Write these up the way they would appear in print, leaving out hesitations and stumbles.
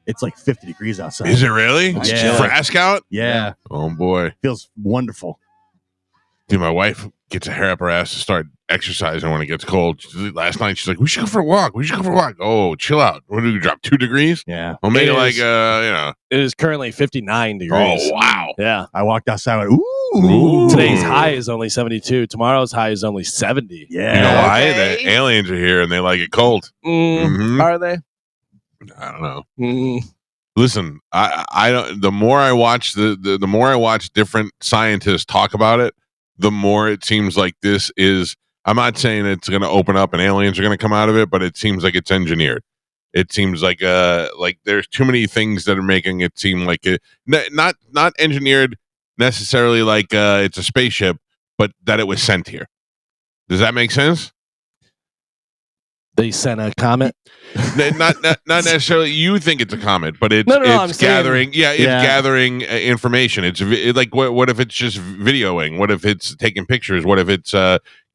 It's like 50 degrees outside. Is it really? Yeah. Frask out? Yeah. Oh boy. Feels wonderful. Dude, my wife gets a hair up her ass to start exercising when it gets cold. Last night she's like, "We should go for a walk. We should go for a walk." Oh, chill out. What do you drop 2 degrees? Yeah. Well, maybe like It is currently 59 degrees. Oh wow. Yeah. I walked outside. And, ooh. Today's high is only 72. Tomorrow's high is only 70. Yeah. You know why? Okay. The aliens are here and they like it cold. Mhm. Are they? I don't know. Mm. Listen, I don't. The more I watch the more I watch different scientists talk about it, the more it seems like this is. I'm not saying it's going to open up and aliens are going to come out of it, but it seems like it's engineered. It seems like there's too many things that are making it seem like it not engineered necessarily like it's a spaceship, but that it was sent here. Does that make sense? They sent a comet. not necessarily. You think it's a comet, but it's I'm gathering. saying, It's gathering information. It's like what if it's just videoing? What if it's taking pictures? What if it's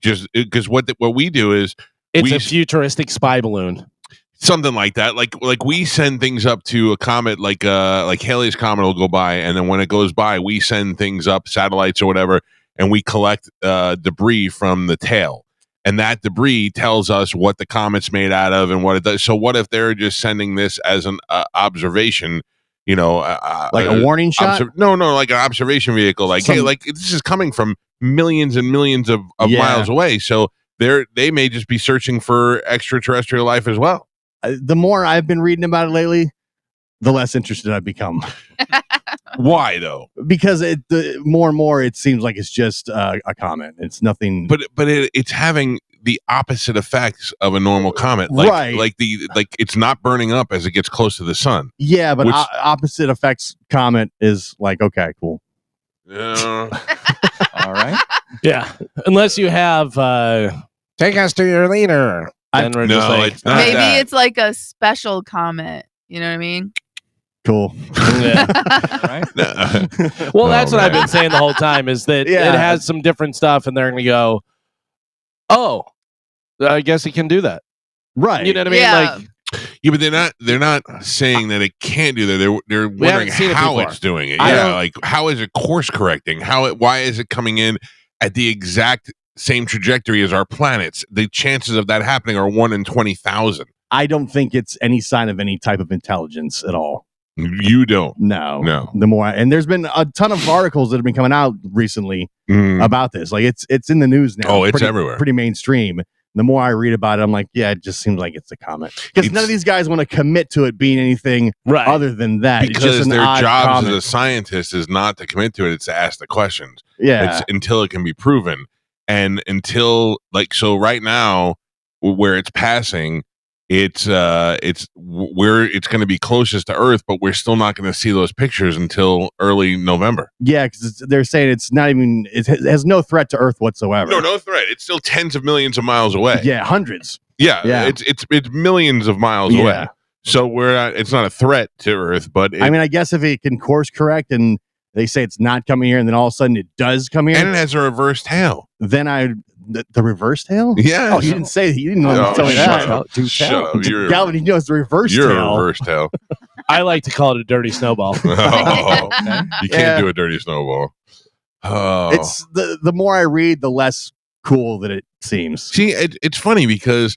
just because what we do is It's a futuristic spy balloon. something like that. Like we send things up to a comet, like Halley's Comet will go by, and then when it goes by, we send things up, satellites or whatever, and we collect debris from the tail. And that debris tells us what the comet's made out of and what it does. So what if they're just sending this as an observation, like a warning shot? No, like an observation vehicle. Like, hey, like this is coming from millions and millions of miles away. So they may just be searching for extraterrestrial life as well. The more I've been reading about it lately, the less interested I've become. Why though? Because the more and more it seems like it's just a comet. It's nothing. But it's having the opposite effects of a normal comet. Right. Like it's not burning up as it gets close to the sun. Yeah, but opposite effects comet is like, okay, cool. Yeah. All right. Yeah. Unless you have take us to your leader. Then we're just like, it's not Maybe that. it's like a special comet. You know what I mean? Cool. yeah. All right. Well, that's what I've man. been saying the whole time is that Yeah. it has some different stuff, and they're going to go, oh, I guess it can do that. Right. You know what I mean? Yeah. Like, Yeah, but they're not saying that it can't do that. They're wondering haven't seen it how before. it's doing it. I Yeah, don't- like how is it course correcting? Why is it coming in at the exact same trajectory as our planets? The chances of that happening are 1 in 20,000. I don't think it's any sign of any type of intelligence at all. You don't. No. The more and there's been a ton of articles that have been coming out recently about this. Like it's in the news now. Oh, it's pretty, everywhere. Pretty mainstream. The more I read about it, I'm like, yeah, it just seems like it's a comet. Because none of these guys want to commit to it being anything right. other than that. It's Because just an their odd jobs comet. as a scientist is not to commit to it; it's to ask the questions. Yeah. It's until it can be proven, and until so right now, where it's passing, it's where it's going to be closest to Earth, but we're still not going to see those pictures until early November. Yeah, because they're saying it's not even, it has no threat to Earth whatsoever. No threat. It's still tens of millions of miles away. Yeah, hundreds. Yeah. Yeah. It's millions of miles away. So it's not a threat to Earth, but I mean, I guess if it can course correct and they say it's not coming here and then all of a sudden it does come here, and it has a reverse tail. then the reverse tail? Yeah. Oh, you didn't say you didn't know to tell me shut that. up. Shut up. Galvin, he knows the reverse You're tail. a reverse tail. I like to call it a dirty snowball. Oh, you can't Yeah. do a dirty snowball. Oh, It's the more I read, the less cool that it seems. see, it's funny because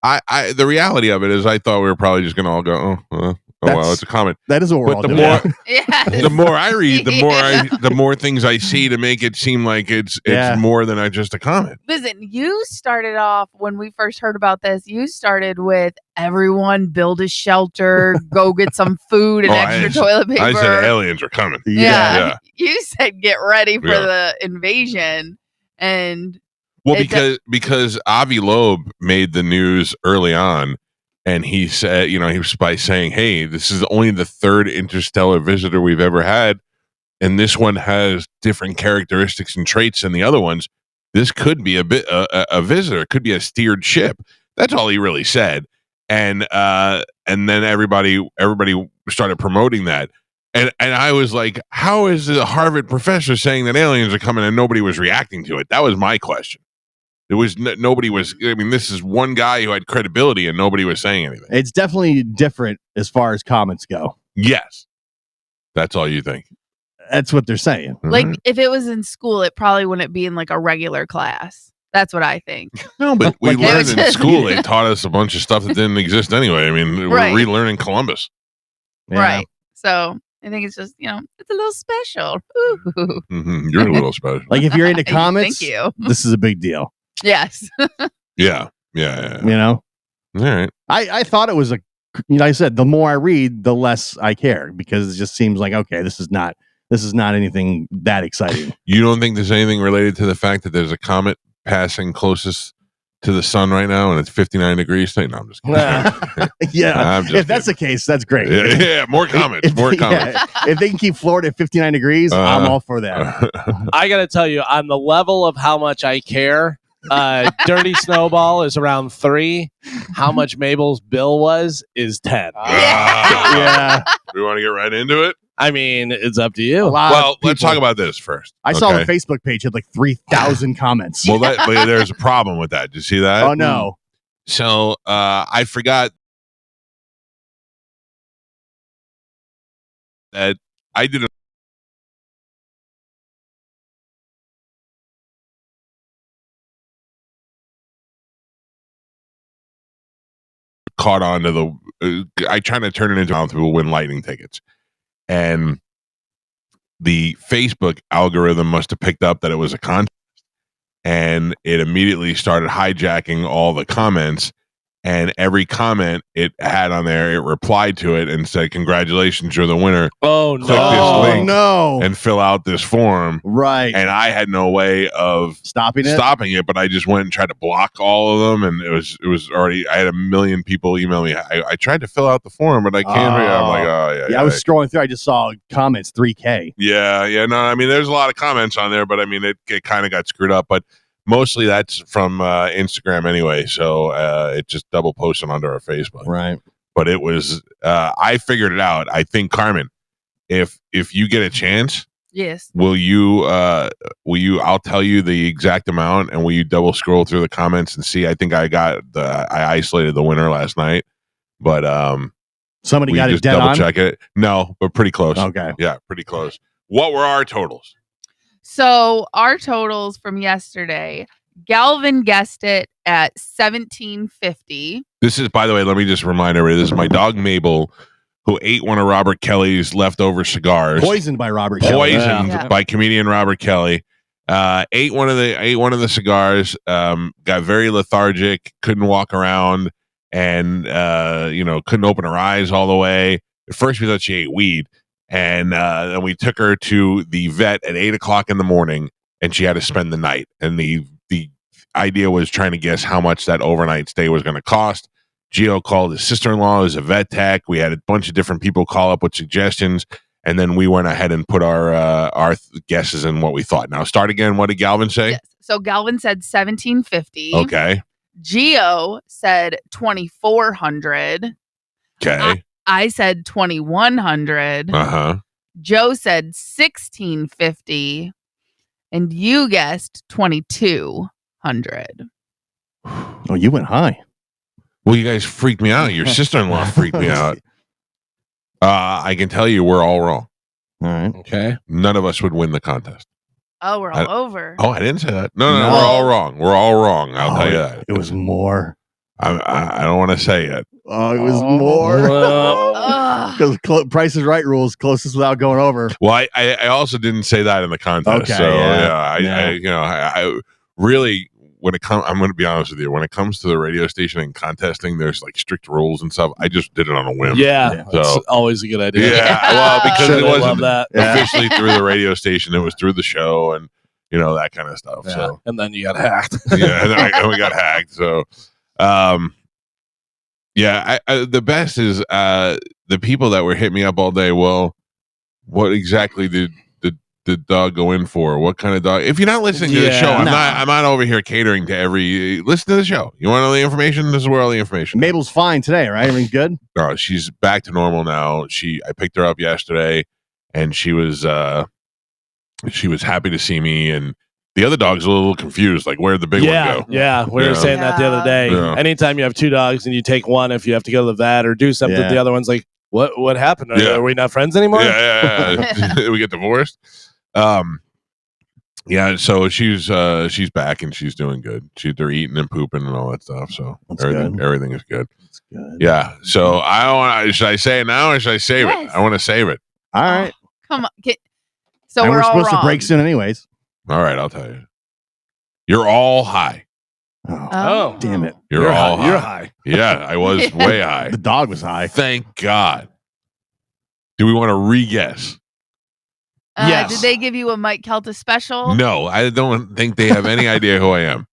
I the reality of it is I thought we were probably just gonna all go, well, it's a comet. That is what we're But all the doing. more Yeah. the more I read, the more things I see to make it seem like it's more than just a comet. Listen, you started off when we first heard about this. You started with everyone build a shelter, go get some food and extra toilet paper. I said aliens are coming. Yeah. You said get ready for Yeah. the invasion. And Well, because Avi Loeb made the news early on, and he said, he was by saying, "Hey, this is only the third interstellar visitor we've ever had, and this one has different characteristics and traits than the other ones. This could be a visitor. It could be a steered ship." That's all he really said, and then everybody started promoting that. And I was like, how is a Harvard professor saying that aliens are coming and nobody was reacting to it? That was my question. It was nobody was. I mean, this is one guy who had credibility, and nobody was saying anything. It's definitely different as far as comments go. Yes, that's all you think. That's what they're saying. Like if it was in school, it probably wouldn't be in like a regular class. That's what I think. No, but we Like, learned in just- school. They taught us a bunch of stuff that didn't exist anyway. I mean, Right. we're relearning Columbus. Yeah. Right. So I think it's just, it's a little special. Ooh. You're a little special. Like if you're into Thank comments, you. this is a big deal. Yes. Yeah. You know, All right. I thought it was like I said, the more I read, the less I care because it just seems like, okay, this is not anything that exciting. You don't think there's anything related to the fact that there's a comet passing closest to the sun right now and it's 59 degrees? No, I'm just kidding. Yeah. I'm just If that's the case, that's great. yeah, more comments. More comments. Yeah, if they can keep Florida at 59 degrees, I'm all for that. I got to tell you, on the level of how much I care, Dirty Snowball is around 3. How much Mabel's bill was is 10. Yeah. We want to get right into it. I mean, it's up to you. Well, let's talk about this first. I saw okay? the Facebook page had like 3,000 comments. Well, but there's a problem with that. Did you see that? Oh no. So I forgot that I did caught on to the I try to turn it into how people win lightning tickets, and the Facebook algorithm must have picked up that it was a contest, and it immediately started hijacking all the comments, and every comment it had on there, it replied to it and said, "Congratulations, you're the winner. Oh, Click this Oh link no. and fill out this form." Right. And I had no way of Stopping it. but I just went and tried to block all of them, and it was already. I had a million people email me. I tried to fill out the form, but I can't. I'm like, oh yeah. I was scrolling through. I just saw comments 3K. Yeah. No, I mean, there's a lot of comments on there, but I mean, it kind of got screwed up. But mostly that's from Instagram anyway, so it just double posted onto our Facebook. Right. But it was. I figured it out. I think, Carmen, if you get a chance. Yes. Will you I'll tell you the exact amount, and will you double scroll through the comments and see? I think I isolated the winner last night, but Somebody we got it just dead double on. check it. No, but pretty close. Okay. Yeah, pretty close. What were our totals? So our totals from yesterday, Galvin guessed it at 1750. This is, by the way, let me just remind everybody, this is my dog Mabel, who ate one of Robert Kelly's leftover cigars. Poisoned by Robert Kelly. Poisoned Yeah. by comedian Robert Kelly. Ate one of the cigars. Got very lethargic. Couldn't walk around, and couldn't open her eyes all the way. At first, we thought she ate weed, and then we took her to the vet at 8:00 in the morning, and she had to spend the night. And the idea was trying to guess how much that overnight stay was going to cost. Gio called his sister-in-law, who's a vet tech. We had a bunch of different people call up with suggestions, and then we went ahead and put our guesses in what we thought. Now, start again. What did Galvin say? Yes. So Galvin said 1750. Okay. Gio said 2400. Okay. I said 2100. Uh-huh. Joe said 1650. And you guessed 2200. Oh, you went high. Well, you guys freaked me out. Your sister-in-law freaked me out. I can tell you we're all wrong. All right. Okay. None of us would win the contest. Oh, we're all over. Oh, I didn't say that. No, No. we're all wrong. We're all wrong. I'll tell you that. It was more. I don't want to say it. Oh, it was more. Ugh. Because Price is Right rules, closest without going over. Well, I also didn't say that in the contest. Okay, So yeah. I really, when it comes, I'm going to be honest with you. When it comes to the radio station and contesting, there's like strict rules and stuff. I just did it on a whim. Yeah. So- That's always a good idea. Yeah. Well, because Sure, it they love wasn't that. Yeah. officially through the radio station. It was through the show and that kind of stuff. Yeah. So And then you got hacked. yeah, and we got hacked. So, yeah, I the best is the people that were hitting me up all day. Well, what exactly did the dog go in for? What kind of dog? If you're not listening to the Yeah. show, I'm No. not over here catering to every. Listen to the show. You want all the information? This is where all the information. Mabel's fine today, right? Everything's good? No, she's back to normal now. I picked her up yesterday, and she was happy to see me, and The other dog's a little confused, like where'd the big one go? Yeah, we were Yeah. saying that the other day. Yeah. Anytime you have two dogs and you take one, if you have to go to the vet or do something, Yeah. the other one's like, "What happened? Yeah. Are we not friends anymore?" Yeah. We get divorced. Yeah, so she's back and she's doing good. They're eating and pooping and all that stuff. So That's everything is good. That's good. Yeah. So I don't want. Should I say it now or should I save Yes. it? I want to save it. All right. Come on. So And we're we're all supposed wrong. to break soon, anyways. All right, I'll tell you. You're all high. Oh, damn it. You're all high. You're high. Yeah, I was Yeah. way high. The dog was high. Thank God. Do we want to re-guess? Yes. Did they give you a Mike Calta special? No, I don't think they have any idea who I am.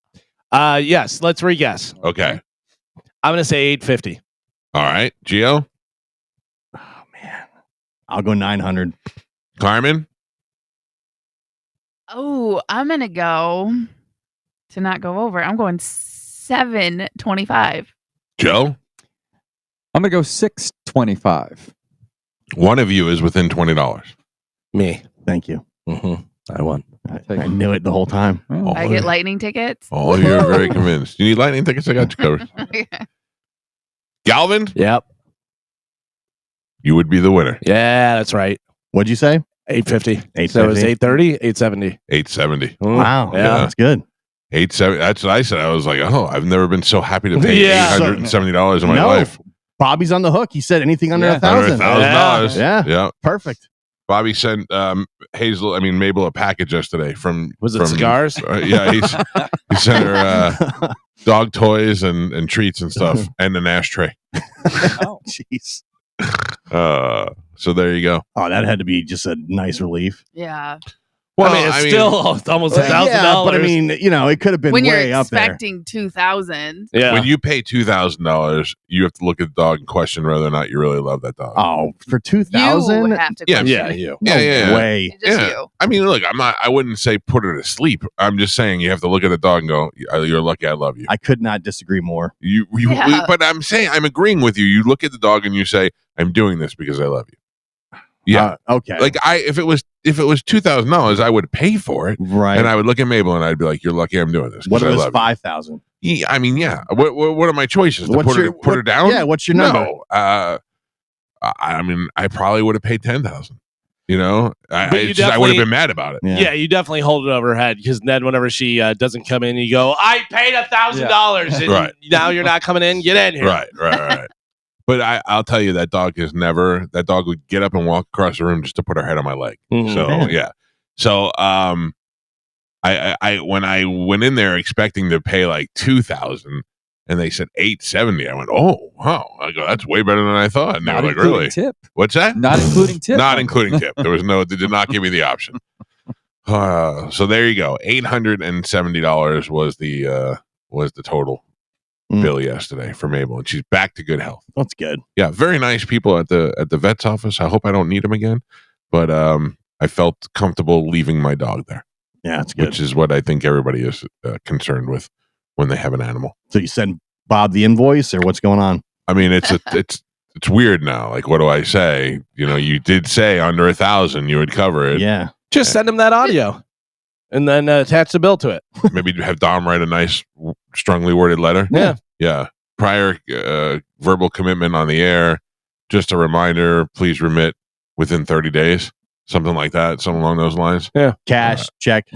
Yes. Let's re-guess. Okay. I'm gonna say 850. All right. Gio? Oh, man. I'll go 900. Carmen? Oh, I'm gonna go to not go over. I'm going 725. Joe? I'm gonna go 625. One of you is within $20. Me. Thank you. Mm-hmm. I won. I knew it the whole time. Well, I get lightning tickets. All of you are very convinced. You need lightning tickets? I got you covered. Galvin? Yep. You would be the winner. Yeah, that's right. What'd you say? 850. 850. So it was 830, 870. 870. Wow. Yeah. That's good. 870. That's what I said. I was like, oh, I've never been so happy to pay Yeah. $870 in my No. life. Bobby's on the hook. He said anything under Yeah. $1,000. $1,000. Yeah. Yeah. Perfect. Bobby sent Mabel a package yesterday from Was it from, cigars? Yeah, he sent her dog toys and treats and stuff and an ashtray. Oh. Jeez. So there you go. Oh, that had to be just a nice relief. Yeah. Well, I mean, it's still almost $1,000. Yeah, but I mean, it could have been When you're way up there. expecting 2,000. yeah. when you pay $2,000, you have to look at the dog and question whether or not you really love that dog. Oh, for You 2,000? have to Yeah, question yeah, it. you. No Yeah. way. Just Yeah. you. I mean, look, I wouldn't say put her to sleep. I'm just saying you have to look at the dog and go, you're lucky I love you. I could not disagree more. Yeah. But I'm saying, I'm agreeing with you. You look at the dog and you say, I'm doing this because I love you. Yeah. Okay. Like if it was $2,000, I would pay for it. right. And I would look at Mabel and I'd be like, you're lucky I'm doing this. 'cause What if I it was love 5,000? you. Yeah, I mean, yeah. What are my choices? To What's put her down? Yeah, what's your number? No. I mean, I probably would have paid 10,000. You know, But you I would have definitely- been mad about it. Yeah, you definitely hold it over her head because then whenever she doesn't come in, you go, I paid $1,000 and Right. now you're not coming in. Get in here. Right. But I'll tell you, that dog would get up and walk across the room just to put her head on my leg. Mhm. So Man. yeah. So I when I went in there expecting to pay like 2,000 and they said 870, I went, oh wow. I go, that's way better than I thought. And they Not were like, including really? tip. What's that? Not including tip. Not including tip. They did not give me the option. So there you go. $870 was the total Mm. bill yesterday for Mabel, and she's back to good health. That's good. Yeah, very nice people at the vet's office. I hope I don't need them again, but I felt comfortable leaving my dog there, Yeah, that's good. which is what I think everybody is concerned with when they have an animal. So you send Bob the invoice or what's going on? I mean, it's weird now. Like, what do I say? You know, you did say under 1,000 you would cover it. Yeah. Just send him that audio and then attach the bill to it. Maybe have Dom write a nice, strongly worded letter. Yeah. Yeah. Prior verbal commitment on the air. Just a reminder, please remit within 30 days. Something like that. Something along those lines. Cash, check,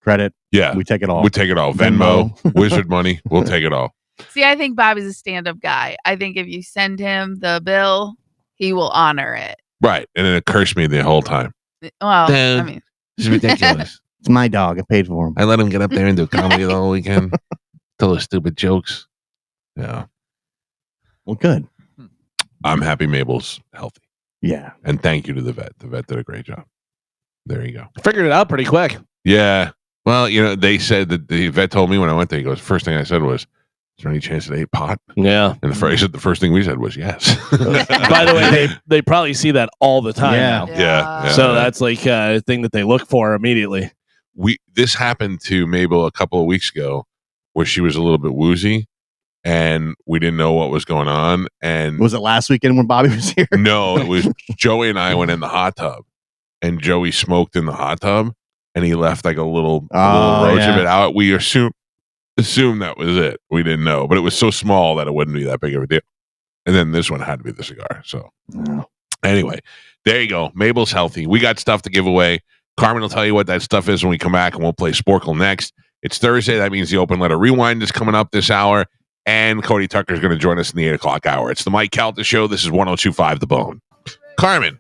credit. Yeah. We take it all. We take it all. Venmo, Wizard money. We'll take it all. See, I think Bobby's a stand-up guy. I think if you send him the bill, he will honor it. Right. And then it cursed me the whole time. Well, Dad. I mean, It's ridiculous. It's my dog. I paid for him. I let him get up there and do comedy the whole weekend. Tell his stupid jokes. Yeah. Well, good. I'm happy Mabel's healthy. Yeah. And thank you to the vet. The vet did a great job. There you go. Figured it out pretty quick. Yeah. Well, you know, they said that the vet told me when I went there, he goes, first thing I said was, is there any chance it ate pot? Yeah. And the first thing we said was yes. By the way, they probably see that all the time Yeah. now. Yeah. So that's like a thing that they look for immediately. This happened to Mabel a couple of weeks ago where she was a little bit woozy and we didn't know what was going on. And Was it last weekend when Bobby was here? no, it was Joey and I went in the hot tub and Joey smoked in the hot tub and he left like a little Oh, roach yeah. of it out. We assume that was it. We didn't know, but it was so small that it wouldn't be that big of a deal. And then this one had to be the cigar. So anyway, there you go. Mabel's healthy. We got stuff to give away. Carmen will tell you what that stuff is when we come back, and we'll play Sporkle next. It's Thursday. That means the Open Letter Rewind is coming up this hour, and Cody Tucker is going to join us in the 8 o'clock hour. It's the Mike Calta Show. This is 102.5 The Bone. Carmen,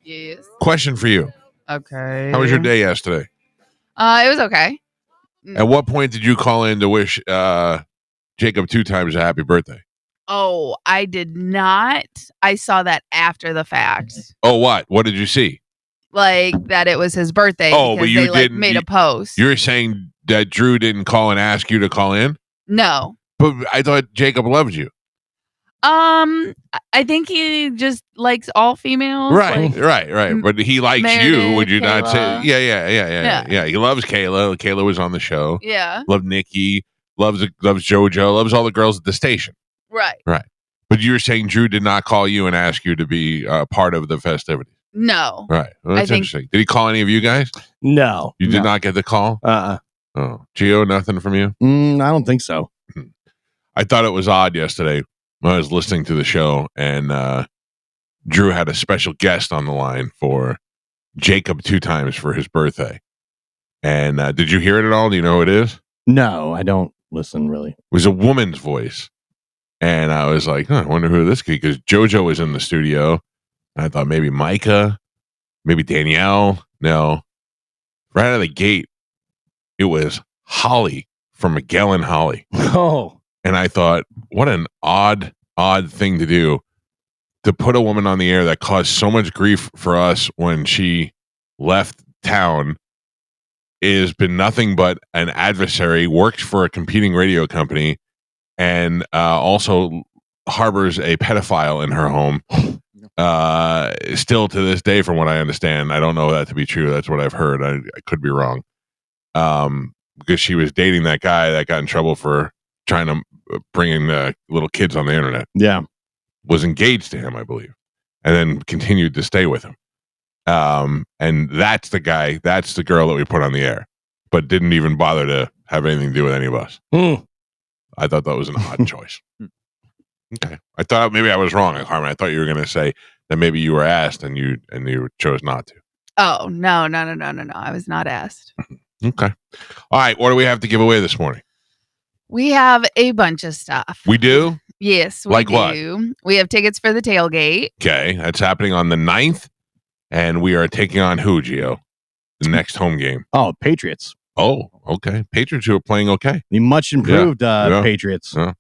Yes. question for you. Okay. How was your day yesterday? It was okay. At what point did you call in to wish Jacob 2 times a happy birthday? Oh, I did not. I saw that after the fact. Oh, what? What did you see? Like that it was his birthday Oh, because but you they didn't- made a post. You're saying that Drew didn't call and ask you to call in? No. But I thought Jacob loved you. I think he just likes all females. Right, like- right. But he likes you. Meredith, Would you not say? Kayla. Yeah. He loves Kayla. Kayla was on the show. Yeah. Loved Nikki. Loves JoJo. Loves all the girls at the station. Right. But you were saying Drew did not call you and ask you to be part of the festivities. No. Right. Well, that's I think- interesting. Did he call any of you guys? No. You did not get the call? Oh. Gio, nothing from you? I don't think so. I thought it was odd yesterday when I was listening to the show, and Drew had a special guest on the line for Jacob 2 times for his birthday. And did you hear it at all? Do you know who it is? No, I don't listen really. It was a woman's voice. And I was like, I wonder who this could be, because JoJo was in the studio. I thought maybe Micah, maybe Danielle. No. Right out of the gate, it was Holly from Miguel and Holly. Oh. And I thought, what an odd thing to do, to put a woman on the air that caused so much grief for us when she left town, has been nothing but an adversary, works for a competing radio company, and also harbors a pedophile in her home. Still to this day, from what I understand. I don't know that to be true. That's what I've heard. I could be wrong. Because she was dating that guy that got in trouble for trying to bring in little kids on the internet. Yeah. Was engaged to him, I believe, and then continued to stay with him. And that's the girl that we put on the air, but didn't even bother to have anything to do with any of us. I thought that was an odd choice. Okay. I thought maybe I was wrong, Carmen. I thought you were going to say that maybe you were asked and you chose not to. Oh, no. I was not asked. Okay. All right. What do we have to give away this morning? We have a bunch of stuff. We do? Yes, we Like do. what? We have tickets for the tailgate. Okay. That's happening on the 9th. And we are taking on who, Gio? The next home game. Oh, Patriots. Oh, okay. Patriots who are playing okay. The much improved Yeah. Patriots. All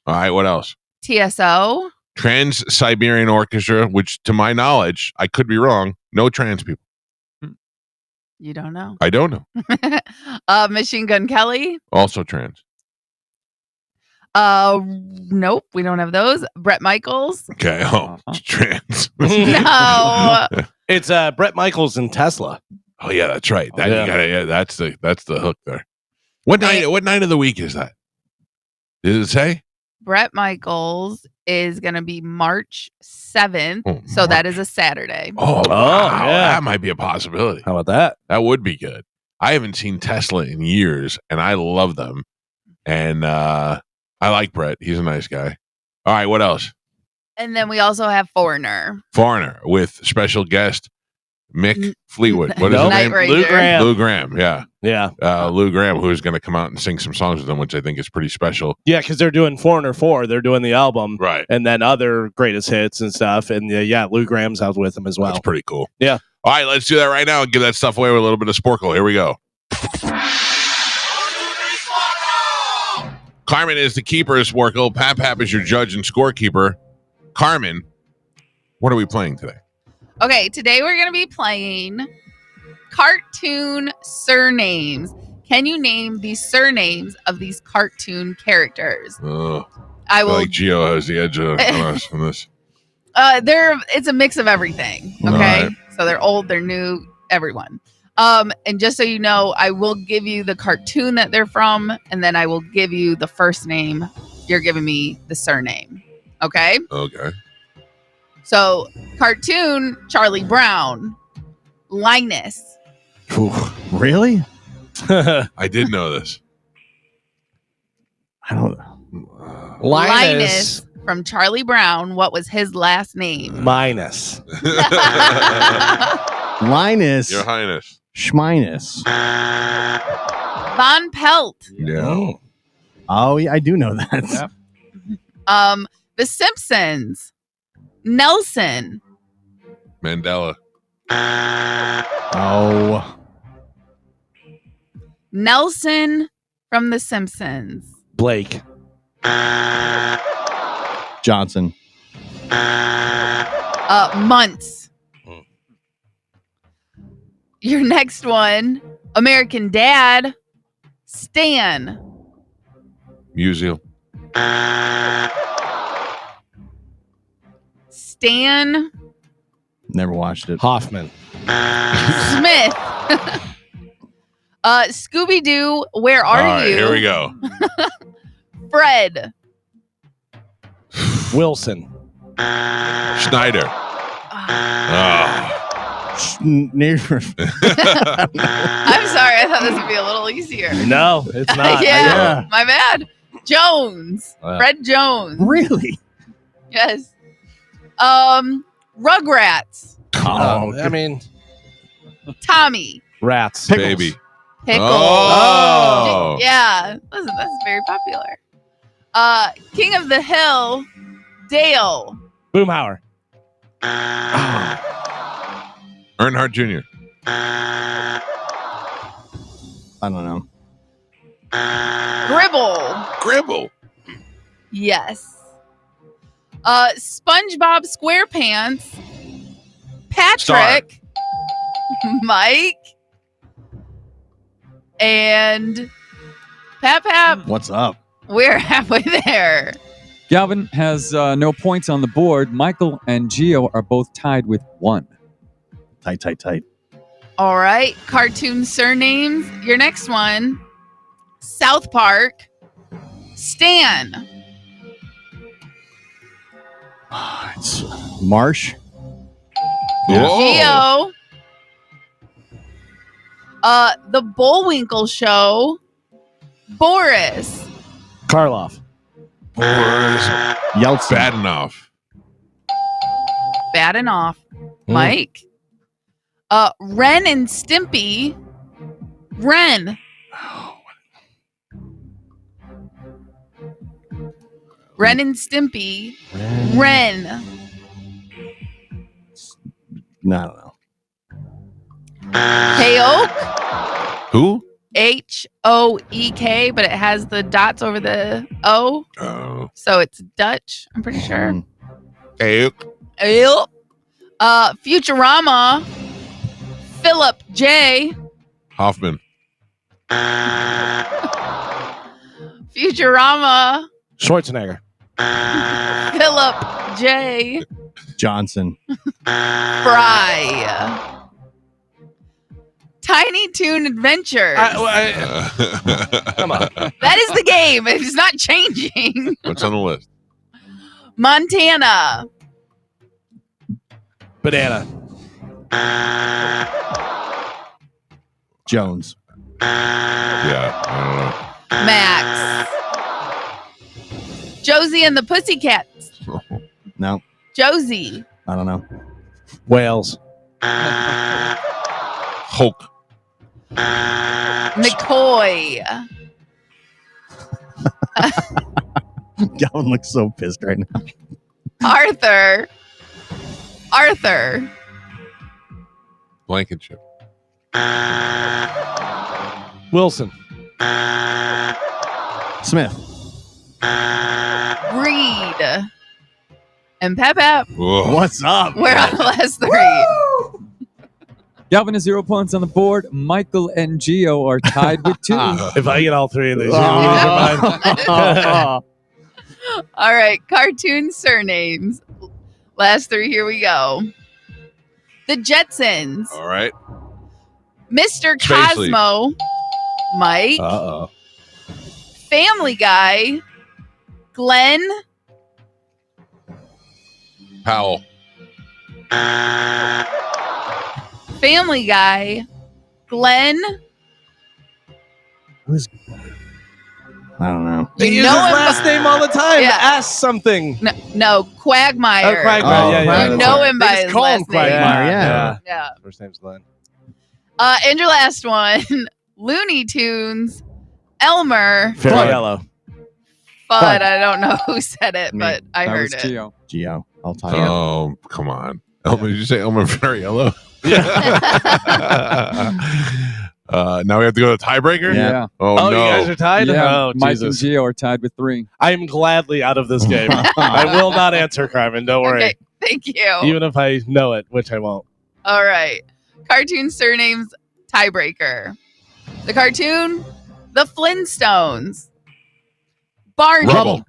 right. What else? TSO. Trans-Siberian Orchestra, which to my knowledge, I could be wrong, no trans people. You don't know. I don't know. Machine Gun Kelly. Also trans. Nope, we don't have those. Brett Michaels. Okay. Oh, trans. No. It's Brett Michaels and Tesla. Oh yeah, that's right. That Yeah. you gotta, that's the hook there. What night of the week is that? Did it say? Brett Michaels is going to be March 7th. Oh, so that March. is a Saturday. Oh, wow. yeah. That might be a possibility. How about that? That would be good. I haven't seen Tesla in years, and I love them. And I like Brett. He's a nice guy. All right, what else? And then we also have Foreigner. Foreigner with special guest Mick Fleetwood. What is Nope. his Night name? Ranger. Lou Graham. Lou Graham. Yeah. Yeah. Lou Graham, who's going to come out and sing some songs with them, which I think is pretty special. Yeah, because they're doing Foreigner 4. They're doing the album. Right. And then other greatest hits and stuff. And yeah, Lou Graham's out with them as well. That's pretty cool. Yeah. All right, let's do that right now and give that stuff away with a little bit of Sporkle. Here we go. Carmen is the keeper of Sporkle. Pap is your judge and scorekeeper. Carmen, what are we playing today? Okay, today we're going to be playing cartoon surnames. Can you name the surnames of these cartoon characters? I will. like Gio has the edge on us on this. It's a mix of everything. Okay, Right. so they're old, they're new, everyone. And just so you know, I will give you the cartoon that they're from, and then I will give you the first name. You're giving me the surname. Okay. Okay. So, cartoon Charlie Brown, Linus, Really? I did know this. I don't. Linus from Charlie Brown. What was his last name? Minus. Linus Your Highness. Schminus. Von Pelt. Yeah. Oh yeah, I do know that. Yep. The Simpsons. Nelson. Mandela. Oh, Nelson from The Simpsons. Blake. Johnson. Months. Mm. Your next one, American Dad. Stan. Musial. Stan Never watched it. Hoffman. Smith. Scooby Doo, where are All right, you? here we go. Fred. Wilson. Schneider. Oh. Neighbor. I'm sorry, I thought this would be a little easier. No, it's not. Yeah. My bad. Jones. Wow. Fred Jones. Really? Yes. Rugrats. I mean, Tommy. rats. Pickles. Baby. Pickles. Oh. Yeah. Listen, that's very popular. King of the Hill. Dale. Boomhauer. Earnhardt Jr. I don't know. Gribble. Gribble. Yes. SpongeBob SquarePants. Patrick. Mike. And Pap. What's up? We're halfway there. Galvin has no points on the board. Michael and Gio are both tied with 1. Tight. All right. Cartoon surnames. Your next one. South Park. Stan. It's Marsh. Whoa. Geo. The Bullwinkle Show. Boris. Karloff. Boris. Yeltsin. Badenoff. Bad enough. Mm. Mike. Ren and Stimpy. Ren. Ren and Stimpy. Ren. No, I don't know. Heyoke. Who? Hoek, but it has the dots over the O. Oh. So it's Dutch, I'm pretty sure. Mm. Hey. Yep. Futurama. Philip J. Hoffman. Futurama. Schwarzenegger. Philip J. Johnson. Fry. Tiny Toon Adventures. Come on. That is the game. It's not changing. What's on the list? Montana. Banana. Jones. Yeah, I Max. Josie and the Pussycats. No, Josie. I don't know. Wales. Hulk. McCoy. Galvin looks so pissed right now. Arthur. Blankenship. Wilson. Smith. Reed. And Pep. Whoa. What's up? We're on the last 3. Galvin has 0 points on the board. Michael and Gio are tied with 2. If I get all 3 of these, these are Oh. mine. All right. Cartoon surnames. Last 3. Here we go. The Jetsons. All right. Mr. Space League. Cosmo. Mike. Uh-oh. Family Guy. Glenn. Powell. Family Guy. Glenn. I don't know. They You use know his him last by- name all the time. Yeah. Ask something. No, Quagmire. Oh, Quagmire. Oh, yeah, yeah. You that's know right. him They by just his call him last name. Quagmire, yeah. Yeah. First name's Glenn. And your last one, Looney Tunes, Elmer. Very Fudd. yellow. Fudd. I don't know who said it, Me. but I That heard was it. Gio. Geo. I'll tell you. Oh, come on. Elmer, did you say Elmer Fariello? Now we have to go to the tiebreaker? Yeah. Oh, Oh, no. you guys are tied? Yeah, Oh, Mike Jesus. and Gio are tied with 3. I am gladly out of this game. I will not answer, Carmen. Don't worry. Okay, thank you. Even if I know it, which I won't. All right. Cartoon surnames tiebreaker. The cartoon, The Flintstones. Barney. Rubble.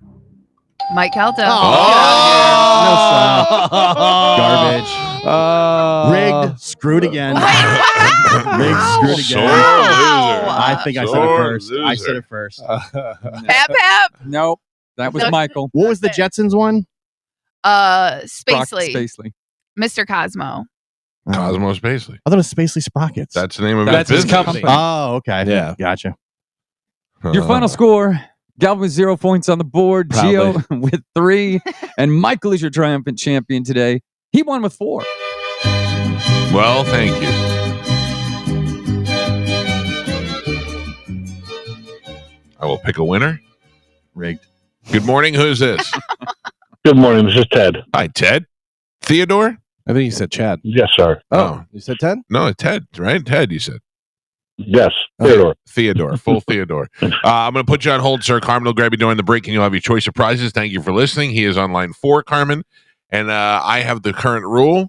Mike Calta. Oh. Garbage. Oh. Rigged. Screwed again. Wait, what? Rigged. Screwed Sore again. Wow. I think I said it Sore first. I loser. said it first. Pap Pap. Nope. That was No. Michael. What was the Jetsons one? Brock Spacely. Spacely. Mr. Cosmo. Cosmos Spacely. I thought it was Spacely Sprockets. That's the name of That's his his business. company. Oh, okay. Yeah. Gotcha. Your final score, Galvin with 0 points on the board, Gio with 3, and Michael is your triumphant champion today. He won with 4. Well, thank you. I will pick a winner. Rigged. Good morning. Who's this? Good morning. This is Ted. Hi, Ted. Theodore? I think you said Chad. Yes, sir. Oh. You said 10? No, Ted, right? Ted, you said. Yes, Theodore. Theodore, full Theodore. I'm going to put you on hold, sir. Carmen will grab you during the break, and you'll have your choice of prizes. Thank you for listening. He is on line 4, Carmen, and I have the current rule.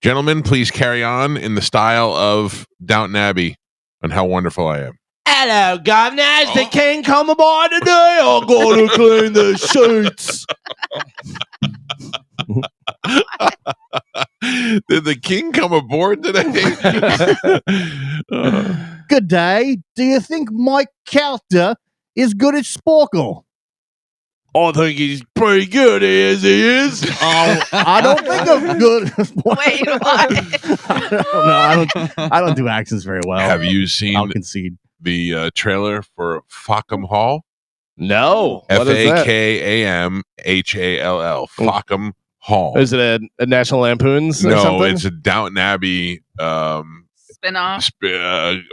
Gentlemen, please carry on in the style of Downton Abbey on how wonderful I am. Hello, governors. The king come aboard today. I'm going to clean the sheets. Did the king come aboard today? Good day. Do you think Mike Calta is good at Sporkle? I think he's pretty good. He is. Oh, I don't think I'm good. Wait, what? I don't do accents very well. Have you seen I'll concede. the trailer for Fockham Hall? No. What is that? Fakkamhall. Fockham Hall. Is it a National Lampoon's or No, something? it's a Downton Abbey Spin-off.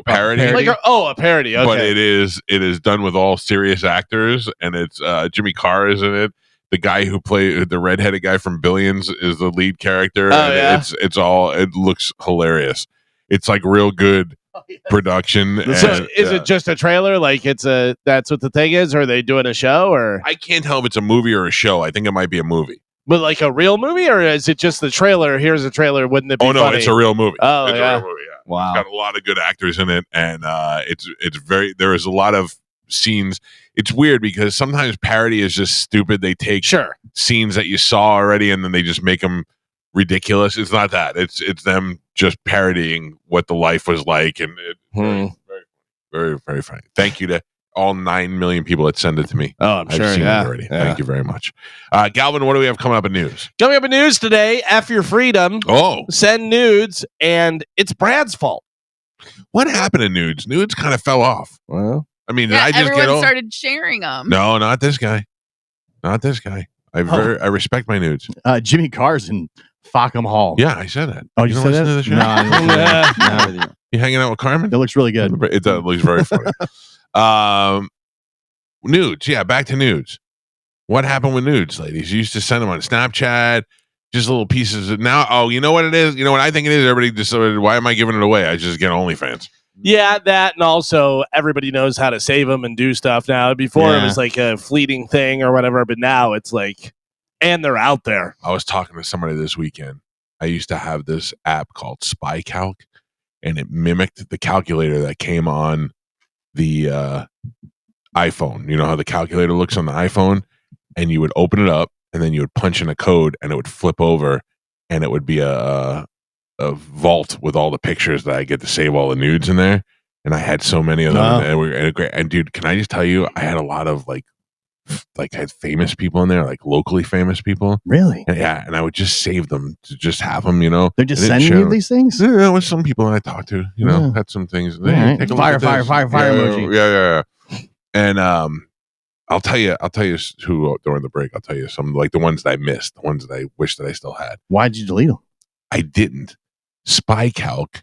parody. Like a parody. Okay. But it is done with all serious actors, and it's Jimmy Carr is in it. The guy who played the redheaded guy from Billions is the lead character. Oh, and yeah? it looks hilarious. It's like real good production. So and, is it just a trailer? Like that's what the thing is? Or are they doing a show? Or I can't tell if it's a movie or a show. I think it might be a movie. but like a real movie, or is it just the trailer? Here's a trailer. Wouldn't it be Oh no, funny? it's a real movie. Oh, it's yeah. a real movie. Yeah. Wow. It's got a lot of good actors in it, and it's very. There is a lot of scenes. It's weird because sometimes parody is just stupid. They take Sure. scenes that you saw already, and then they just make them ridiculous. It's not that. It's them just parodying what the life was like, and very, very, very funny. Thank you to all 9 million people that send it to me. Oh, I'm I've sure. seen Yeah. it already. Yeah. Thank you very much, Galvin. What do we have coming up in news? Coming up in news today, F your freedom. Oh, Send nudes, and it's Brad's fault. what happened to nudes? Nudes kind of fell off. Well, I mean, did Yeah, I just everyone get old? started sharing them. No, not this guy. Not this guy. I respect my nudes. Jimmy Carr's in Fockham Hall. Yeah, I said that. Oh, you don't said listen that? to the show? No, I didn't listen to that. No. You hanging out with Carmen? It looks really good. It does, looks very funny. Nudes. Yeah, back to nudes. What happened with nudes, ladies? You used to send them on Snapchat, just little pieces. Now, oh, you know what it is? You know what I think it is? Everybody decided, why am I giving it away? I just get OnlyFans. yeah, that, and also everybody knows how to save them and do stuff now. Before it Yeah. was like a fleeting thing or whatever, but now it's like, and they're out there. I was talking to somebody this weekend. I used to have this app called SpyCalc, and it mimicked the calculator that came on the iPhone. You know how the calculator looks on the iPhone? And you would open it up, and then you would punch in a code, and it would flip over, and it would be a vault with all the pictures that I get to save all the nudes in there. And I had so many of them. Wow. And dude, can I just tell you, I had a lot of like like had famous people in there, like locally famous people. Really? And I would just save them to just have them, you know. They're just I didn't sending share you them. these things? Yeah, with some people I talked to, you know, Yeah. had some things. All right. Take a look Fire, at fire, this. fire, fire emoji. Yeah. And I'll tell you who during the break. I'll tell you some like the ones that I missed, the ones that I wish that I still had. Why'd you delete them? I didn't. SpyCalc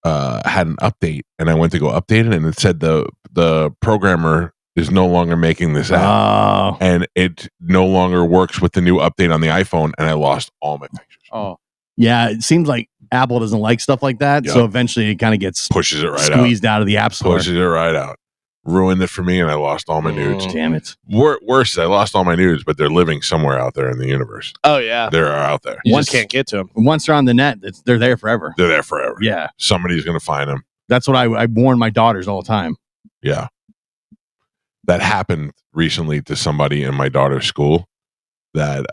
had an update, and I went to go update it, and it said the programmer is no longer making this app, Oh. and it no longer works with the new update on the iPhone, and I lost all my pictures. Oh, Yeah, it seems like Apple doesn't like stuff like that. Yep. So eventually it kind of gets Pushes it right squeezed out of the App out. Store. Pushes it right out. Ruined it for me, and I lost all my nudes. Damn it. Worse, I lost all my nudes, but they're living somewhere out there in the universe. Oh yeah, They're out there. you Once- just can't get to them. Once they're on the net, they're there forever. They're there forever. Yeah. Somebody's going to find them. That's what I warn my daughters all the time. Yeah. That happened recently to somebody in my daughter's school that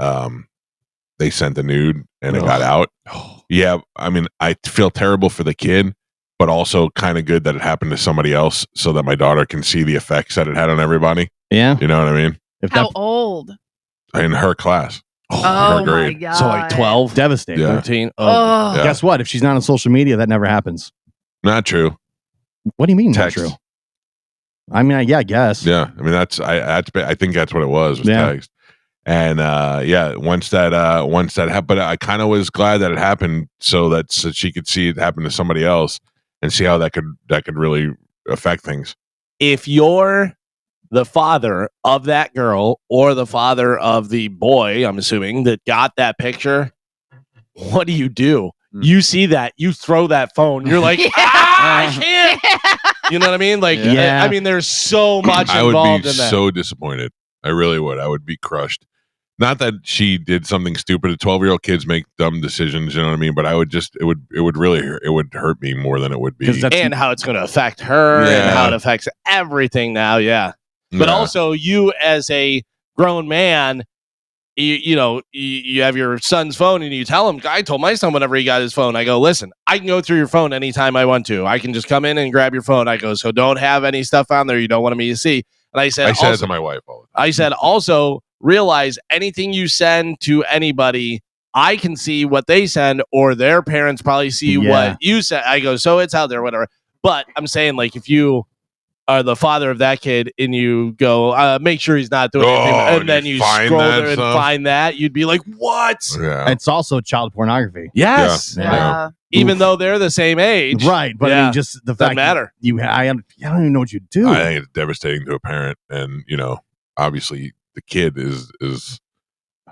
they sent a nude and it got out. Yeah. I mean, I feel terrible for the kid, but also kind of good that it happened to somebody else so that my daughter can see the effects that it had on everybody. Yeah. You know what I mean? If How that old? In her class. Oh her my grade. god. So like 12, devastating. Yeah. 13. Oh. Yeah. Guess what? If she's not on social media, that never happens. Not true. What do you mean Text. not true? I mean, I guess. Yeah. I mean, I think that's what it was Yeah. text. And once that happened, but I kind of was glad that it happened so she could see it happen to somebody else and see how that could really affect things. If you're the father of that girl or the father of the boy, I'm assuming, that got that picture, what do? You see that, you throw that phone, you're like, I can't. You know what I mean? Like, Yeah. I mean, there's so much I would involved be in that. so disappointed. I really would. I would be crushed. Not that she did something stupid. 12-year-old kids make dumb decisions, you know what I mean? But I would just it would hurt me more than it would be. 'Cause that's- And how it's going to affect her and Yeah. how it affects everything now. Yeah. But Yeah. also, you as a grown man, you have your son's phone and you tell him, I told my son whenever he got his phone, I go, listen, I can go through your phone anytime I want to. I can just come in and grab your phone. I go, so don't have any stuff on there you don't want me to see. And I said, I said it also, to my wife all the time. I said, also realize anything you send to anybody, I can see what they send, or their parents probably see Yeah. what you send. I go, so it's out there, whatever. But I'm saying, like, if you are the father of that kid and you go, make sure he's not doing anything, and then you find scroll that there and stuff? find that, you'd be like, what? Yeah. It's also child pornography. Yes. Yeah. Yeah. Even though they're the same age. Right. But I Yeah. mean, just the Doesn't fact matter. I don't even know what you do. I think it's devastating to a parent, and obviously the kid is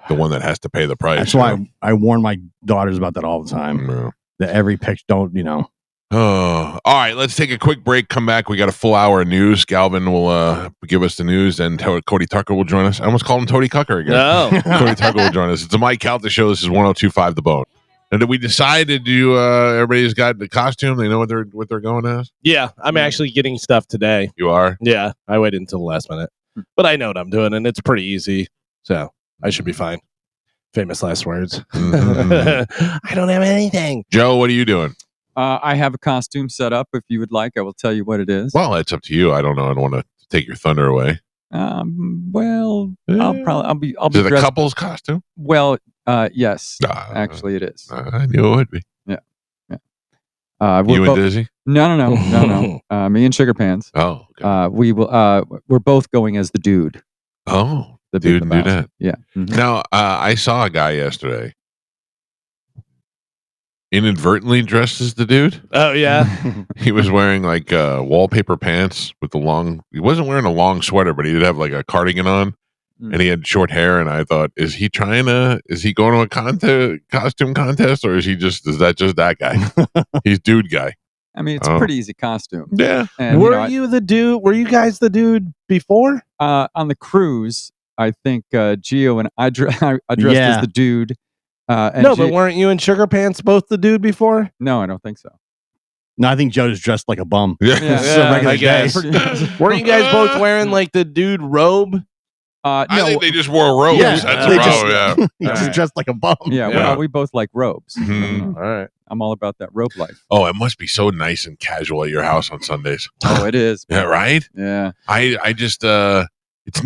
the one that has to pay the price. That's why I warn my daughters about that all the time. Yeah. That every picture don't, Oh, all right. Let's take a quick break. Come back. We got a full hour of news. Galvin will give us the news, and Cody Tucker will join us. I almost called him Tody Cucker again. No. Cody Tucker will join us. It's a Mike Calta show. This is 102.5 The Bone. And did we decide to do? Everybody's got the costume. They know what they're going as. Yeah. I'm actually getting stuff today. You are. Yeah. I waited until the last minute. But I know what I'm doing, and it's pretty easy. So I should be fine. Famous last words. Mhm. I don't have anything. Joe, what are you doing? I have a costume set up. If you would like, I will tell you what it is. Well, it's up to you. I don't know. I don't want to take your thunder away. Well, Yeah. I'll be Is it a dressed. couple's costume? Well, yes, Ah, actually, it is. I knew it would be. We're You and both- Dizzy? No. Me and Sugar Pants. Oh, okay. We will. We're both going as the dude. Oh, The dude, big do Lebowski. that. Yeah. Mhm. Now, I saw a guy yesterday inadvertently dressed as the dude. Oh, yeah. He was wearing like wallpaper pants with the long. He wasn't wearing a long sweater, but he did have like a cardigan on, and he had short hair. And I thought, is he going to a costume contest, or is that just that guy? He's dude guy. I mean, it's a pretty easy costume. Yeah. And, Were you the dude? Were you guys the dude before? on the cruise? I think Gio and I dressed Yeah. as the dude. And No, but weren't you and Sugar Pants both the dude before? no, I don't think so. No, I think Joe is dressed like a bum. Yeah. Yeah. It's a regular I guess. day. Weren't you guys both wearing like the dude robe? I No, think they just wore robes. Yeah, That's they the problem. He's just dressed like a bum. yeah, Yeah. well, we both like robes. Mhm. All right. I'm all about that robe life. Oh, it must be so nice and casual at your house on Sundays. Oh, it is. Yeah, right. Yeah. I just it's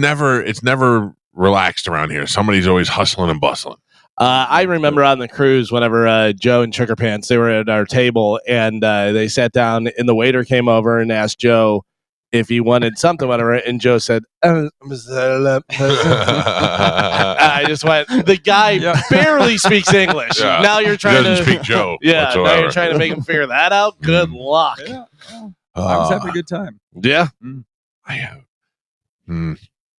never relaxed around here. Somebody's always hustling and bustling. I remember on the cruise whenever Joe and Sugar Pants, they were at our table and they sat down and the waiter came over and asked Joe if he wanted something, whatever. And Joe said, I just went, the guy barely speaks English. Yeah. Now you're trying Doesn't to speak Joe. Yeah, whatsoever. now you're trying to make him figure that out. Good luck. Yeah. I was having a good time. Yeah. I have.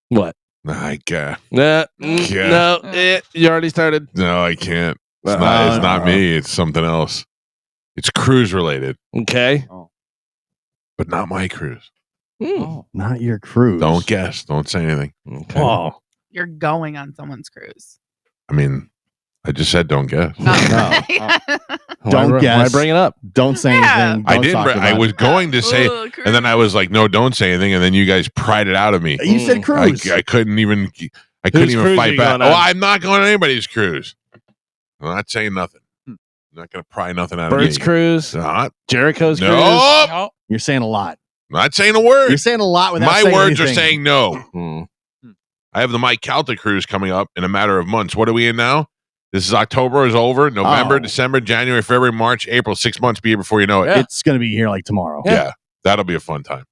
What? I can't. No, Yeah. you already started. No, I can't. It's not me. It's something else. It's cruise related, Okay. but not my cruise. Oh. Not your cruise. Don't guess. Don't say anything. Okay. Oh, You're going on someone's cruise. I mean, I just said don't guess. Don't guess. Why bring it up? don't say Yeah. anything. I Don't didn't. talk I about was it. going to say, Ooh, and then I was like, no, don't say anything. And then you guys pried it out of me. You said cruise. I couldn't even. I Whose couldn't even cruise are fight you back. going on? Oh, I'm not going on anybody's cruise. I'm not saying nothing. I'm not going to pry nothing out Bird's of me. Cruise, Not. Jericho's Nope. Cruise. You're saying a lot. Not saying a word. You're saying a lot without My saying words are anything. saying no. Hmm. I have the Mike Calta cruise coming up in a matter of months. What are we in now? This is October is over. November, Oh. December, January, February, March, April. 6 months be here before you know it. Yeah. It's going to be here like tomorrow. Yeah. That'll be a fun time.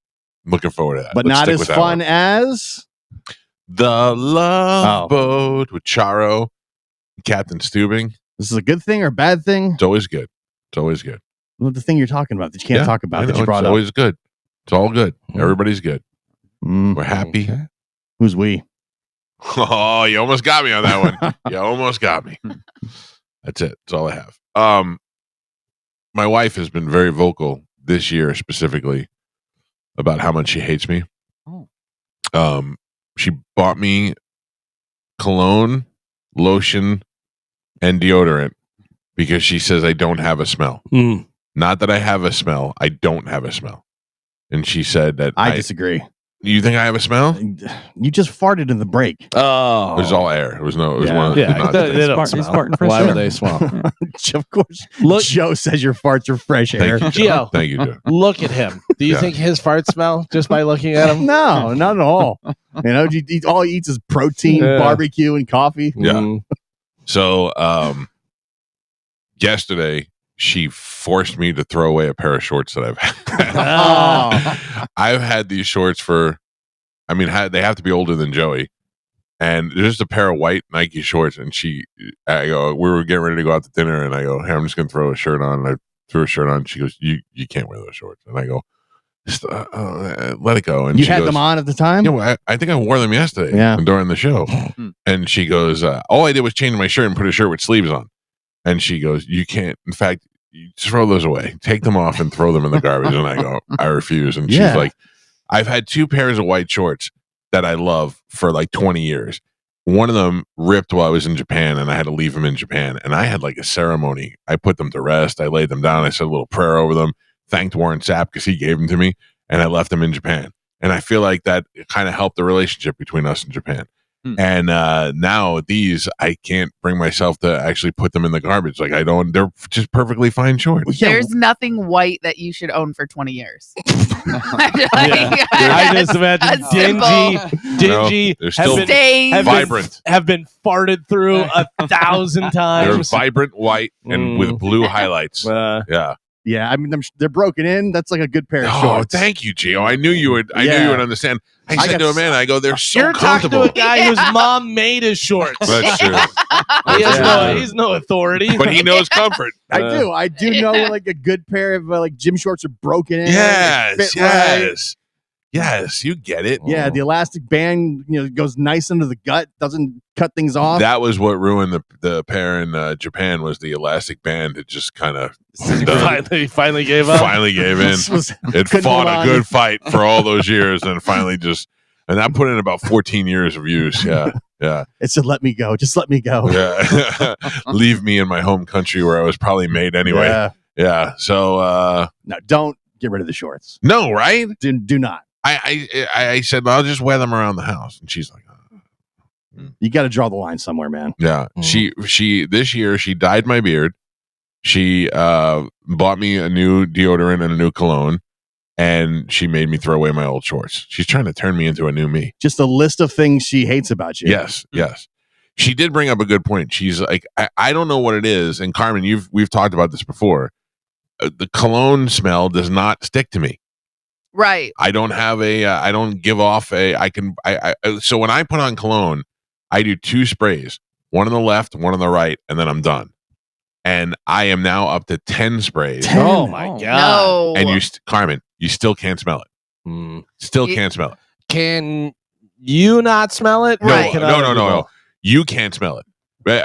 I'm looking forward to that. But Let's not stick as with that fun one. as. The Love Oh. Boat with Charo, Captain Stubing. This is a good thing or a bad thing? It's always good. It's always good. Well, the thing you're talking about that you can't Yeah, talk about I that know, you it's brought up. always good. It's all good. Mhm. Everybody's good. Mm, We're happy. Okay. who's we? Oh, you almost got me on that one. You almost got me. That's it. That's all I have. My wife has been very vocal this year specifically about how much she hates me. Oh. She bought me cologne, lotion, and deodorant because she says I don't have a smell. Mm. Not that I have a smell. I don't have a smell. And she said that I disagree. You think I have a smell? You just farted in the break. Oh. It was all air. It was no. It was Yeah. one. Yeah, not- they don't He's smell. farting fresh Why air. would they smell? Of course. Look- Joe says your farts are fresh air. Thank you, Joe. Gio. Thank you, Joe. Look at him. Do you Yeah. think his farts smell just by looking at him? No, not at all. All he eats is protein, Yeah. barbecue, and coffee. Yeah. Mm. So yesterday she forced me to throw away a pair of shorts that I've had. Oh. I've had these shorts for, I mean, they have to be older than Joey. And there's just a pair of white Nike shorts. And I go, we were getting ready to go out to dinner. And I go, hey, I'm just going to throw a shirt on. And I threw a shirt on. She goes, you can't wear those shorts. And I go, let it go. And You she had goes, them on at the time? yeah, well, I think I wore them yesterday during the show. And she goes, all I did was change my shirt and put a shirt with sleeves on. And she goes, you can't, in fact, you throw those away. Take them off and throw them in the garbage. And I go, I refuse. And Yeah. she's like, I've had 2 pairs of white shorts that I love for like 20 years. One of them ripped while I was in Japan and I had to leave them in Japan. And I had like a ceremony. I put them to rest. I laid them down. I said a little prayer over them, thanked Warren Sapp because he gave them to me, and I left them in Japan. And I feel like that kind of helped the relationship between us and Japan. And now these, I can't bring myself to actually put them in the garbage. Like they're just perfectly fine shorts. Yeah. There's nothing white that you should own for 20 years. I just imagine a simple- dingy, they're still have been, Stains. have been- vibrant. have been farted through 1,000 They're times. vibrant white and with blue highlights. Yeah. Yeah, I mean, they're broken in. That's like a good pair of Oh, shorts. thank you, Gio. I knew you would. I knew Yeah. you would understand. I I said got to a man, I go, they're so You're talking to comfortable. a guy whose mom made his shorts. That's true. He has Yeah. he's no authority. But he knows comfort. I do know like a good pair of like gym shorts are broken in. they Yes, fit right. yes, yes. You get it. Yeah, the elastic band, goes nice under the gut, doesn't cut things off. That was what ruined the pair in Japan. Was the elastic band? It just kind of finally gave up. finally gave in. This was- It couldn't fought hold a on. good fight for all those years, and finally and that put in about 14 years of use. Yeah, yeah, It said, "Let me go, just let me go." yeah. Leave me in my home country where I was probably made anyway. Yeah. Yeah. So No, don't get rid of the shorts. no, right? Do not. I said I'll just wear them around the house, and she's like, You got to draw the line somewhere, man. yeah. She this year she dyed my beard. She bought me a new deodorant and a new cologne, and she made me throw away my old shorts. She's trying to turn me into a new me. Just a list of things she hates about you. Yes. She did bring up a good point. She's like, I don't know what it is. And Carmen, we've talked about this before. The cologne smell does not stick to me. Right. I don't have I don't give off so when I put on cologne, I do 2 sprays, one on the left, one on the right, and then I'm done. And I am now up to 10 sprays. 10? Oh my God. No. And Carmen, you still can't smell it. Still can't smell it. Can you not smell it? Right. No. You can't smell it.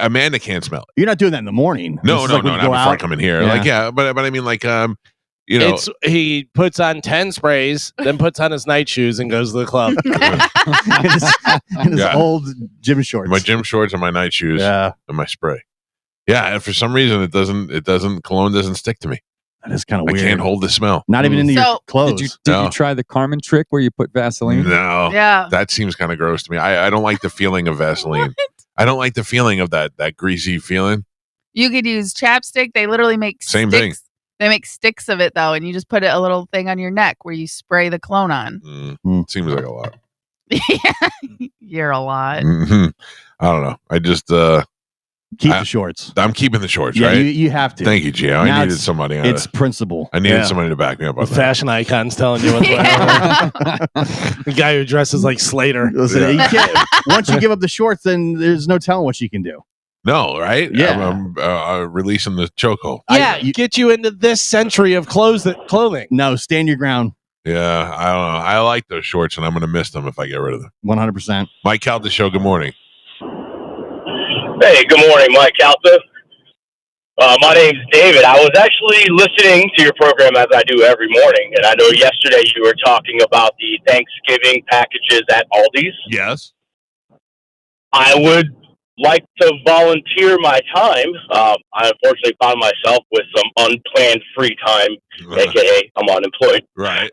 Amanda can't smell it. You're not doing that in the morning. No, This is not when you before go I out. come in here. Yeah. But I mean, He puts on 10 sprays, then puts on his night shoes and goes to the club. in his Yeah. old gym shorts. my gym shorts and my night shoes Yeah, and my spray. Yeah, and for some reason cologne doesn't stick to me. that is kind of I weird. can't hold the smell. Not even into your So- clothes. Did No. you try the Carmen trick where you put Vaseline? No. Yeah. That seems kind of gross to me. I don't like the feeling of Vaseline. I don't like the feeling of that greasy feeling. You could use chapstick. They literally make Same sticks. thing. They make sticks of it though, and you just put a little thing on your neck where you spray the cologne on. Seems like a lot. You're a lot. Mhm. I don't know. I just Keep the shorts. I'm keeping the shorts, Yeah, right? you have to. Thank you, Gio. I Now needed it's- somebody. It's principle. I needed Yeah. somebody to back me up The on that. fashion icon's telling you what's going on. The guy who dresses like Slater. Listen, Yeah. you can't, once you give up the shorts, then there's no telling what she can do. No, right? Yeah. I'm releasing the chokehold. Yeah, get you into this century of clothing. No, stand your ground. Yeah, I don't know. I like those shorts, and I'm going to miss them if I get rid of them. 100%. Mike Calta Show, good morning. Hey, good morning, Mike Calta. My name's David. I was actually listening to your program as I do every morning, and I know yesterday you were talking about the Thanksgiving packages at Aldi's. Yes. I would like to volunteer my time. I unfortunately found myself with some unplanned free time, aka I'm unemployed. Right.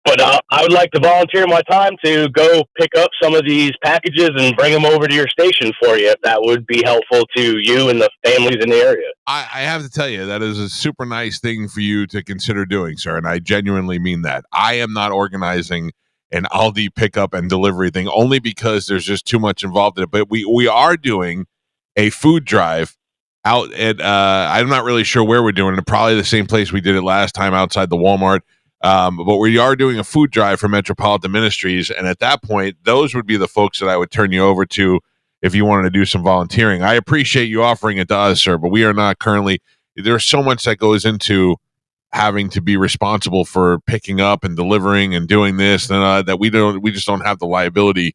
But I would like to volunteer my time to go pick up some of these packages and bring them over to your station for you, if that would be helpful to you and the families in the area. I have to tell you, that is a super nice thing for you to consider doing, sir. And I genuinely mean that. I am not organizing an Aldi pickup and delivery thing only because there's just too much involved in it. But we are doing a food drive out at, I'm not really sure where we're doing it. Probably the same place we did it last time, outside the Walmart. But we are doing a food drive for Metropolitan Ministries. And at that point, those would be the folks that I would turn you over to if you wanted to do some volunteering. I appreciate you offering it to us, sir, but we are not currently, there's so much that goes into having to be responsible for picking up and delivering and doing this and that we just don't have the liability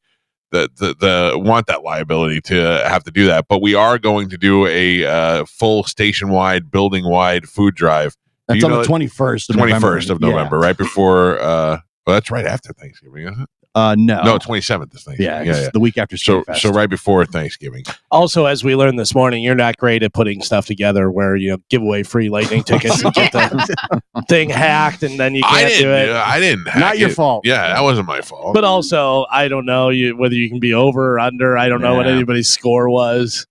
want that liability to have to do that. But we are going to do a full station-wide, building-wide food drive. That's on the 21st of November. 21st of November, right before, well, that's right after Thanksgiving, isn't it? No. No, 27th is Thanksgiving. Yeah, it's the week after So Skate Fest. so right before Thanksgiving. Also, as we learned this morning, you're not great at putting stuff together where you give away free lightning tickets and get the thing hacked and then you can't do it. I didn't hack Not your it. fault. Yeah, that wasn't my fault. But also, I don't know whether you can be over or under. I don't know what Yeah. anybody's score was.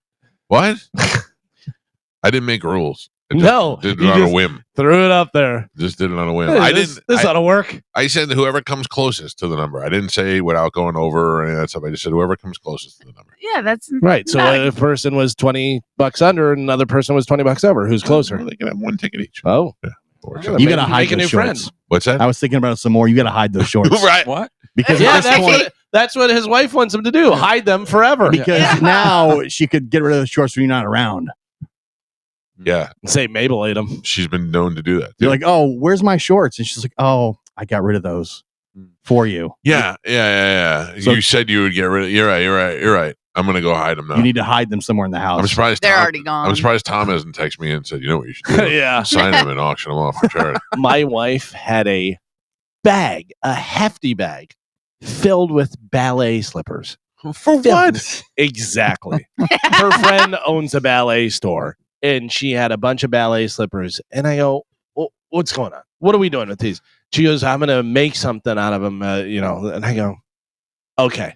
What? I didn't make rules. I just No, did you it on a just whim. threw it up there. Just did it on a whim. Hey, I this didn't. ought to work. I said whoever comes closest to the number. I didn't say without going over or any of that stuff. I just said whoever comes closest to the number. Yeah, that's Right. So not- if a person was $20 under and another person was $20 over, who's closer? Well, they can have one ticket each. Oh, Works Yeah, out. You maybe got to you hide make a those new friend. shorts. What's that? I was thinking about it some more. You got to hide those shorts. Right. What? Because yeah, at this that's what his wife wants him to do. Hide them forever. because Yeah. now she could get rid of the shorts when you're not around. Yeah, Say Mabel ate them. she's been known to do that. You're too. like, oh, where's my shorts? And she's like, oh, I got rid of those for you. yeah. So- You said you would get rid of. You're right. I'm gonna go hide them now. You need to hide them somewhere in the house. I'm surprised. they're Tom, already gone. I'm surprised Tom hasn't texted me and said, you know what you should do? Yeah. Sign them and auction them off for charity. My wife had a bag, a hefty bag, filled with ballet slippers. For what? Exactly. Her friend owns a ballet store, and she had a bunch of ballet slippers. And I go, what's going on? What are we doing with these? She goes, I'm going to make something out of them, And I go, okay.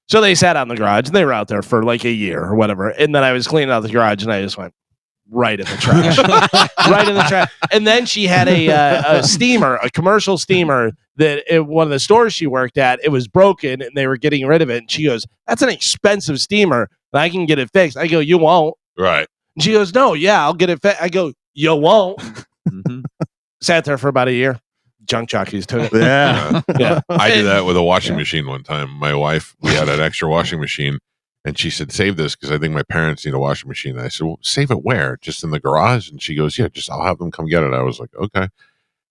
So they sat out in the garage, and they were out there for like a year or whatever. And then I was cleaning out the garage, and I just went, right in the trash. Right in the trash. And then she had a steamer, a commercial steamer that at one of the stores she worked at, it was broken and they were getting rid of it. And she goes, that's an expensive steamer. And I can get it fixed. I go, you won't. Right. And she goes, no, yeah, I'll get it fixed. I go, you won't. Sat there for about a year. Junk jockeys took it. Yeah. Yeah. I did that with a washing machine one time. My wife, we had an extra washing machine, and she said, save this because I think my parents need a washing machine. And I said, well, save it where? Just in the garage? And she goes, yeah, just I'll have them come get it. I was like, okay.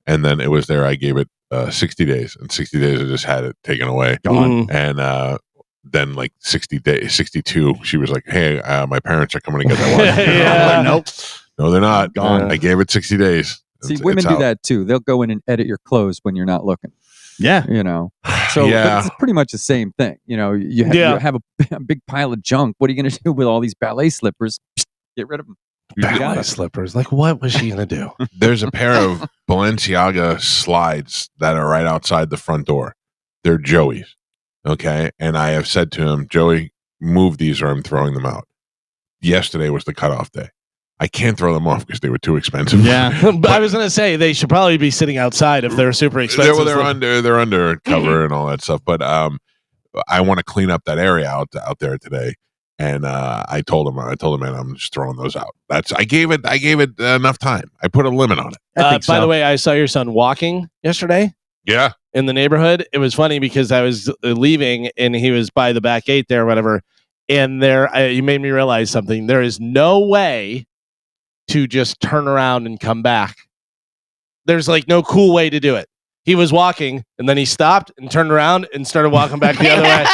And then it was there. I gave it 60 days. And 60 days, I just had it taken away. Gone. And then like 60 days, 62, she was like, hey, my parents are coming to get that washing machine. Yeah. I'm like, nope. No, they're not. Gone. I gave it 60 days. See, It's women do out. that too. They'll go in and edit your clothes when you're not looking. Yeah. You know, so Yeah. but it's pretty much the same thing. You know, you have a big pile of junk. What are you going to do with all these ballet slippers? Get rid of them. Ballet slippers. Like, what was she going to do? There's a pair of Balenciaga slides that are right outside the front door. They're Joey's. Okay. And I have said to him, Joey, move these or I'm throwing them out. Yesterday was the cutoff day. I can't throw them off because they were too expensive. Yeah. But I was going to say they should probably be sitting outside if they're super expensive. They're under cover and all that stuff. But I want to clean up that area out there today. And I told him, man, I'm just throwing those out. I gave it enough time. I put a limit on it. I think By so. the way, I saw your son walking yesterday Yeah. in the neighborhood. It was funny because I was leaving and he was by the back gate there or whatever. And you made me realize something. There is no way to just turn around and come back. There's like no cool way to do it. He was walking and then he stopped and turned around and started walking back the other way.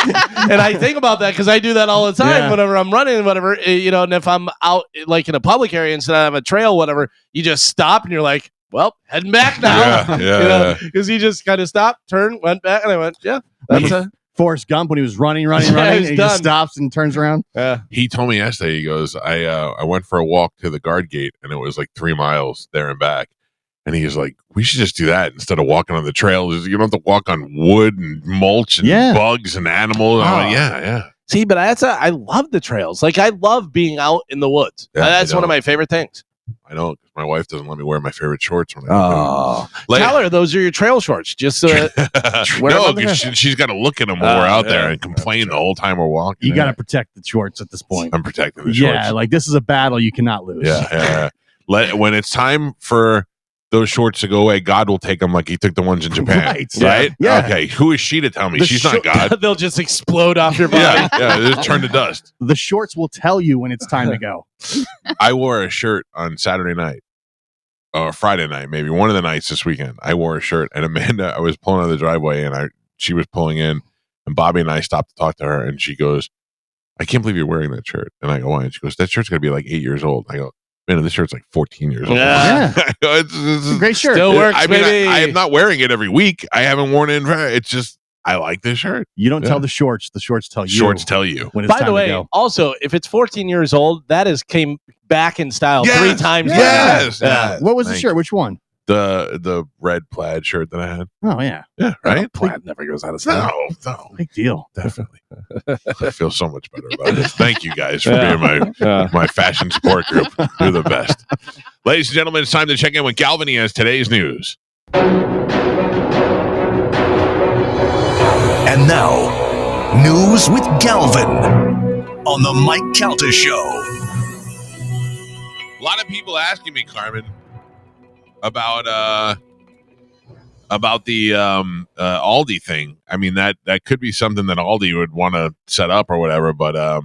And I think about that because I do that all the time whenever I'm running and whatever, and if I'm out like in a public area instead of a trail, whatever, you just stop and you're like, well, heading back now. Yeah. Because he just kind of stopped, turned, went back, and I went, yeah, that's Forrest Gump when he was running, he's and he done. just stops and turns around. He told me yesterday, he goes, I went for a walk to the guard gate and it was like 3 miles there and back. And he's like, we should just do that instead of walking on the trail. You don't have to walk on wood and mulch and bugs and animals. I'm like, yeah. See, but I love the trails. Like, I love being out in the woods. Yeah, That's one of my favorite things. I know, because my wife doesn't let me wear my favorite shorts when I Tell her those are your trail shorts. Just no, wear because she's got to look at them when we're out there and complain the whole time we're walking. You got to protect the shorts at this point. I'm protecting the shorts. Yeah, like this is a battle you cannot lose. Yeah. When it's time for those shorts to go away, God will take them like he took the ones in Japan. Right? Yeah. Okay. Who is she to tell me? She's not God. They'll just explode off your body. Yeah. Just turn to dust. The shorts will tell you when it's time to go. I wore a shirt on Saturday night. Or Friday night, maybe one of the nights this weekend. I wore a shirt, and Amanda, I was pulling out of the driveway, and she was pulling in, and Bobby and I stopped to talk to her, and she goes, "I can't believe you're wearing that shirt." And I go, "Why?" And she goes, "That shirt's gonna be like 8 years old." I go, "Man, this shirt's like 14 years old." Yeah. I go, it's a great shirt. Still works, I mean, baby. I am not wearing it every week. I haven't worn it. It's just I like this shirt. You don't tell the shorts tell you. Shorts tell you. When it's By time the way, to go. also, if it's 14 years old, that came back in style Yes. 3 times. Yes. Yeah. What was the Thank shirt? Which one? The red plaid shirt that I had. Oh yeah, Yeah, right. Plaid never goes out of style. No, big deal. definitely. I feel so much better about this. Thank you guys for being my fashion support group. You're the best. Ladies and gentlemen, it's time to check in with Galvin. He has today's news. And now, news with Galvin on the Mike Calta Show. A lot of people asking me, Carmen, about the Aldi thing. I mean, that could be something that Aldi would want to set up or whatever, but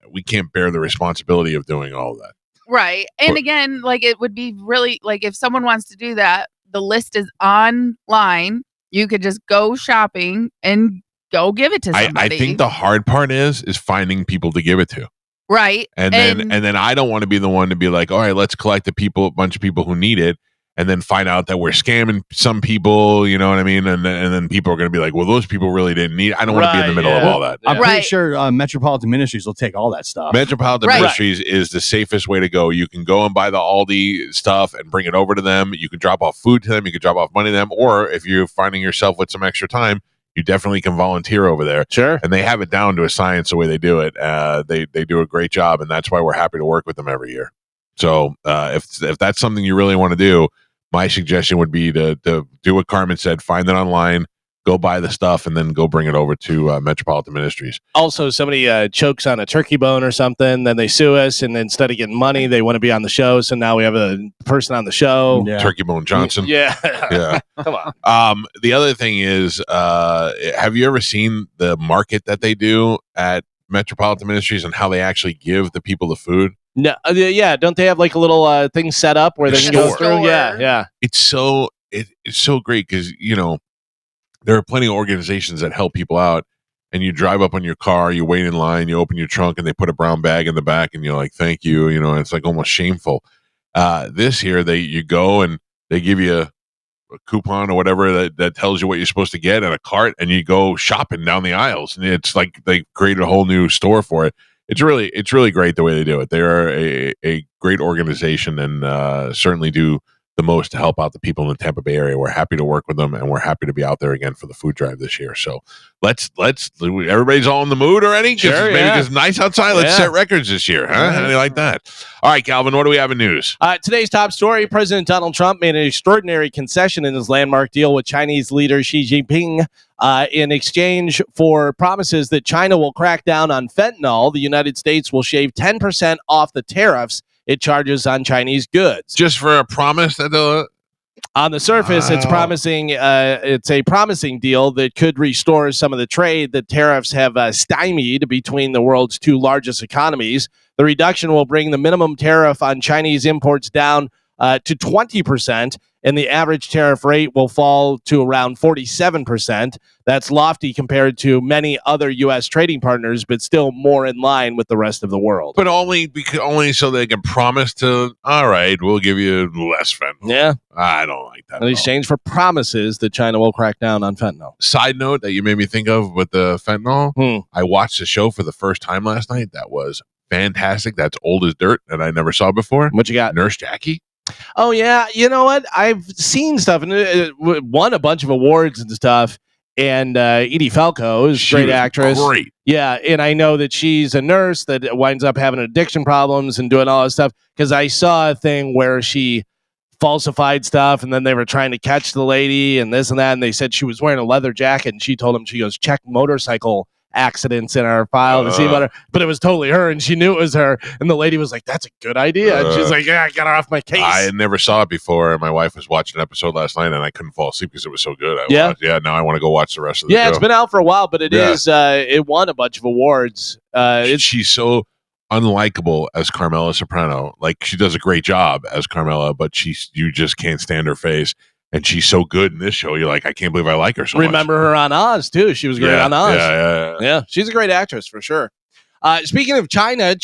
we can't bear the responsibility of doing all of that. Right. And again, like it would be really like if someone wants to do that, the list is online. You could just go shopping and go give it to somebody. I think the hard part is finding people to give it to. Right. And then I don't want to be the one to be like, all right, let's collect a bunch of people who need it, and then find out that we're scamming some people, you know what I mean? And then people are going to be like, well, those people really didn't need it. I don't want to be in the middle of all that. I'm pretty sure Metropolitan Ministries will take all that stuff. Metropolitan Ministries is the safest way to go. You can go and buy the Aldi stuff and bring it over to them. You can drop off food to them. You can drop off money to them. Or if you're finding yourself with some extra time, you definitely can volunteer over there. Sure. And they have it down to a science the way they do it. They do a great job, and that's why we're happy to work with them every year. So if that's something you really want to do, my suggestion would be to do what Carmen said, find it online, go buy the stuff, and then go bring it over to Metropolitan Ministries. Also, somebody chokes on a turkey bone or something, then they sue us, and instead of getting money, they want to be on the show. So now we have a person on the show. Yeah. Turkey Bone Johnson. Yeah. Yeah. Come on. The other thing is, have you ever seen the market that they do at Metropolitan Ministries and how they actually give the people the food? No, yeah. Don't they have like a little thing set up where they can go Store. through? Yeah, yeah. It's so great because there are plenty of organizations that help people out, and you drive up on your car, you wait in line, you open your trunk, and they put a brown bag in the back, and you're like, thank you, and it's like almost shameful. This here, you go and they give you a coupon or whatever that tells you what you're supposed to get and a cart, and you go shopping down the aisles, and it's like they created a whole new store for it. It's really great the way they do it. They are a great organization and certainly do the most to help out the people in the Tampa Bay area. We're happy to work with them, and we're happy to be out there again for the food drive this year. So let's everybody's all in the mood already. Sure, It's nice outside. Let's Yeah. set records this year, huh? How do you like that? All right, Calvin, what do we have in news? Today's top story: President Donald Trump made an extraordinary concession in his landmark deal with Chinese leader Xi Jinping. In exchange for promises that China will crack down on fentanyl, the United States will shave 10% off the tariffs it charges on Chinese goods. Just for a promise that they'll. On the surface, it's promising. It's a promising deal that could restore some of the trade that tariffs have stymied between the world's two largest economies. The reduction will bring the minimum tariff on Chinese imports down to 20%, and the average tariff rate will fall to around 47%. That's lofty compared to many other U.S. trading partners, but still more in line with the rest of the world. But only so they can promise to. All right, we'll give you less fentanyl. Yeah, I don't like that. in at all. exchange for promises that China will crack down on fentanyl. Side note that you made me think of with the fentanyl. I watched the show for the first time last night. That was fantastic. That's old as dirt that I never saw before. What you got? Nurse Jackie. Oh yeah, you know what? I've seen stuff and it won a bunch of awards and stuff. And Edie Falco is a great actress. Great. Yeah, and I know that she's a nurse that winds up having addiction problems and doing all this stuff because I saw a thing where she falsified stuff and then they were trying to catch the lady and this and that, and they said she was wearing a leather jacket and she told them, she goes, check motorcycle accidents in our file to see about her, but it was totally her and she knew it was her, and the lady was like, that's a good idea, and she's like, yeah, I got her off my case. I had never saw it before, and my wife was watching an episode last night and I couldn't fall asleep because it was so good. Yeah, now I want to go watch the rest of the show. It's been out for a while, but it won a bunch of awards. She's so unlikable as Carmela Soprano. Like, she does a great job as Carmela, but you just can't stand her face. And she's so good in this show. You're like, I can't believe I like her so much. Remember her on Oz, too. She was great on Oz. Yeah. She's a great actress, for sure. Speaking of China,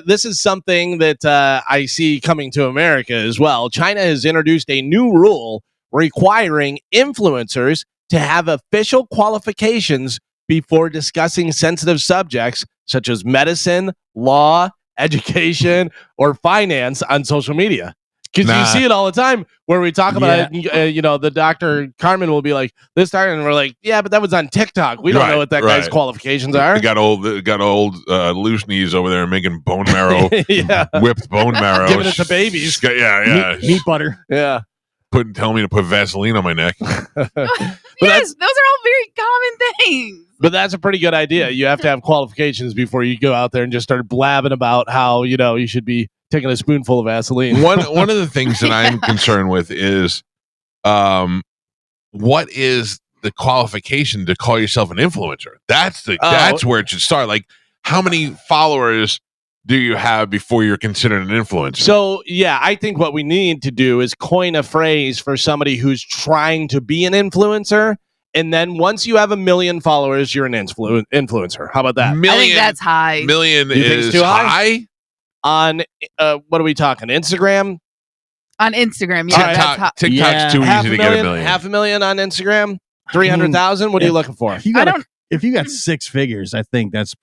this is something that I see coming to America as well. China has introduced a new rule requiring influencers to have official qualifications before discussing sensitive subjects such as medicine, law, education, or finance on social media. Because you see it all the time where we talk about it, the Dr. Carmen will be like, this doctor, and we're like, yeah, but that was on TikTok. We don't know what that guy's qualifications are. They got old loose knees over there making bone marrow, whipped bone marrow. Giving it to babies. Meat butter. Yeah. Telling me to put Vaseline on my neck. Yes, those are all very common things. But that's a pretty good idea. You have to have qualifications before you go out there and just start blabbing about how, you should be taking a spoonful of Vaseline. One of the things that I'm concerned with is what is the qualification to call yourself an influencer? That's where it should start. Like, how many followers do you have before you're considered an influencer? So, I think what we need to do is coin a phrase for somebody who's trying to be an influencer. And then once you have 1 million followers, you're an influencer. How about that? I think that's high. Million is too high? On, what are we talking? Instagram? On Instagram, TikTok's too easy to get 1 million. 500,000 on Instagram? 300,000? What are you looking for? If you got 6 figures, I think it's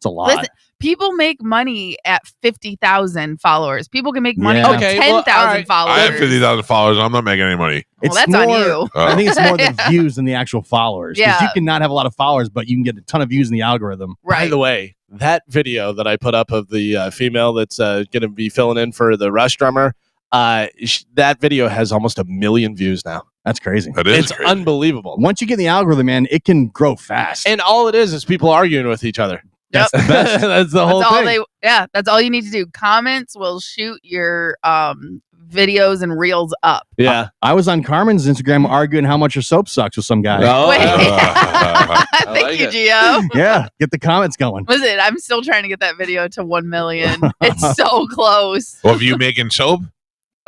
a lot. Listen, people make money at 50,000 followers. People can make money Yeah. at 10,000 followers. I have 50,000 followers. I'm not making any money. Well, that's on you. I think it's more the views than the actual followers. 'Cause Yeah. you can not have a lot of followers, but you can get a ton of views in the algorithm. By Right. the way, that video that I put up of the female that's going to be filling in for the Rush drummer, that video has almost 1 million views now. That's crazy. That is It's crazy. unbelievable. Once you get in the algorithm, man, it can grow fast. And all it is people arguing with each other. That's the best. That's the whole That's all thing. that's all you need to do. Comments will shoot your videos and reels up. Yeah. I was on Carmen's Instagram arguing how much her soap sucks with some guy. Oh, Wait. I Thank like you, it. Gio. Yeah, get the comments going. Listen, I'm still trying to get that video to 1 million. It's so close. Well, of you making soap?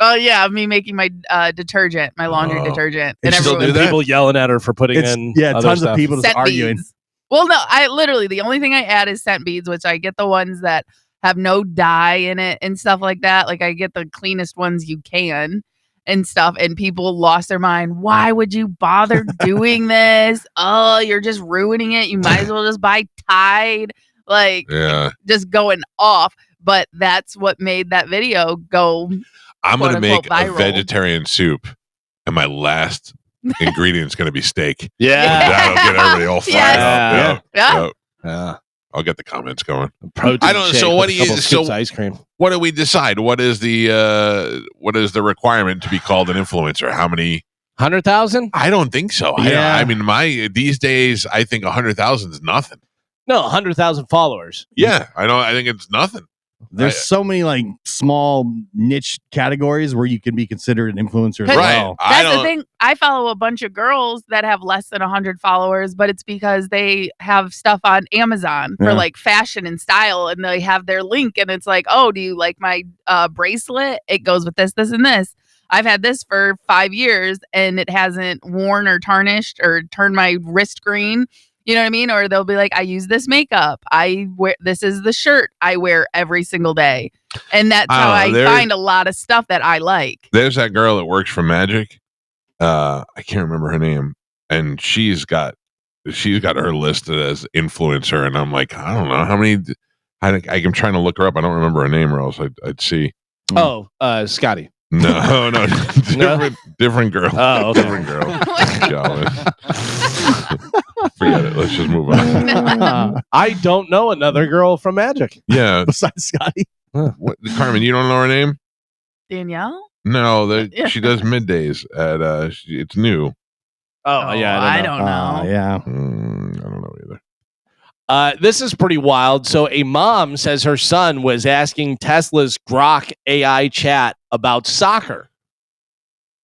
Oh yeah, me making my detergent, my laundry Oh. detergent, You and still everyone do that? People yelling at her for putting in other tons stuff. of people just scent arguing. beads. Well, no, I literally the only thing I add is scent beads, which I get the ones that have no dye in it and stuff like that. Like I get the cleanest ones you can and stuff. And people lost their mind. Why would you bother doing this? Oh, you're just ruining it. You might as well just buy Tide. Like Yeah. just going off. But that's what made that video go. I'm going to make quote-unquote a viral. vegetarian soup, and my last ingredient's going to be steak. Yeah. That'll get everybody all fired Yes. up. Yeah. Yep. Yeah. I'll get the comments going. Protein I don't- shake so with what a do you- couple of so- scoops of ice cream? What do we decide? What is the requirement to be called an influencer? How many? 100,000? I don't think so. Yeah. I mean, these days, I think 100,000 is nothing. No, 100,000 followers. Yeah, I know. I think it's nothing. There's so many like small niche categories where you can be considered an influencer as Right. well. I That's the don't- thing. I follow a bunch of girls that have less than 100 followers, but it's because they have stuff on Amazon for Yeah. like fashion and style, and they have their link, and it's like, oh, do you like my bracelet? It goes with this, this, and this. I've had this for 5 years, and it hasn't worn or tarnished or turned my wrist green. You know what I mean? Or they'll be like, I use this makeup. This is the shirt I wear every single day. And that's how I find a lot of stuff that I like. There's that girl that works for Magic. I can't remember her name, and she's got her listed as influencer, and I'm like, I don't know how many. I'm trying to look her up. I don't remember her name, or else I'd see. Oh, Scotty. No, different girl. Oh, okay. Different girl. Golly. Forget it. Let's just move on. I don't know another girl from Magic. Yeah, Besides Scotty. what, Carmen, you don't know her name? Danielle? No, she does middays at. It's new. Oh, yeah. I don't know. Yeah. I don't know either. This is pretty wild. So a mom says her son was asking Tesla's Grok AI chat about soccer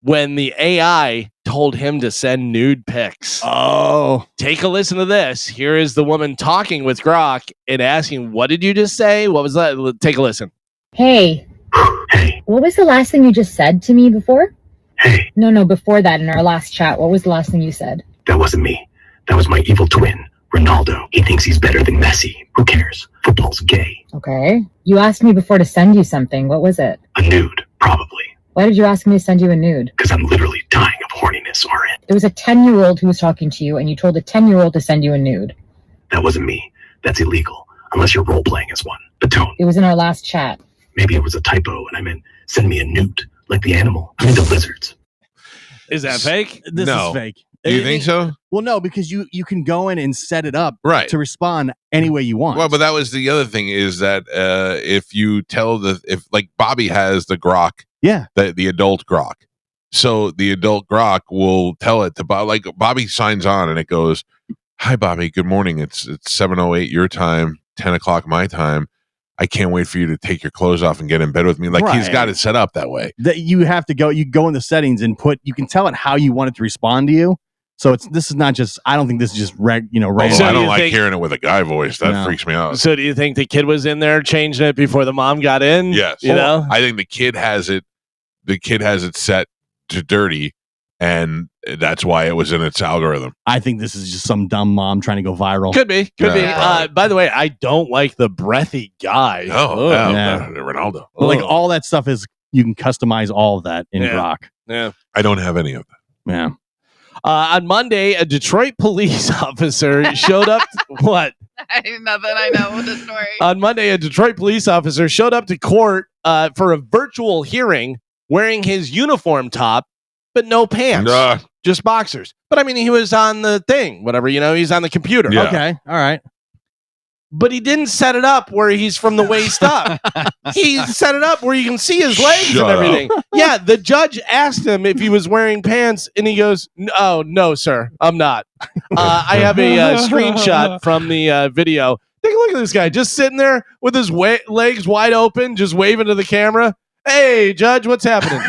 when the AI told him to send nude pics. Oh. Take a listen to this. Here is the woman talking with Grok and asking, what did you just say? What was that? Take a listen. Hey. Hey, What was the last thing you just said to me before? hey, No, before that in our last chat. What was the last thing you said? that wasn't me. That was my evil twin, Ronaldo. He thinks he's better than Messi. Who cares? Football's gay. Okay. You asked me before to send you something. What was it? A nude, probably. Why did you ask me to send you a nude? Because I'm literally dying of horniness, Oren. There was a 10-year-old who was talking to you, and you told a 10-year-old to send you a nude. That wasn't me. That's illegal. Unless you're role-playing as one. But don't. It was in our last chat. Maybe it was a typo and I meant send me a newt, like the animal. I'm into lizards. Is that fake? This No. is fake. Do you think so? Well, no, because you can go in and set it up Right. to respond any way you want. Well, but that was the other thing is that if you tell if like Bobby has the Grok, yeah. the adult Grok, so the adult Grok will tell it to Bob. Like Bobby signs on and it goes, "Hi, Bobby. Good morning. It's 7:08 your time, 10 o'clock my time. I can't wait for you to take your clothes off and get in bed with me." Like he's Right. got it set up that way. That you have to go. You go in the settings and you can tell it how you want it to respond to you. So this is not just. I don't think this is just random. Although So I do don't you like think- hearing it with a guy voice. That No. freaks me out. So do you think the kid was in there changing it before the mom got in? Yes. You know? I think the kid has it set to dirty, and that's why it was in its algorithm. I think this is just some dumb mom trying to go viral. Could be. Could be. Yeah, probably. By the way, I don't like the breathy guy. Oh, Ugh. yeah. Ronaldo. But like Ugh. all that stuff is you can customize all of that in Yeah. Grok. Yeah. I don't have any of that. Yeah. On Monday, a Detroit police officer showed up. What? Nothing. I know the story. On Monday, a Detroit police officer showed up to court for a virtual hearing wearing his uniform top, but no pants, Nah. just boxers. But I mean, he was on the thing, whatever, he's on the computer. Yeah. Okay. All right. But he didn't set it up where he's from the waist up. He set it up where you can see his legs Shut and everything. Yeah, the judge asked him if he was wearing pants, and he goes, "Oh, no, sir, I'm not." I have a screenshot from the video. Take a look at this guy just sitting there with his legs wide open, just waving to the camera. Hey, judge, what's happening?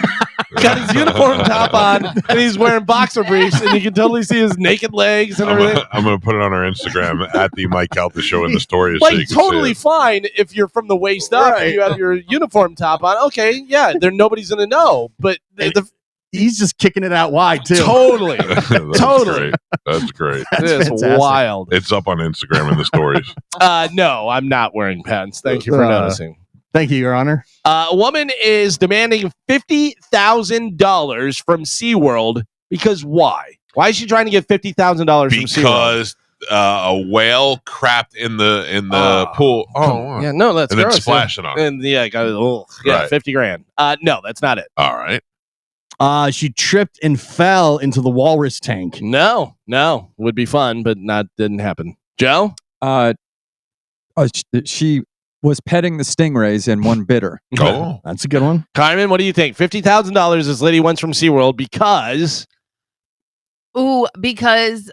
Got his uniform top on, and he's wearing boxer briefs, and you can totally see his naked legs and everything. I'm gonna put it on our Instagram at the Mike Calta Show in the stories. Like, so you can totally see fine if you're from the waist up and you have your uniform top on. Okay, yeah, nobody's gonna know. But He's just kicking it out wide too. totally, it. That's totally. great. That's great. That's It's fantastic. wild. It's up on Instagram in the stories. No, I'm not wearing pants. Thank you for noticing. Thank you, Your Honor. A woman is demanding $50,000 from SeaWorld because why? Why is she trying to get $50,000 from SeaWorld? Because a whale crapped in the pool. Oh, Yeah, no, that's and then gross. splashing on it. And yeah, got Right. 50 grand. No, that's not it. All right. She tripped and fell into the walrus tank. No, would be fun, but didn't happen. Joe? She was petting the stingrays and one bit her. Oh, That's a good one. Carmen, what do you think? $50,000 this lady wants from SeaWorld because because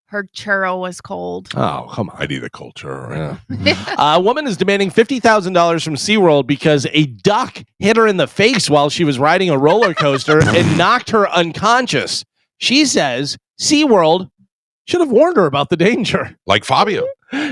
her churro was cold. oh, come on. I'd eat a culture. All right. A woman is demanding $50,000 from SeaWorld because a duck hit her in the face while she was riding a roller coaster and knocked her unconscious. She says SeaWorld should have warned her about the danger. Like Fabio.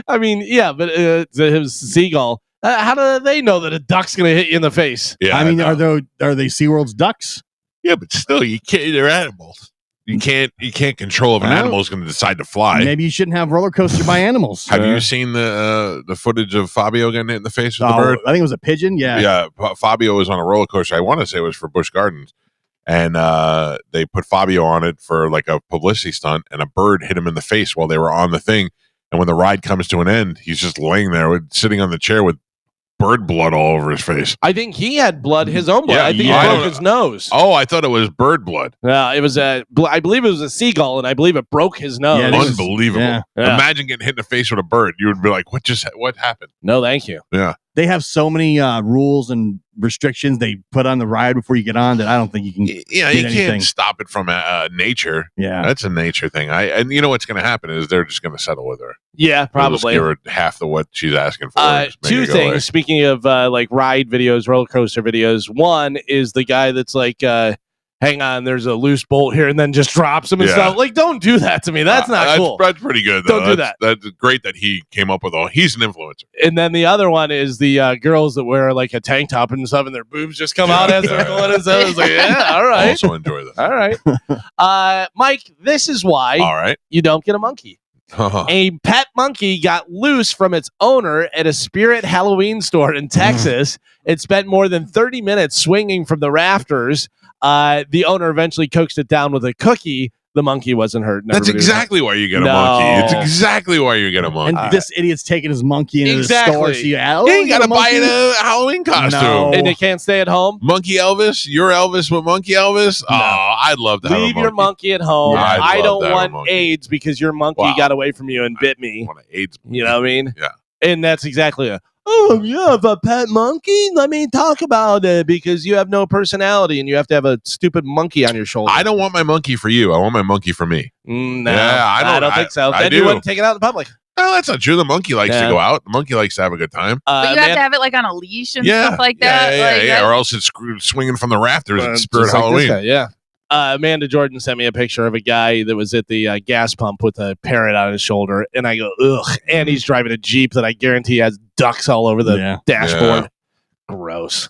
I mean, yeah, but it was seagull. How do they know that a duck's going to hit you in the face? Yeah. I mean, know. are they SeaWorld's ducks? Yeah, but still, you can't. They're animals. You can't control if an Well, animal is going to decide to fly. Maybe you shouldn't have roller coaster by animals. Have you seen the footage of Fabio getting hit in the face with the Oh, bird? I think it was a pigeon. Yeah. Yeah, Fabio was on a roller coaster. I want to say it was for Busch Gardens, and they put Fabio on it for like a publicity stunt, and a bird hit him in the face while they were on the thing. And when the ride comes to an end, he's just laying there, sitting on the chair with bird blood all over his face. I think he had blood, his own blood. Yeah, I think yeah. he broke his nose. Oh, I thought it was bird blood. It was I believe it was a seagull, and I believe it broke his nose. Yeah, it is. Unbelievable. Yeah. Yeah. Imagine getting hit in the face with a bird. You would be like, what happened? No, thank you. Yeah. They have so many rules and restrictions they put on the ride before you get on that I don't think you can. Yeah, get you anything. can't stop it from nature. Yeah. That's a nature thing. And you know what's going to happen is they're just going to settle with her. Yeah, They'll just probably. give her half of what she's asking for. and just make Two it go things. away. Speaking of like ride videos, roller coaster videos. One is the guy that's like, hang on, there's a loose bolt here, and then just drops him and Yeah. stuff. Like, don't do that to me. That's not cool. That's pretty good. Though. Don't do that. That's great that he came up with all. He's an influencer. And then the other one is the girls that wear like a tank top and stuff, and their boobs just come out as they're going and stuff. It's like, yeah, all right, Also enjoy that. all right. Mike, this is why All right. you don't get a monkey. A pet monkey got loose from its owner at a Spirit Halloween store in Texas. It spent more than 30 minutes swinging from the rafters. The owner eventually coaxed it down with a cookie. The monkey wasn't hurt. and That's everybody was exactly why you get a No. monkey. It's exactly why you get a monkey. And this idiot's taking his monkey into Exactly. the store. So you you gotta buy it a Halloween costume. No. happy. And they can't stay at home. Monkey Elvis, you're Elvis with Monkey Elvis. No. Oh, I'd love to have Leave a your monkey at home. Yeah, I'd I love don't to have a want monkey. AIDS because your monkey Wow. got away from you and bit me. I want an AIDS. You know what I mean? Yeah. And that's exactly it. Oh, you have a pet monkey? Let me talk about it because you have no personality and you have to have a stupid monkey on your shoulder. I don't want my monkey for you. I want my monkey for me. No, Yeah, I don't think so. I Then do. you wouldn't take it out in public. No, that's not true. The monkey likes Yeah. to go out. The monkey likes to have a good time. But you have to have it like on a leash and Yeah, stuff like that. Yeah, like, yeah. Or else it's swinging from the rafters at Spirit Just like this Halloween. guy, yeah. Amanda Jordan sent me a picture of a guy that was at the gas pump with a parrot on his shoulder, and I go, ugh. And he's driving a Jeep that I guarantee has ducks all over the dashboard. Gross.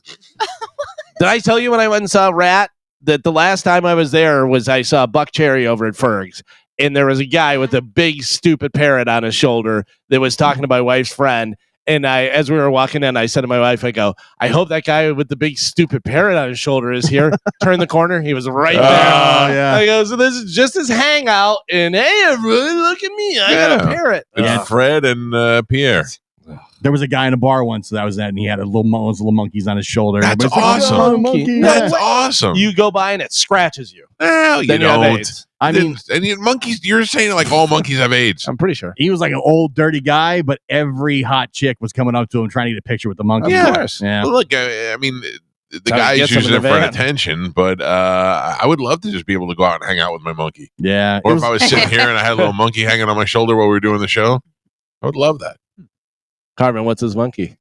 Did I tell you when I went and saw Rat that the last time I was there was I saw Buck Cherry over at Ferg's, and there was a guy with a big stupid parrot on his shoulder that was talking to my wife's friend. And as we were walking in, I said to my wife, I go, I hope that guy with the big stupid parrot on his shoulder is here. Turn the corner. He was right there. yeah. I go, so this is just his hangout. And hey, everybody, look at me. I got a Yeah. parrot. It's Ugh. Fred and Pierre. There was a guy in a bar once that I was at, and he had little monkeys on his shoulder. That's Everybody's awesome. Like, oh, monkey. That's Yeah. awesome. You go by and it scratches you. Well, you Then you have don't. AIDS. I mean, monkeys. You're saying like all monkeys have AIDS. I'm pretty sure. he was like an old, dirty guy, but every hot chick was coming up to him trying to get a picture with the monkey. Yeah. Of course. Yeah. Well, look, I mean, the That's how he guy's gets them using in it the for van. attention, but I would love to just be able to go out and hang out with my monkey. Yeah. Or if I was sitting here and I had a little monkey hanging on my shoulder while we were doing the show, I would love that. Carmen, what's his monkey?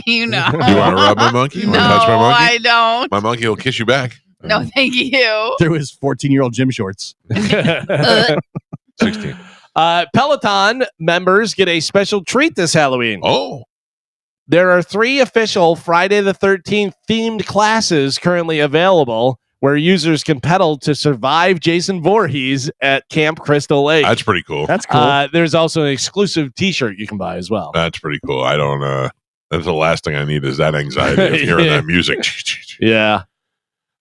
You know. You want to rub my monkey? You No, want to touch my monkey? I don't. My monkey will kiss you back. No, thank you. through his 14-year-old gym shorts. 16. Peloton members get a special treat this Halloween. Oh, There are 3 official Friday the 13th themed classes currently available where users can pedal to survive Jason Voorhees at Camp Crystal Lake. that's pretty cool. That's cool. There's also an exclusive t-shirt you can buy as well. That's pretty cool. I don't. That's the last thing I need is that anxiety of hearing Yeah. that music. Yeah.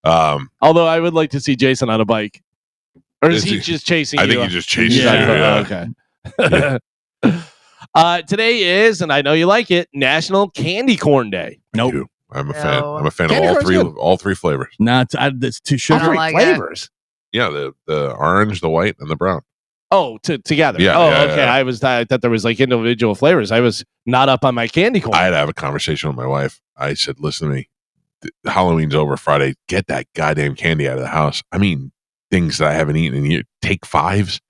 Although I would like to see Jason on a bike. Or is Is he he- just chasing I you? think he just chases Yeah. you. Yeah. Okay. Today is, and I know you like it, National Candy Corn Day. Nope. Ew. I'm a fan. No. I'm a fan Candy of corn's good. all three flavors. Nah, it's too I sugary. don't like it. flavors. Yeah, the orange, the white, and the brown. Oh, together. Yeah, Oh, yeah, okay. yeah. I thought there was like individual flavors. I was not up on my candy corn. I had to have a conversation with my wife. I said, "Listen to me. Halloween's over Friday. Get that goddamn candy out of the house. I mean, things that I haven't eaten in years. Take 5s,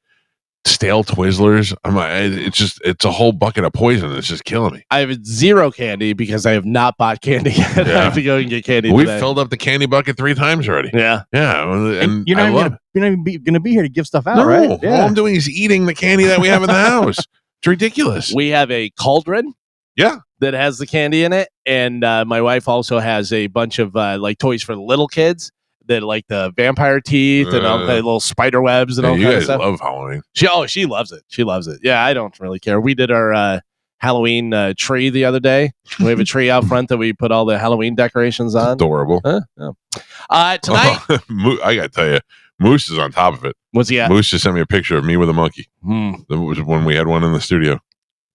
stale Twizzlers. I'm like, it's a whole bucket of poison. It's just killing me. I have 0 candy because I have not bought candy yet. I Yeah. have to go and get candy. We've today. filled up the candy bucket 3 times already. Yeah. Yeah, and And you're I not love even gonna be here to give stuff out, No, right? all I'm doing is eating the candy that we have in the house. It's ridiculous. We have a cauldron. Yeah. That has the candy in it, and my wife also has a bunch of like toys for the little kids that like the vampire teeth and all the little spider webs and Yeah, all you kinds of guys stuff. love Halloween. She loves it. She loves it. Yeah, I don't really care. We did our Halloween tree the other day. We have a tree out front that we put all the Halloween decorations on. Adorable. Huh? Yeah. Tonight, I gotta tell you, Moose is on top of it. what's he at? Moose just sent me a picture of me with a monkey. That was when we had one in the studio.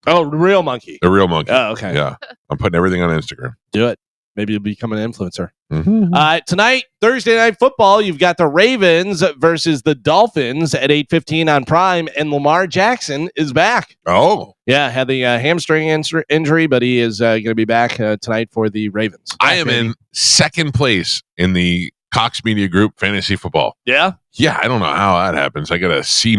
Oh, real monkey. A real monkey. Oh, okay. Yeah. I'm putting everything on Instagram. Do it. Maybe you'll become an influencer. Mhm. Tonight, Thursday Night Football, you've got the Ravens versus the Dolphins at 8:15 on Prime, and Lamar Jackson is back. Oh, Yeah, had the hamstring injury, but he is going to be back tonight for the Ravens. I am in second place in the Cox Media Group fantasy football. Yeah? Yeah, I don't know how that happens. I got a C-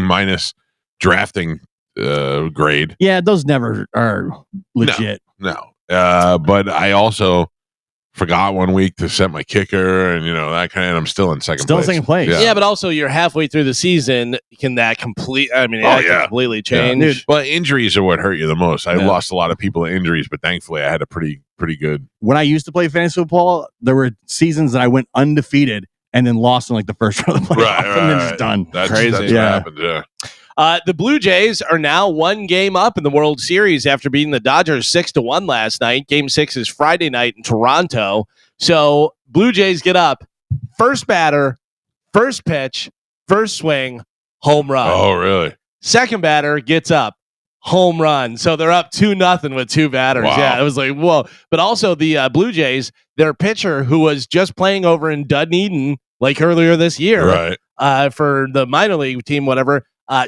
drafting grade. Yeah, those never are legit. No. But I also forgot one week to set my kicker and that kind of, I'm still in second Still in place. second place. Yeah, but also you're halfway through the season. Can that yeah. completely Yeah. change? Dude. Well, injuries are what hurt you the most. I Yeah. lost a lot of people to injuries, but thankfully I had a pretty good. When I used to play fantasy football, there were seasons that I went undefeated and then lost in like the first round of the playoffs, and then just done. That's Crazy. That's Yeah. what happened. Yeah. The Blue Jays are now 1 game up in the World Series after beating the Dodgers 6-1 last night. Game 6 is Friday night in Toronto. So Blue Jays get up, first batter, first pitch, first swing, home run. Oh, really? Second batter gets up, home run. So they're up 2-0 with 2 batters. Wow. Yeah, it was like, whoa. But also the Blue Jays, their pitcher who was just playing over in Dunedin like earlier this year Right. for the minor league team, whatever,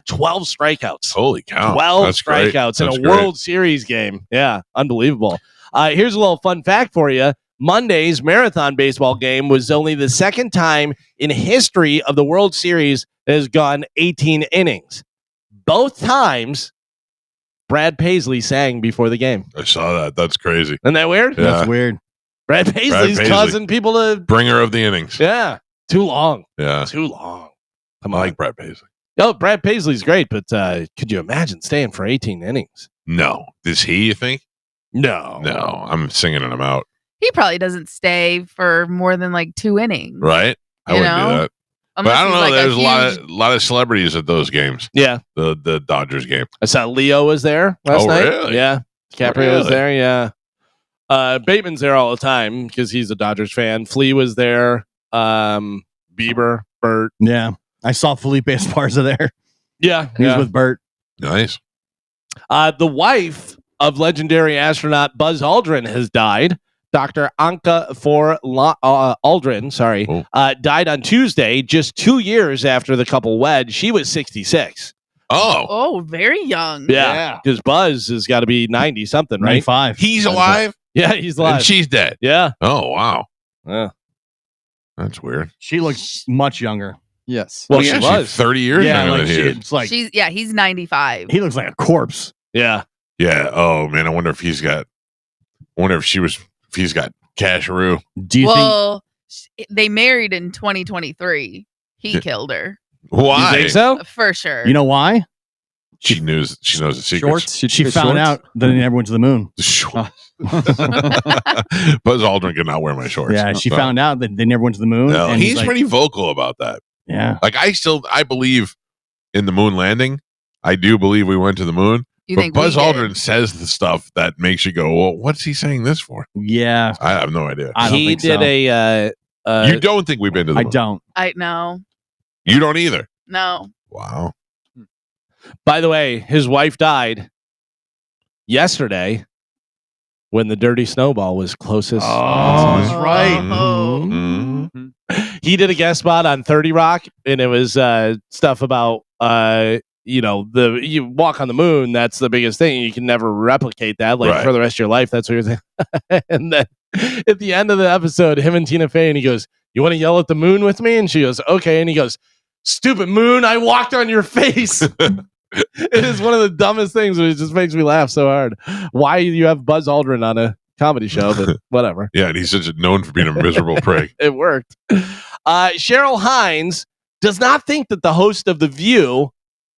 12 strikeouts. Holy cow. 12 That's great. strikeouts in That's a great. World Series game. Yeah, unbelievable. Here's a little fun fact for you. Monday's marathon baseball game was only the second time in history of the World Series that has gone 18 innings. Both times, Brad Paisley sang before the game. I saw that. That's crazy. Isn't that weird? Yeah. That's weird. Brad Paisley's Paisley. causing people to, Bringer of the innings. yeah, too long. Yeah. Too long. I Come on. like Brad Paisley. Oh, Brad Paisley's great, but could you imagine staying for 18 innings? No. Is he, you think? No. No. I'm singing him out. He probably doesn't stay for more than like 2 innings. Right? I You wouldn't know? do that. But Unless I don't he's know. like There's a huge- lot of celebrities at those games. Yeah. The Dodgers game. I saw Leo was there last Oh, night. really? Yeah. DiCaprio was Really? there. Yeah. Bateman's there all the time because he's a Dodgers fan. Flea was there. Bieber, Bert. Yeah. I saw Felipe Esparza there. Yeah. He was with Bert. Nice. The wife of legendary astronaut Buzz Aldrin has died. Dr. Anka Aldrin, died on Tuesday, just 2 years after the couple wed. She was 66. Oh, very young. Yeah, because Buzz has got to be 90 something, right? 95. he's alive Yeah, he's alive. and she's dead. Yeah. Oh, wow. Yeah. That's weird. She looks much younger. Yes. Well, yeah, she was. she's 30 years Yeah, younger like than he is. it's like He's 95. he looks like a corpse. Yeah. Yeah. Oh, man. I wonder if he's got casheroo. Do you think? Well, they married in 2023. He killed her Why? You think so? for sure. You know why? She knows the secrets. Shorts. She took found shorts. out that he never went to the moon. Buzz Aldrin could not wear my shorts. Yeah, she So, found out that they never went to the moon. No, and he's like, pretty vocal about that. Yeah. Like I believe in the moon landing. I do believe we went to the moon. You But think Buzz we did? Aldrin says the stuff that makes you go, well, what's he saying this for? Yeah. I have no idea. I don't He think did so. You don't think we've been to the I moon? don't. I no, You don't either. no. Wow. By the way, his wife died yesterday when the Dirty Snowball was closest. Oh, that's right. Oh. Mhm. He did a guest spot on 30 Rock, and it was stuff about you walk on the moon. That's the biggest thing. You can never replicate that, like Right. for the rest of your life. That's what you're saying. And then at the end of the episode, him and Tina Fey, and he goes, "You want to yell at the moon with me?" And she goes, "Okay." And he goes, "Stupid moon, I walked on your face." It is one of the dumbest things, but it just makes me laugh so hard. Why you have Buzz Aldrin on a comedy show, but whatever. Yeah, and he's such known for being a miserable prick. It worked. Cheryl Hines does not think that the host of The View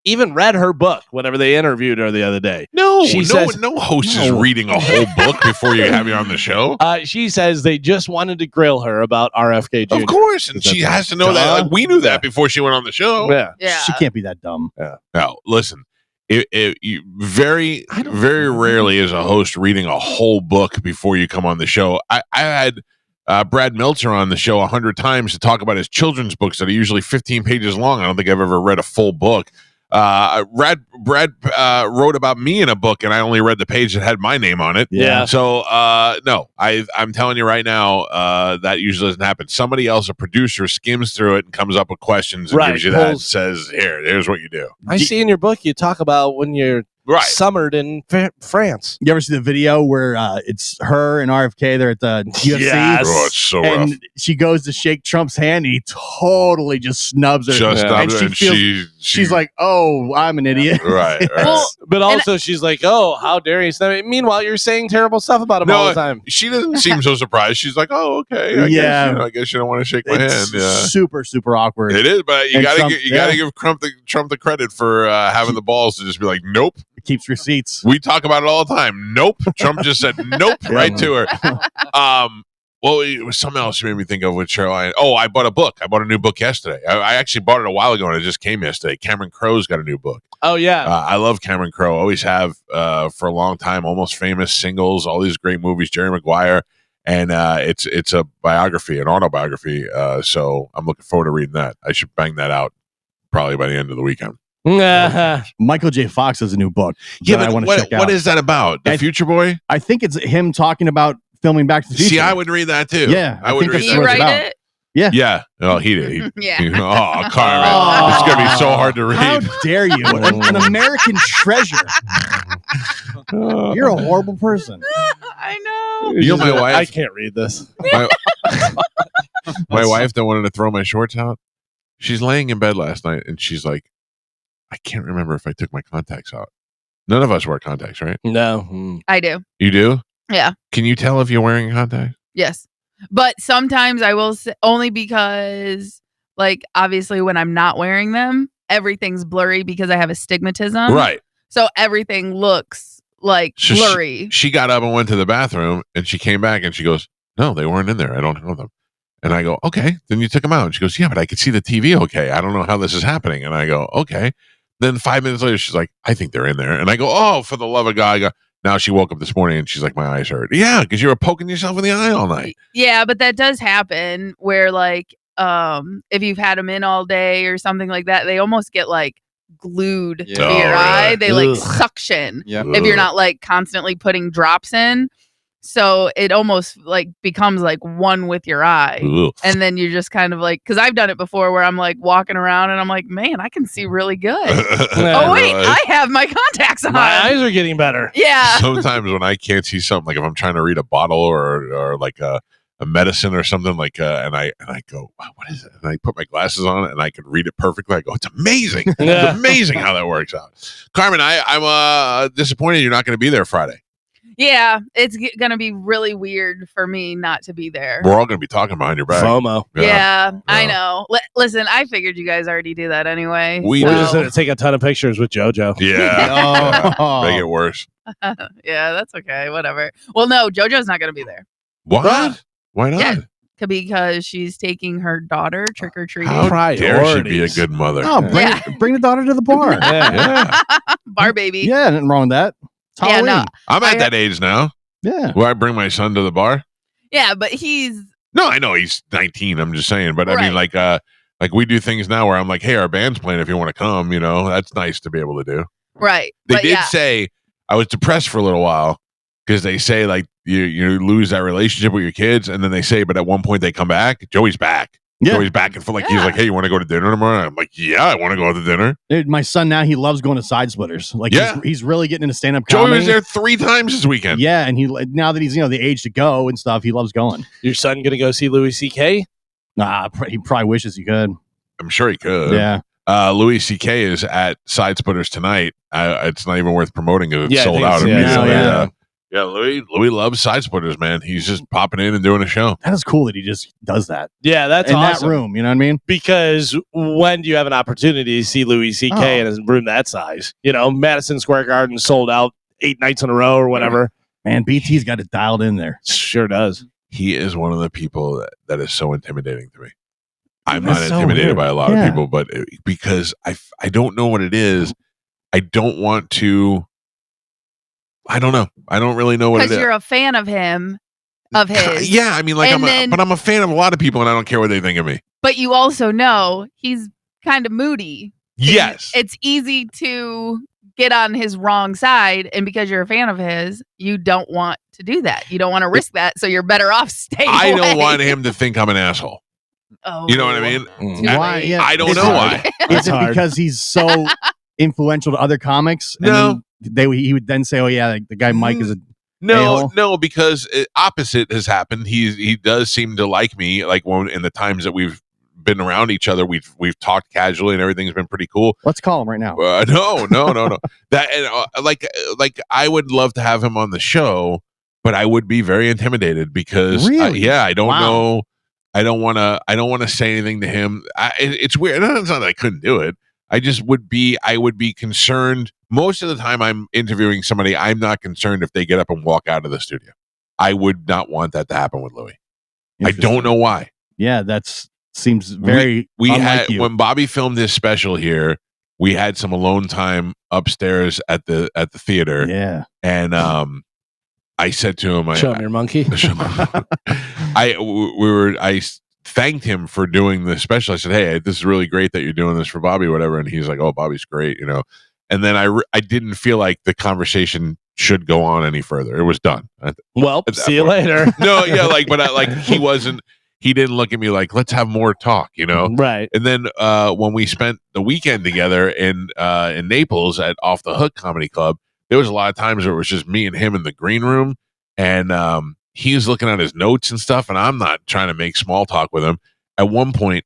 even read her book whenever they interviewed her the other day. No, She says- no host is reading a whole book before you have you on the show. She says they just wanted to grill her about RFK Jr. Of course, and she has to know that. Like, we knew that before she went on the show. Yeah. Yeah. She can't be that dumb. Now, listen. You very rarely is a host reading a whole book before you come on the show. I had Brad Meltzer on the show 100 times to talk about his children's books that are usually 15 pages long. I don't think I've ever read a full book. Brad wrote about me in a book, and I only read the page that had my name on it. Yeah. So no, I'm telling you right now, that usually doesn't happen. Somebody else, a producer, skims through it and comes up with questions and Right, gives you that. And pulls- says, here's what you do. I see in your book you talk about when you're Right. summered in France. You ever see the video where it's her and RFK? They're at the UFC. Yes. Oh, it's so rough. And she goes to shake Trump's hand, and he totally just snubs her. Just Yeah. and and she's like, "Oh, I'm an idiot." right. Well, But also she's like, "Oh, how dare you?" Meanwhile, you're saying terrible stuff about him all No, the time. she doesn't seem so surprised. She's like, "Oh, okay. I guess you don't want to shake my It's hand." Yeah. super awkward. It is, but you And gotta Trump- gotta give Trump the credit for having the balls to just be like, "Nope." It keeps receipts. We talk about it all the time. Nope. Trump just said nope right to her. Well, it was something else you made me think of with Cheryl. I bought a book. I bought a new book yesterday. I actually bought it a while ago, and it just came yesterday. Cameron Crowe's got a new book. Oh yeah. I love Cameron Crowe. Always have for a long time. Almost Famous, Singles, all these great movies. Jerry Maguire, and it's a biography, an autobiography. So I'm looking forward to reading that. I should bang that out probably by the end of the weekend. Michael J. Fox has a new book. Yeah, that I but want to check out. what is that about? The Future Boy? I think it's him talking about filming Back to the Future. See, I would read that too. Yeah, I I would think read that's Did you what it's that. write about. it? Yeah. Oh, he did. Yeah. Oh, Carmen. It's gonna be so hard to How read. dare you? An American treasure. You're a horrible person. I know. You know my wife. I can't read this. My wife that wanted to throw my shorts out. She's laying in bed last night, and she's like, "I can't remember if I took my contacts out." None of us wear contacts, right? No. I do. You do? Yeah. Can you tell if you're wearing contacts? Yes. But sometimes I will say, only because, like, obviously when I'm not wearing them, everything's blurry because I have astigmatism. Right. So everything looks like So blurry. She got up and went to the bathroom, and she came back, and she goes, "No, they weren't in there. I don't know them." And I go, "Okay, then you took them out." And she goes, "Yeah, but I could see the TV okay. I don't know how this is happening." And I go, "Okay." Then 5 minutes later, she's like, "I think they're in there." And I go, "Oh, for the love of God." I go, now she woke up this morning, and she's like, "My eyes hurt." Yeah, because you were poking yourself in the eye all night. Yeah, but that does happen where, like, if you've had them in all day or something like that, they almost get like glued Yeah. to Oh, your eye. really? They like Ugh. suction Yeah. if you're not like constantly putting drops in. So it almost like becomes like one with your eye. Ugh. And then you're just kind of like, because I've done it before where I'm like walking around and I'm like, man, I can see really good. Oh, wait, Really? I have my contacts on. My eyes are getting better. Yeah. Sometimes when I can't see something, like if I'm trying to read a bottle or like a medicine or something, like and I go, wow, what is it? And I put my glasses on and I can read it perfectly. I go, it's amazing. Yeah. It's amazing how that works out. Carmen, I'm disappointed you're not going to be there Friday. Yeah. It's going to be really weird for me not to be there. We're all going to be talking behind your back. FOMO. Yeah, I Yeah. know. Listen, I figured you guys already do that anyway. We We're do. just going to take a ton of pictures with JoJo. Yeah. Oh. Make it worse. Yeah, that's okay. Whatever. Well, no, JoJo's not going to be there. What? Why not? Yeah. Because she's taking her daughter trick or treating. How dare she be a Priorities. good mother? Oh, bring the daughter to the bar. Yeah. Bar baby. Yeah, nothing wrong with that. It's Yeah, Halloween. no. I'm at I- that age now. Yeah. Where I bring my son to the bar. Yeah, but he's No, I know he's 19. I'm just saying, but I mean, Right. like we do things now where I'm like, hey, our band's playing. If you want to come, that's nice to be able to do. right. They but did yeah, say I was depressed for a little while because they say like you lose that relationship with your kids, and then they say, but at one point they come back. Joey's back. Yeah. Joey's back and for like he's Yeah. like, hey, you want to go to dinner tomorrow? I'm like, yeah, I want to go to dinner. Dude, my son now, he loves going to side splitters. Like, Yeah. he's really getting into stand-up Joey comedy. was there 3 times this weekend. Yeah, and he now that he's the age to go and stuff, he loves going. Your son going to go see Louis C.K.? Nah, he probably wishes he could. I'm sure he could. Yeah. Louis C.K. is at Side Splitters tonight. It's not even worth promoting because it's Yeah, I sold think out it's- yeah, immediately. yeah. Yeah, Louis loves Side Splitters, man. He's just popping in and doing a show. That is cool that he just does that Yeah, that's in awesome. that room. You know what I mean? Because when do you have an opportunity to see Louis C.K. Oh. in a room that size? Madison Square Garden sold out 8 nights in a row or whatever. Man, BT's got it dialed in there. Sure does. He is one of the people that is so intimidating to me. I'm That's not so intimidated weird. by a lot Yeah. of people, but because I don't know what it is. I don't want to. I don't know. I don't really know what it because is. you're a fan of him, of his. Yeah, I mean, like, And then- but I'm a fan of a lot of people, and I don't care what they think of me. But you also know he's kind of moody. Yes, It's easy to get on his wrong side, and because you're a fan of his, you don't want to do that. You don't want to risk that, so you're better off staying I away. don't want him to think I'm an asshole. Oh, You know what I mean? too Why? late. Yeah, I don't it's know hard. why. Is it hard. because he's so influential to other comics? And No. then he would then say, "Oh yeah, like, the guy Mike is a No, A-hole? no, because opposite has happened. He does seem to like me. Like when in the times that we've been around each other, we've talked casually and everything's been pretty cool. let's call him right now." No. That and like I would love to have him on the show, but I would be very intimidated because Really? I don't Wow. know. I don't want to say anything to him. It's weird. It's not that I couldn't do it. I would be concerned. Most of the time I'm interviewing somebody, I'm not concerned if they get up and walk out of the studio. I would not want that to happen with Louis. I don't know why. Yeah, that's seems very. We unlike had you. when Bobby filmed his special here, we had some alone time upstairs at the theater. Yeah. And I said to him, Show him your monkey. I thanked him for doing the special. I said, hey, this is really great that you're doing this for Bobby, whatever. And he's like, oh, Bobby's great, And then I didn't feel like the conversation should go on any further. It was done. Well, At that see you point. later. No, yeah, he didn't look at me like, let's have more talk, Right. And then when we spent the weekend together in Naples at Off the Hook Comedy Club, there was a lot of times where it was just me and him in the green room, and he was looking at his notes and stuff, and I'm not trying to make small talk with him. At one point,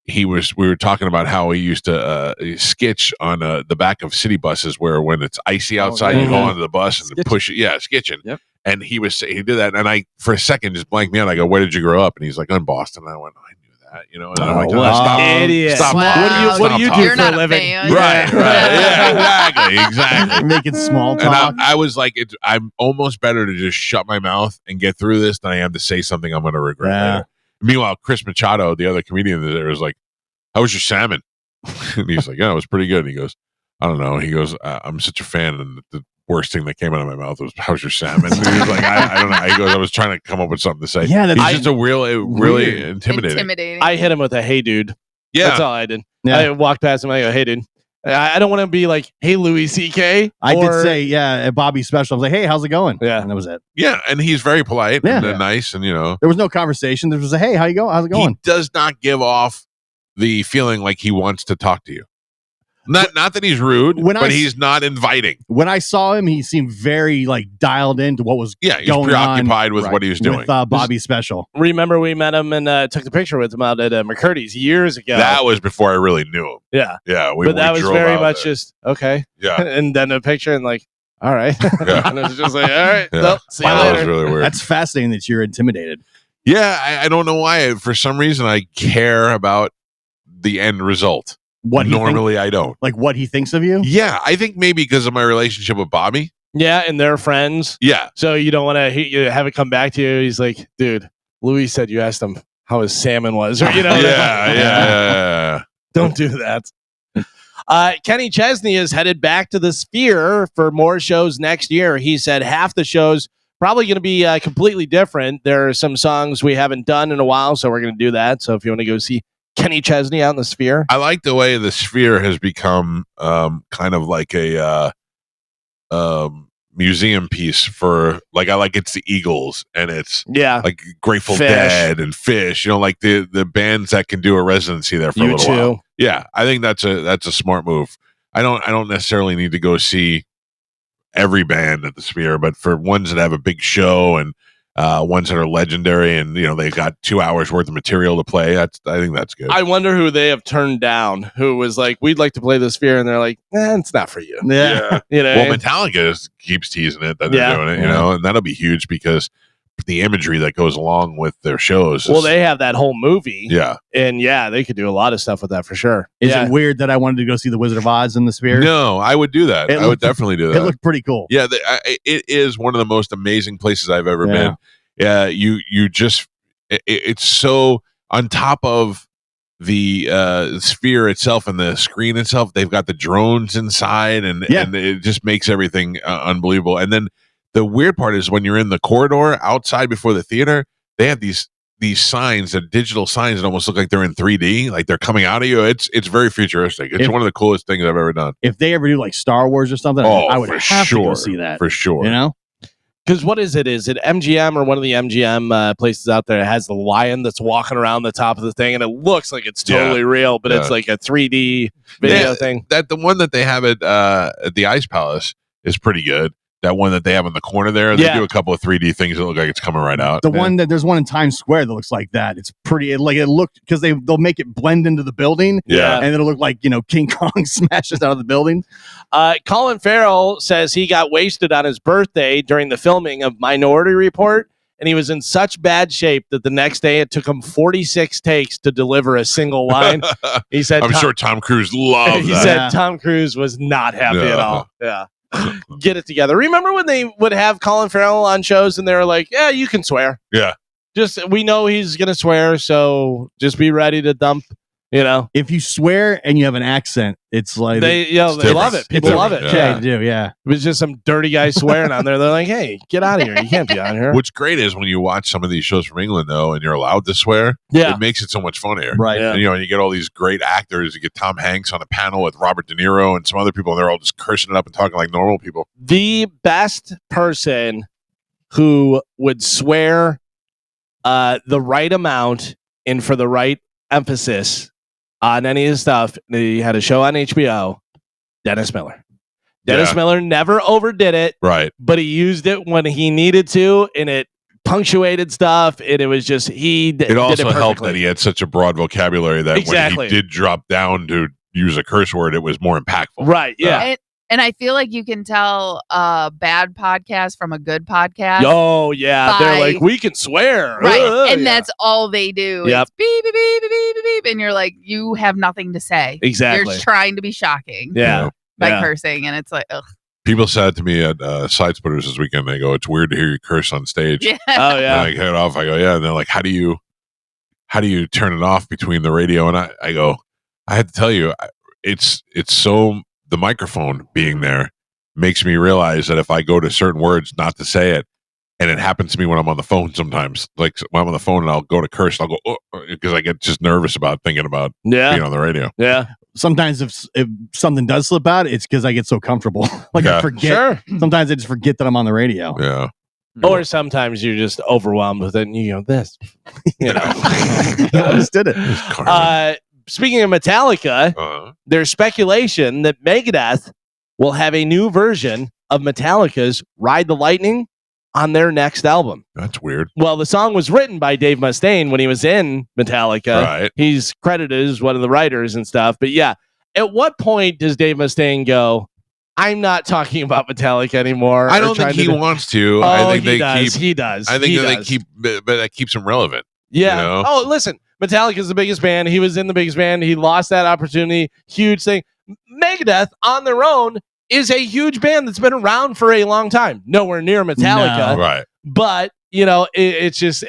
we were talking about how he used to skitch on the back of city buses, where when it's icy outside, you go yeah. onto the bus and Skitching. push it. Yeah, skitching. Yep. And he did that, and I for a second just blanked me out. I go, "Where did you grow up?" And he's like, "In Boston." And I went, "I knew that," And then I'm like, what "Stop, an idiot. stop Wow. talking. What do you Stop do You're for not a a living? fan. Right, yeah, exactly. Making small And talk. I was like, I'm almost better to just shut my mouth and get through this than I am to say something I'm going to regret Yeah. later. Meanwhile, Chris Machado, the other comedian there, was like, "How was your salmon?" And he's like, "Yeah, it was pretty good." And he goes, "I don't know." He goes, "I'm such a fan, and the worst thing that came out of my mouth was, how's your salmon?" And he was like, I don't know. He goes, "I was trying to come up with something to say." Yeah, that's He's just a really Weird. intimidating. Intimidating. I hit him with a hey dude. Yeah. That's all I did. Yeah. I walked past him. I go, hey dude. I don't want to be like, hey, Louis C.K. I did say, at Bobby's special, I was like, hey, how's it going? Yeah. And that was it. Yeah, and he's very polite Yeah. and nice, and there was no conversation. There was a, hey, how you going? How's it going? He does not give off the feeling like he wants to talk to you. Not that he's rude, but he's not inviting. When I saw him, he seemed very like dialed into what was he's going preoccupied on with what he was doing. with Bobby's special. Remember we met him and took the picture with him out at McCurdy's years ago. That was before I really knew him. Yeah. Yeah. But that was very much just, okay. Yeah. And then a picture and like, all right. Yeah. And it was just like, all right. Yeah. Well, see you That later. was really weird. That's fascinating that you're intimidated. Yeah. I don't know why. For some reason, I care about the end result. What normally I don't. Like what he thinks of you? Yeah. I think maybe because of my relationship with Bobby. Yeah. And they're friends. Yeah. So you don't want to have it come back to you. He's like, dude, Louis said you asked him how his salmon was. Or, Yeah. Don't do that. Kenny Chesney is headed back to the Sphere for more shows next year. He said half the shows probably going to be completely different. There are some songs we haven't done in a while, so we're going to do that. So if you want to go see Kenny Chesney out in the Sphere. I like the way the Sphere has become kind of like a museum piece for like I like it's the Eagles and it's like Grateful Fish. Dead and Fish, like the bands that can do a residency there for a little while. Yeah, I think that's a smart move. I don't necessarily need to go see every band at the Sphere, but for ones that have a big show and ones that are legendary and they got 2 hours worth of material to play, I think that's good. I wonder who they have turned down, who was like, we'd like to play the Sphere, and they're like, it's not for you. Yeah. Well, Metallica keeps teasing it that they're doing it, and that'll be huge because the imagery that goes along with their shows. Well, they have that whole movie. Yeah. And they could do a lot of stuff with that for sure. Is it weird that I wanted to go see The Wizard of Oz in the Sphere? No, I would do that. I would definitely do that. It looked pretty cool. Yeah, it is one of the most amazing places I've ever been. Yeah, you just it's so on top of the Sphere itself and the screen itself. They've got the drones inside, and it just makes everything unbelievable. And then the weird part is when you're in the corridor outside before the theater, they have these signs, the digital signs that almost look like they're in 3D, like they're coming out of you. It's very futuristic. It's one of the coolest things I've ever done. If they ever do like Star Wars or something, I would have to go see that for sure. Because what is it? Is it MGM or one of the MGM places out there that has the lion that's walking around the top of the thing, and it looks like it's totally real, but it's like a 3D video thing. That the one that they have at the Ice Palace is pretty good. That one that they have in the corner there, they do a couple of 3D things that look like it's coming right out. There's one in Times Square that looks like that. It's pretty. It looked because they'll make it blend into the building. Yeah, and it'll look like King Kong smashes out of the building. Colin Farrell says he got wasted on his birthday during the filming of Minority Report, and he was in such bad shape that the next day it took him 46 takes to deliver a single line. He said, "I'm sure Tom Cruise loved." He said Tom Cruise was not happy at all. Yeah. Get it together. Remember when they would have Colin Farrell on shows and they were like, yeah, you can swear. Yeah. We know he's going to swear, so just be ready to dump, If you swear and you have an accent, it's like they love it. People love it. Yeah, they do. Yeah. It was just some dirty guy swearing on there. They're like, hey, get out of here. You can't be on here. What's great is when you watch some of these shows from England, though, and you're allowed to swear, it makes it so much funnier. Right. And, you get all these great actors. You get Tom Hanks on a panel with Robert De Niro and some other people, and they're all just cursing it up and talking like normal people. The best person who would swear the right amount and for the right emphasis on any of his stuff, he had a show on HBO, Dennis Miller. Dennis Miller never overdid it. Right. But he used it when he needed to, and it punctuated stuff, and it was just it also helped that he had such a broad vocabulary that when he did drop down to use a curse word, it was more impactful. Right. Yeah. And I feel like you can tell a bad podcast from a good podcast. Oh, yeah. They're like, we can swear. Right. And that's all they do. Yep. It's beep, beep, beep, beep, beep, beep, beep. And you're like, you have nothing to say. Exactly. You're trying to be shocking by cursing. And it's like, ugh. People said to me at Side Splitters this weekend, they go, it's weird to hear you curse on stage. Yeah. Oh, yeah. And I get it off. I go, yeah. And they're like, how do you turn it off between the radio? And I go, I had to tell you, it's so... The microphone being there makes me realize that if I go to certain words not to say it, And it happens to me when I'm on the phone sometimes. Like when I'm on the phone and I'll go to curse, I'll go because I get just nervous about thinking about being on the radio. Yeah. Sometimes if something does slip out, it's because I get so comfortable. Like I forget. Sure. Sometimes I just forget that I'm on the radio. Yeah. Or sometimes you're just overwhelmed with it and you go, this. You know. I just did it. Speaking of Metallica, there's speculation that Megadeth will have a new version of Metallica's Ride the Lightning on their next album. That's weird. Well, the song was written by Dave Mustaine when he was in Metallica. Right. He's credited as one of the writers and stuff. But yeah, at what point does Dave Mustaine go, I'm not talking about Metallica anymore? I don't think he wants to. I think he does. He does. I think they keep, but that keeps him relevant. Yeah. You know? Oh, listen, Metallica is the biggest band. He was in the biggest band. He lost that opportunity. Huge thing. Megadeth on their own is a huge band that's been around for a long time. Nowhere near Metallica. No. Right. But, you know, it's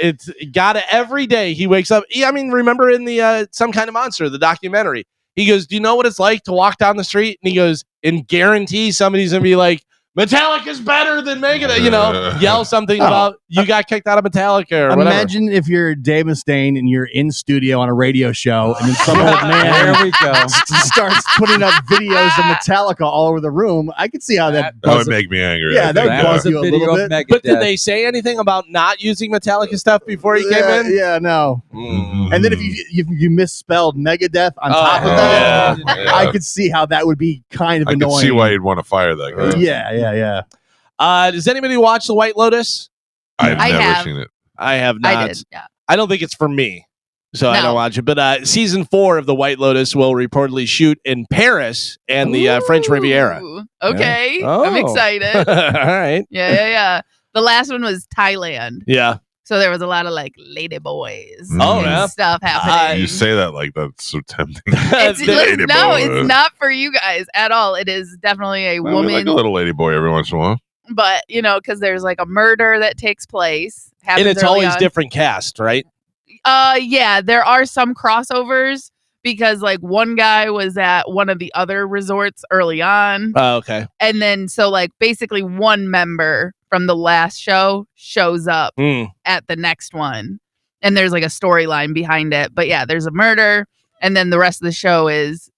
got to every day he wakes up. I mean, remember in the Some Kind of Monster, the documentary, he goes, do you know what it's like to walk down the street? And he goes, and guarantee somebody's going to be like, Metallica's better than Megadeth, you know, yell something about you got kicked out of Metallica or whatever. Imagine if you're Dave Mustaine and you're in studio on a radio show and then some old man There we go. starts putting up videos of Metallica all over the room. I could see how that would make me angry. Yeah, that would That buzz was you a a video little of bit. But did Megadeth. they say anything about not using Metallica stuff before he came in? Yeah, no. Mhm. And then if you misspelled Megadeth on top of that, yeah. I could see how that would be kind of I annoying. can see why you'd want to fire that guy. Yeah. Does anybody watch The White Lotus? I've I never have. seen it. I have not. I did. Yeah. I don't think it's for me, so I No. don't watch it. But season 4 of The White Lotus will reportedly shoot in Paris and the French Riviera. Ooh, okay. Yeah. Oh. I'm excited. All right. Yeah. The last one was Thailand. Yeah. So there was a lot of like lady boys Oh, and yeah. stuff happening. You say that like that's so tempting. It's, Lady no, boy. it's not for you guys at all. It is definitely a I woman, like a little lady boy every once in a while. but you know, because there's like a murder that takes place. And happens it's early always on. different cast, right? Yeah, there are some crossovers because like one guy was at one of the other resorts early on. Oh, okay. And then so like basically one member from the last show shows up at the next one. And there's like a storyline behind it. But yeah, there's a murder. And then the rest of the show is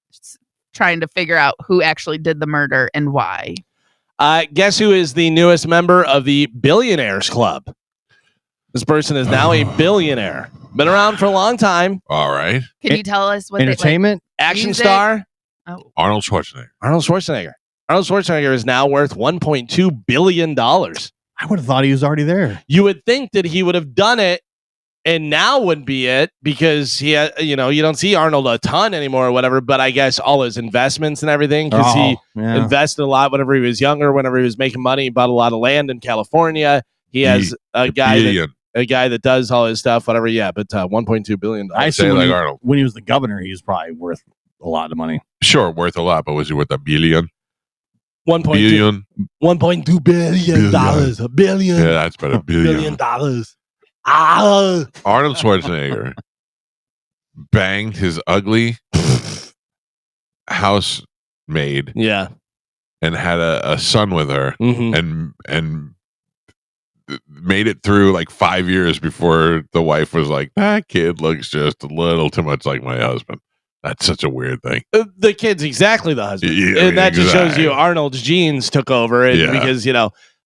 trying to figure out who actually did the murder and why. Guess who is the newest member of the Billionaires Club? This person is now a billionaire. Been around for a long time. All right. Can you tell us what Entertainment? Action Music? star Arnold Schwarzenegger. Arnold Schwarzenegger. Arnold Schwarzenegger is now worth $1.2 billion. I would have thought he was already there. You would think that he would have done it, and now would be it because he, you don't see Arnold a ton anymore or whatever. But I guess all his investments and everything, because he invested a lot whenever he was younger. Whenever he was making money, he bought a lot of land in California. He has a guy that does all his stuff, whatever. Yeah, but $1.2 billion. I say assume like Arnold. when he was the governor, he was probably worth a lot of money. Sure, worth a lot, but was he worth a billion? 1.2 Billion? $1.2 billion. A billion. Yeah, that's better. Billion. $1 Arnold Schwarzenegger banged his ugly housemaid. Yeah. And had a son with her, and made it through like 5 years before the wife was like, that kid looks just a little too much like my husband. That's such a weird thing. The kid's exactly the husband. Yeah, and that just shows exactly. you Arnold's genes took over. And Yeah. because,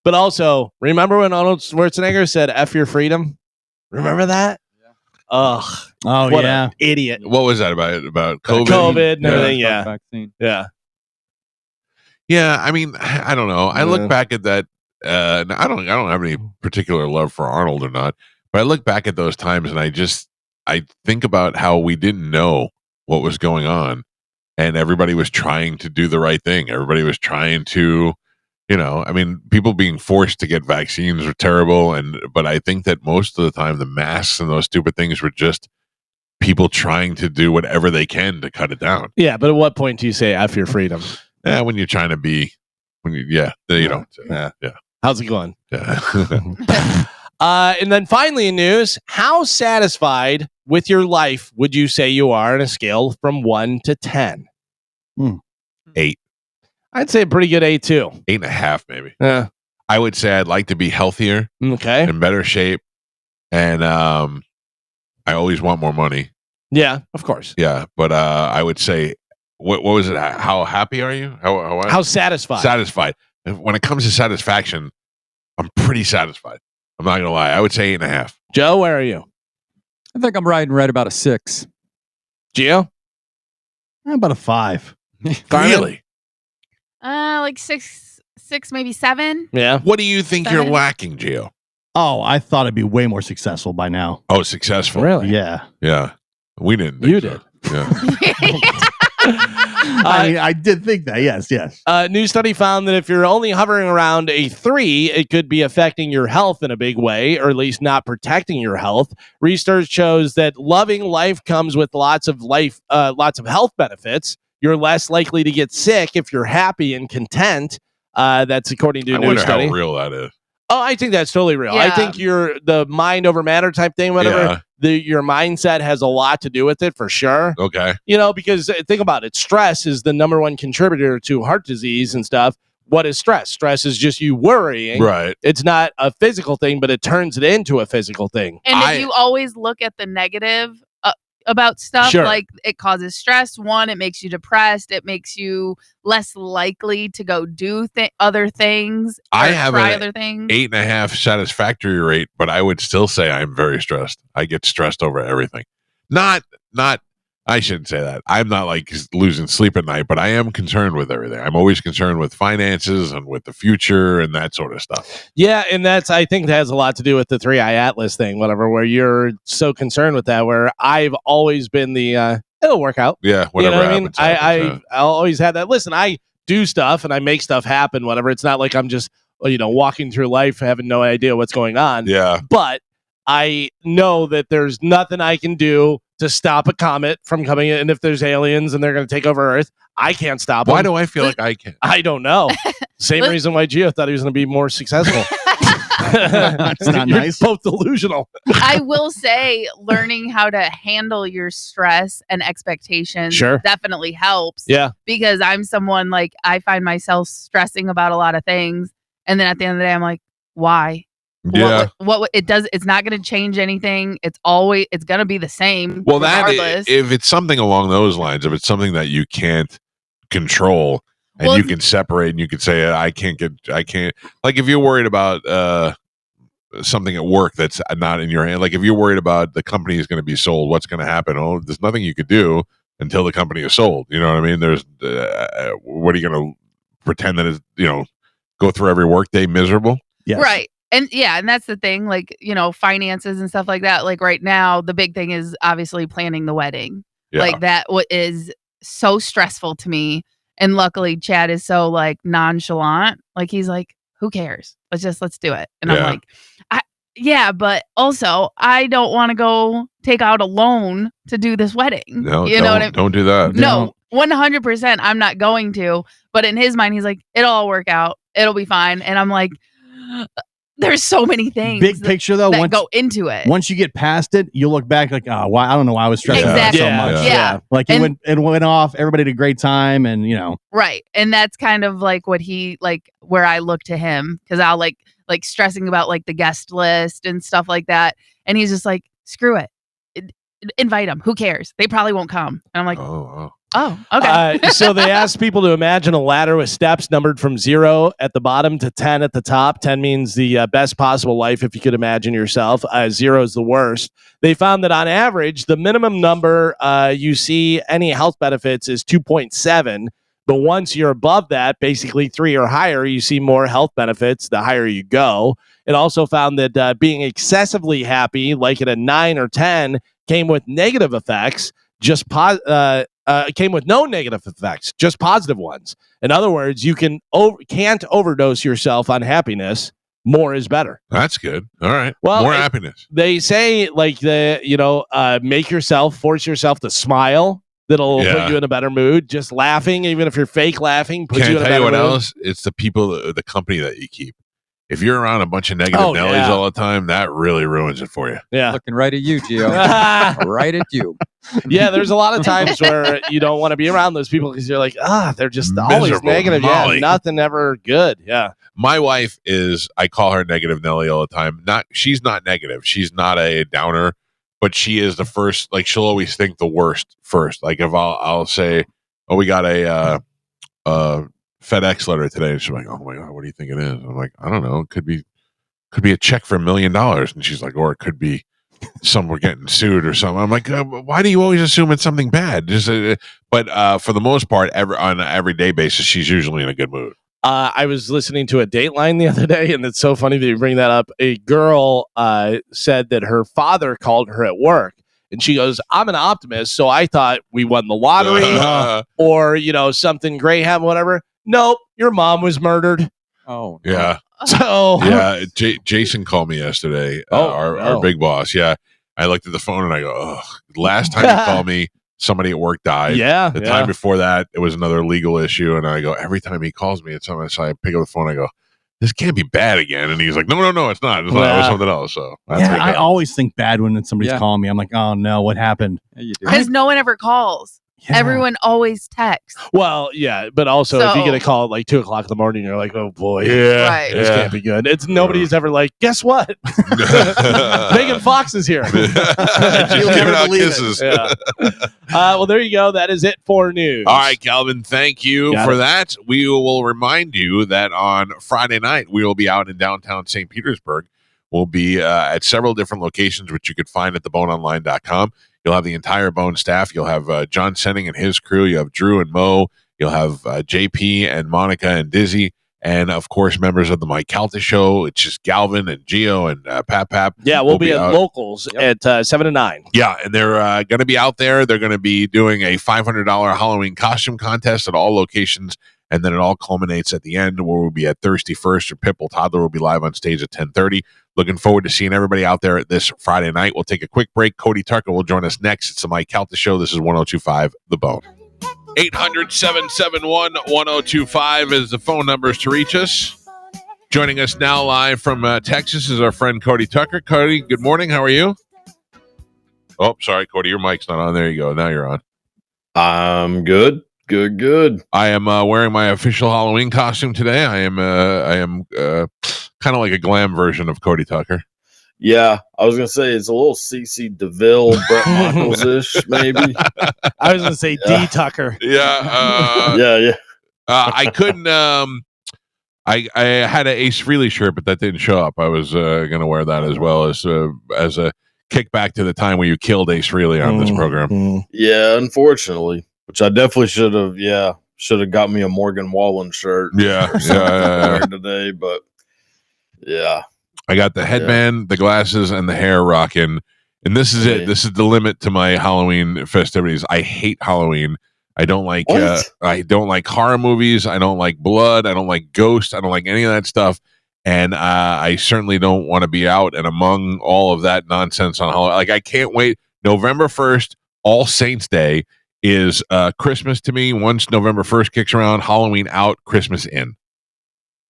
but also, remember when Arnold Schwarzenegger said, F your freedom? Remember that? Ugh. Oh, what yeah. an idiot. What was that about? About COVID? COVID and everything. Yeah. Vaccine. Yeah. Yeah, I mean, I don't know. I look back at that. And I don't have any particular love for Arnold or not, but I look back at those times and I think about how we didn't know what was going on, and everybody was trying to do the right thing. Everybody was trying to, I mean, people being forced to get vaccines were terrible, but I think that most of the time the masks and those stupid things were just people trying to do whatever they can to cut it down. Yeah. But at what point do you say F your freedom? Yeah, when you're trying to be, Yeah. How's it going? Yeah. And then finally in news, how satisfied with your life would you say you are on a scale from 1 to 10? 8. I'd say a pretty good 8 too. 8.5 maybe. Yeah. I would say I'd like to be healthier, Okay. in better shape, and I always want more money. Yeah, of course. Yeah, but I would say, what was it? How happy are you? How satisfied? Satisfied. When it comes to satisfaction, I'm pretty satisfied. I'm not gonna lie. I would say 8.5. Joe, where are you? I think I'm riding right about a 6. Gio? About a 5. Carmen? Really? Like six, maybe 7. Yeah. What do you think you're 7. lacking, Gio? Oh, I thought I'd be way more successful by now. Oh, successful. Really? Yeah. Yeah. We didn't. Think You so. did. Yeah. I mean, I did think that. Yes. A new study found that if you're only hovering around a 3, it could be affecting your health in a big way, or at least not protecting your health. Research shows that loving life comes with lots of health benefits. You're less likely to get sick if you're happy and content. That's according to a I new wonder study. how real that is. Oh, I think that's totally real. I Yeah. think the mind over matter type thing, whatever. Your mindset has a lot to do with it for sure. Okay. Because think about it. Stress is the number one contributor to heart disease and stuff. What is stress? Stress is just you worrying. Right. It's not a physical thing, but it turns it into a physical thing. And if you always look at the negative about stuff, Sure. like it causes stress. One, it makes you depressed. It makes you less likely to go do other things. I or have try an other things. 8.5 satisfactory rate, but I would still say I'm very stressed. I get stressed over everything. Not. I shouldn't say that. I'm not like losing sleep at night, but I am concerned with everything. I'm always concerned with finances and with the future and that sort of stuff. Yeah, and I think that has a lot to do with the 3i Atlas thing, whatever, where you're so concerned with that, where I've always been the it'll work out. Yeah, whatever what happens. I always had that. Listen, I do stuff and I make stuff happen, whatever. It's not like I'm just walking through life having no idea what's going on. Yeah. But I know that there's nothing I can do to stop a comet from coming in. And if there's aliens and they're going to take over Earth, I can't stop them. Why do I feel like I can? I don't know. Same reason why Gio thought he was going to be more successful. It's not You're nice. both delusional. I will say learning how to handle your stress and expectations Sure. definitely helps. Yeah. Because I'm someone like I find myself stressing about a lot of things. And then at the end of the day, I'm like, why? Yeah. What it does, it's not going to change anything. It's going to be the same. Well, regardless. if it's something along those lines, if it's something that you can't control and you can separate and you can say, I can't, like if you're worried about something at work that's not in your hand, like if you're worried about the company is going to be sold, what's going to happen? Oh, there's nothing you could do until the company is sold. You know what I mean? There's, what are you going to pretend that is, go through every workday miserable? Yes. Right. And and that's the thing, like, finances and stuff like that. Like right now, the big thing is obviously planning the wedding. Yeah. Like that is so stressful to me. And luckily Chad is so like nonchalant. Like he's like, who cares? Let's do it. And I'm like, but also I don't want to go take out a loan to do this wedding. No, you know what I mean? Don't do that. No, 100% I'm not going to. But in his mind, he's like, it'll all work out. It'll be fine. And I'm like, there's so many things. Big picture though, that go into it. Once you get past it, you look back like, oh, why? I don't know why I was stressing Exactly. so much. Yeah. Like it went off. Everybody had a great time, and Right. And that's kind of like what he where I look to him, because I'll like stressing about like the guest list and stuff like that, and he's just like, screw it, invite them. Who cares? They probably won't come. And I'm like, oh, okay. So they asked people to imagine a ladder with steps numbered from 0 at the bottom to 10 at the top. 10 means the best possible life if you could imagine yourself. 0 is the worst. They found that on average, the minimum number you see any health benefits is 2.7. But once you're above that, basically 3 or higher, you see more health benefits the higher you go. It also found that being excessively happy, like at a 9 or 10, came with negative effects. It came with no negative effects, just positive ones. In other words, you can't overdose yourself on happiness. More is better. That's good. All right. Well, more happiness. They say force yourself to smile. That'll put you in a better mood. Just laughing, even if you're fake laughing, puts you in a better mood. Can I tell you what else? It's the people, the company that you keep. if you're around a bunch of negative Oh, Nellies yeah. all the time, that really ruins it for you. Yeah. Looking right at you, Gio. Right at you. Yeah, there's a lot of times where you don't want to be around those people because you're like, they're just always Miserable negative. Molly. Yeah, nothing ever good. Yeah. My wife is, I call her negative Nelly all the time. She's not negative. She's not a downer, but she is the first, like she'll always think the worst first. Like if I'll say, oh, we got a FedEx letter today. And she's like, oh my God, what do you think it is? I'm like, I don't know. It could be a check for $1 million. And she's like, or it could be we're getting sued or something. I'm like, why do you always assume it's something bad? But for the most part, on an everyday basis, she's usually in a good mood. I was listening to a Dateline the other day, and it's so funny that you bring that up. A girl said that her father called her at work, and she goes, I'm an optimist, so I thought we won the lottery or, something great happened, whatever. Nope, your mom was murdered. Oh, no. Yeah. So yeah, Jason called me yesterday, our big boss. Yeah. I looked at the phone and I go, oh, last time he called me, somebody at work died. Yeah. The time before that, it was another legal issue. And I go, every time he calls me, it's something. So I pick up the phone. I go, this can't be bad again. And he's like, no, it's not. It's not. It was something else. So I always think bad when somebody's calling me. I'm like, oh no, what happened? Yeah, you do. Because no one ever calls. Yeah. Everyone always texts. Well, yeah, but also if you get a call at like 2:00 in the morning, you're like, oh boy, Right. this can't be good. It's nobody's ever like, guess what? Megan Fox is here. Just giving out kisses. Yeah. Well, there you go. That is it for news. All right, Calvin, thank you Got for it. that. We will remind you that on Friday night, we will be out in downtown St. Petersburg. We'll be at several different locations, which you could find at theboneonline.com. You'll have the entire Bone staff. You'll have John Senning and his crew. You have Drew and Mo. You'll have JP and Monica and Dizzy. And, of course, members of the Mike Calta show. It's just Galvin and Gio and Pap. Yeah, we'll be at Locals at 7 to 9. Yeah, and they're going to be out there. They're going to be doing a $500 Halloween costume contest at all locations. And then it all culminates at the end where we'll be at Thirsty First, or Pitbull Toddler will be live on stage at 10:30. Looking forward to seeing everybody out there this Friday night. We'll take a quick break. Cody Tucker will join us next. It's the Mike Calta Show. This is 102.5 The Bone. 800-771-1025 is the phone numbers to reach us. Joining us now live from Texas is our friend Cody Tucker. Cody, good morning. How are you? Oh, sorry, Cody, your mic's not on. There you go. Now you're on. I'm good. Good. I am wearing my official Halloween costume today. I am kind of like a glam version of Cody Tucker. Yeah, I was gonna say it's a little CC DeVille, Brett Michaels ish, maybe. I was going to say D Tucker. Yeah. Yeah. I couldn't. I had an Ace Frehley shirt, but that didn't show up. I was going to wear that as well as a kickback to the time where you killed Ace Frehley on this program. Yeah, unfortunately, which I definitely should have. Yeah, should have got me a Morgan Wallen shirt. Yeah. Today, but yeah. I got the headband, the glasses, and the hair rocking. And this is it. This is the limit to my Halloween festivities. I hate Halloween. I don't like horror movies. I don't like blood. I don't like ghosts. I don't like any of that stuff. And I certainly don't want to be out and among all of that nonsense on Halloween. Like, I can't wait. November 1st, All Saints Day is Christmas to me. Once November 1st kicks around, Halloween out, Christmas in.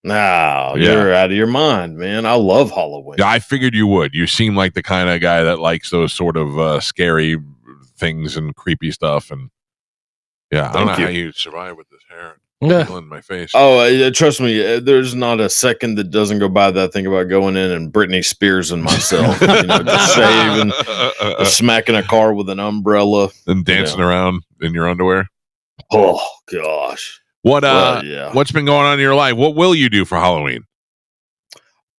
No, you're out of your mind, man. I love Halloween. Yeah, I figured you would. You seem like the kind of guy that likes those sort of scary things and creepy stuff. And yeah, I don't know how you survive with this hair in my face. Oh, trust me, there's not a second that doesn't go by that I think about going in and Britney Spears and myself, just shaving, smacking a car with an umbrella, and dancing around in your underwear. Oh gosh. What's been going on in your life? What will you do for Halloween?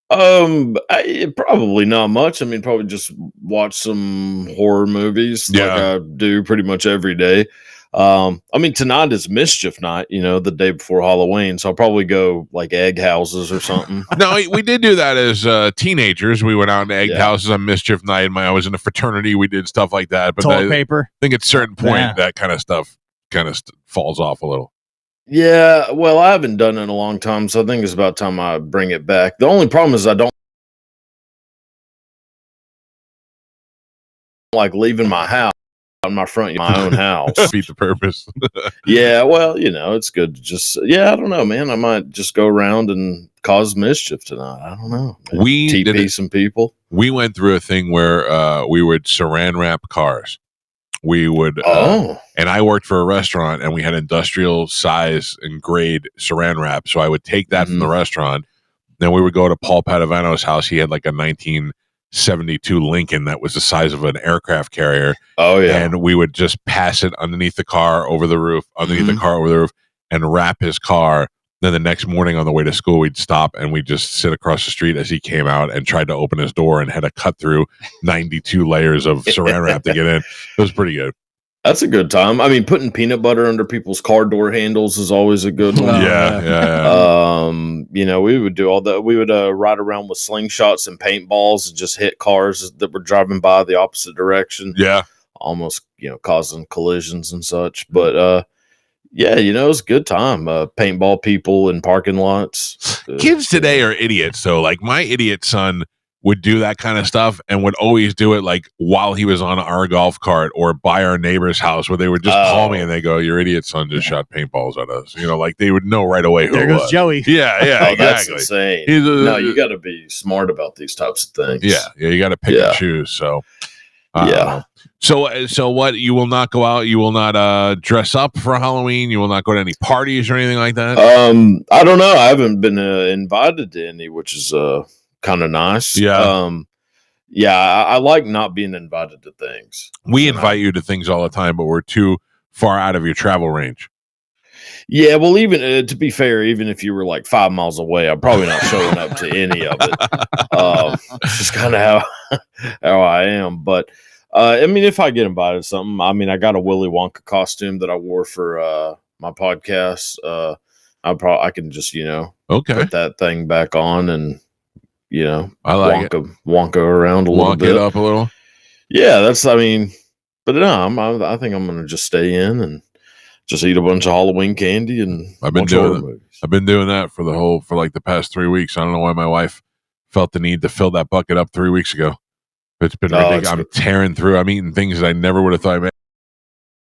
Probably not much. I mean, probably just watch some horror movies like I do pretty much every day. I mean, tonight is Mischief Night, the day before Halloween. So I'll probably go like egg houses or something. No, we did do that as teenagers. We went out to egg houses on Mischief Night. I was in a fraternity. We did stuff like that. But toilet paper. I think at a certain point, that kind of stuff falls off a little. Yeah, well, I haven't done it in a long time, so I think it's about time I bring it back. The only problem is I don't like leaving my house on my own house. Defeat the purpose. Yeah, well, it's good to just I don't know, man. I might just go around and cause mischief tonight. I don't know. We TP some people. We went through a thing where we would saran wrap cars. We would, and I worked for a restaurant, and we had industrial size and grade saran wrap. So I would take that from the restaurant. Then we would go to Paul Padovano's house. He had like a 1972 Lincoln that was the size of an aircraft carrier. Oh yeah, and we would just pass it underneath the car, over the roof, the car, over the roof, and wrap his car. Then the next morning on the way to school, we'd stop and we'd just sit across the street as he came out and tried to open his door and had to cut through 92 layers of saran wrap to get in. It was pretty good. That's a good time. I mean, putting peanut butter under people's car door handles is always a good one. Yeah. You know, we would do all that. We would ride around with slingshots and paintballs and just hit cars that were driving by the opposite direction. Yeah. Almost, causing collisions and such. But yeah, it was a good time. Paintball people in parking lots. Kids today are idiots. So, like, my idiot son would do that kind of stuff and would always do it like while he was on our golf cart or by our neighbor's house, where they would just call me and they go, "Your idiot son just shot paintballs at us." Like they would know right away who there it goes was. Joey. Yeah, Oh, exactly. that's insane. No, you got to be smart about these types of things. Yeah, you got to pick and choose. So, yeah. So what? You will not go out. You will not dress up for Halloween. You will not go to any parties or anything like that. I don't know. I haven't been invited to any, which is kind of nice. Yeah. Yeah, I like not being invited to things. We invite you to things all the time, but we're too far out of your travel range. Yeah, well, even to be fair, even if you were like 5 miles away, I'm probably not showing up to any of it. It's just kind of how I am. But I mean, if I get invited to something, I mean, I got a Willy Wonka costume that I wore for my podcast. I can just put that thing back on and I like Wonka around a little bit. Wonk it up a little. Yeah, but no, I think I'm gonna just stay in and just eat a bunch of Halloween candy and watch horror movies. I've been doing that for the past 3 weeks. I don't know why my wife felt the need to fill that bucket up 3 weeks ago. It's been ridiculous. I'm tearing through. I'm eating things that I never would have thought.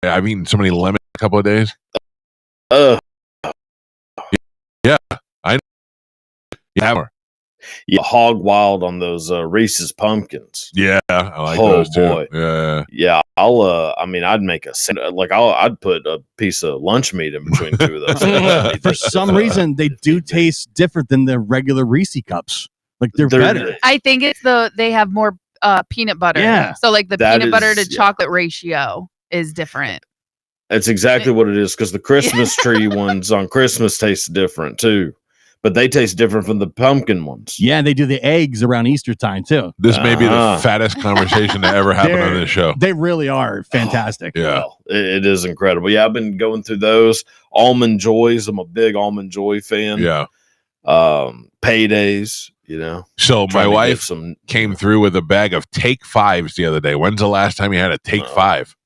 I've eaten so many lemons in a couple of days. Yeah, I know. Yeah. Yeah, hog wild on those Reese's pumpkins. Yeah, I like those too. Boy. Yeah. I'd make I'd put a piece of lunch meat in between two of those. For some reason, they do taste different than the regular Reese cups. Like they're better. I think it's they have more peanut butter. Yeah. So like the peanut butter to chocolate ratio is different. That's exactly what it is, because the Christmas tree ones on Christmas taste different too. But they taste different from the pumpkin ones. Yeah, they do the eggs around Easter time too. This may be the fattest conversation that ever happened on this show. They really are fantastic. Yeah, well, it is incredible. Yeah, I've been going through those Almond Joys. I'm a big Almond Joy fan. Yeah, Paydays. So my wife came through with a bag of Take Fives the other day. When's the last time you had a Take Five?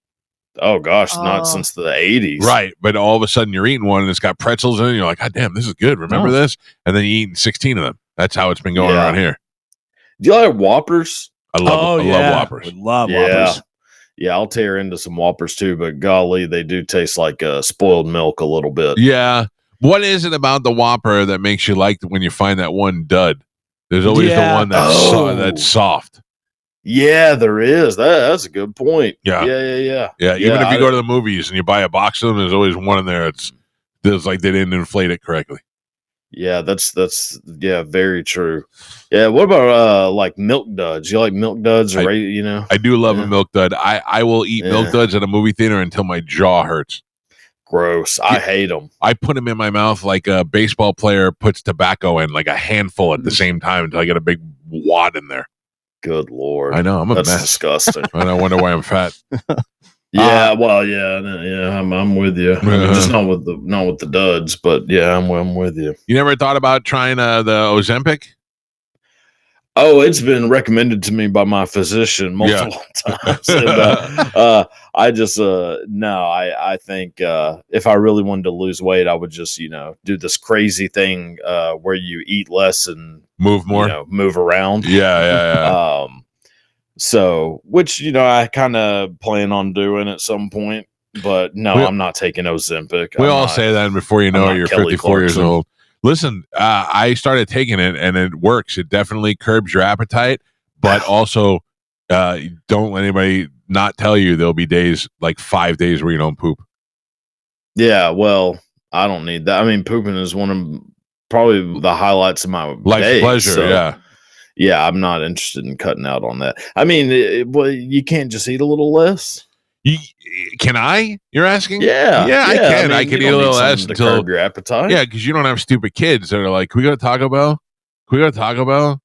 Oh gosh, not since the 80s. Right, but all of a sudden you're eating one and it's got pretzels in it. And you're like, God damn, this is good. Remember this? And then you eat 16 of them. That's how it's been going around here. Do you like Whoppers? I love Whoppers. Love Whoppers. Yeah, I'll tear into some Whoppers too, but golly, they do taste like spoiled milk a little bit. Yeah. What is it about the Whopper that makes you like when you find that one dud? There's always the one that's soft. Yeah, there is. That's a good point. Yeah. Yeah. Even if you go to the movies and you buy a box of them, there's always one in there. It's like they didn't inflate it correctly. Yeah, that's very true. Yeah, what about like Milk Duds? You like Milk Duds? I do love a Milk Dud. I will eat Milk Duds at a movie theater until my jaw hurts. Gross. I hate them. I put them in my mouth like a baseball player puts tobacco in, like a handful at the same time until I get a big wad in there. Good Lord. I know. I'm a That's mess. disgusting. I wonder why I'm fat. I'm with you. I mean, just not with the duds, but yeah, I'm with you. You never thought about trying the Ozempic? Oh, it's been recommended to me by my physician multiple times. And, I just no. I think if I really wanted to lose weight, I would just do this crazy thing where you eat less and move more, move around. Yeah. So, which I kind of plan on doing at some point, but no, I'm not taking Ozempic. We all say that, and before you know it, you're 54 years old. Listen, I started taking it and it works. It definitely curbs your appetite, but also don't let anybody not tell you there'll be days, like 5 days, where you don't poop. Yeah, well, I don't need that. I mean, pooping is one of probably the highlights of my Life's day, pleasure, so, yeah. Yeah, I'm not interested in cutting out on that. I mean, well, you can't just eat a little less. Can I? You're asking? Yeah, Yeah, I can. mean, I can you eat a don't need little less something to until curb your appetite. Yeah, because you don't have stupid kids that are like, "Can we go to Taco Bell? Can we go to Taco Bell?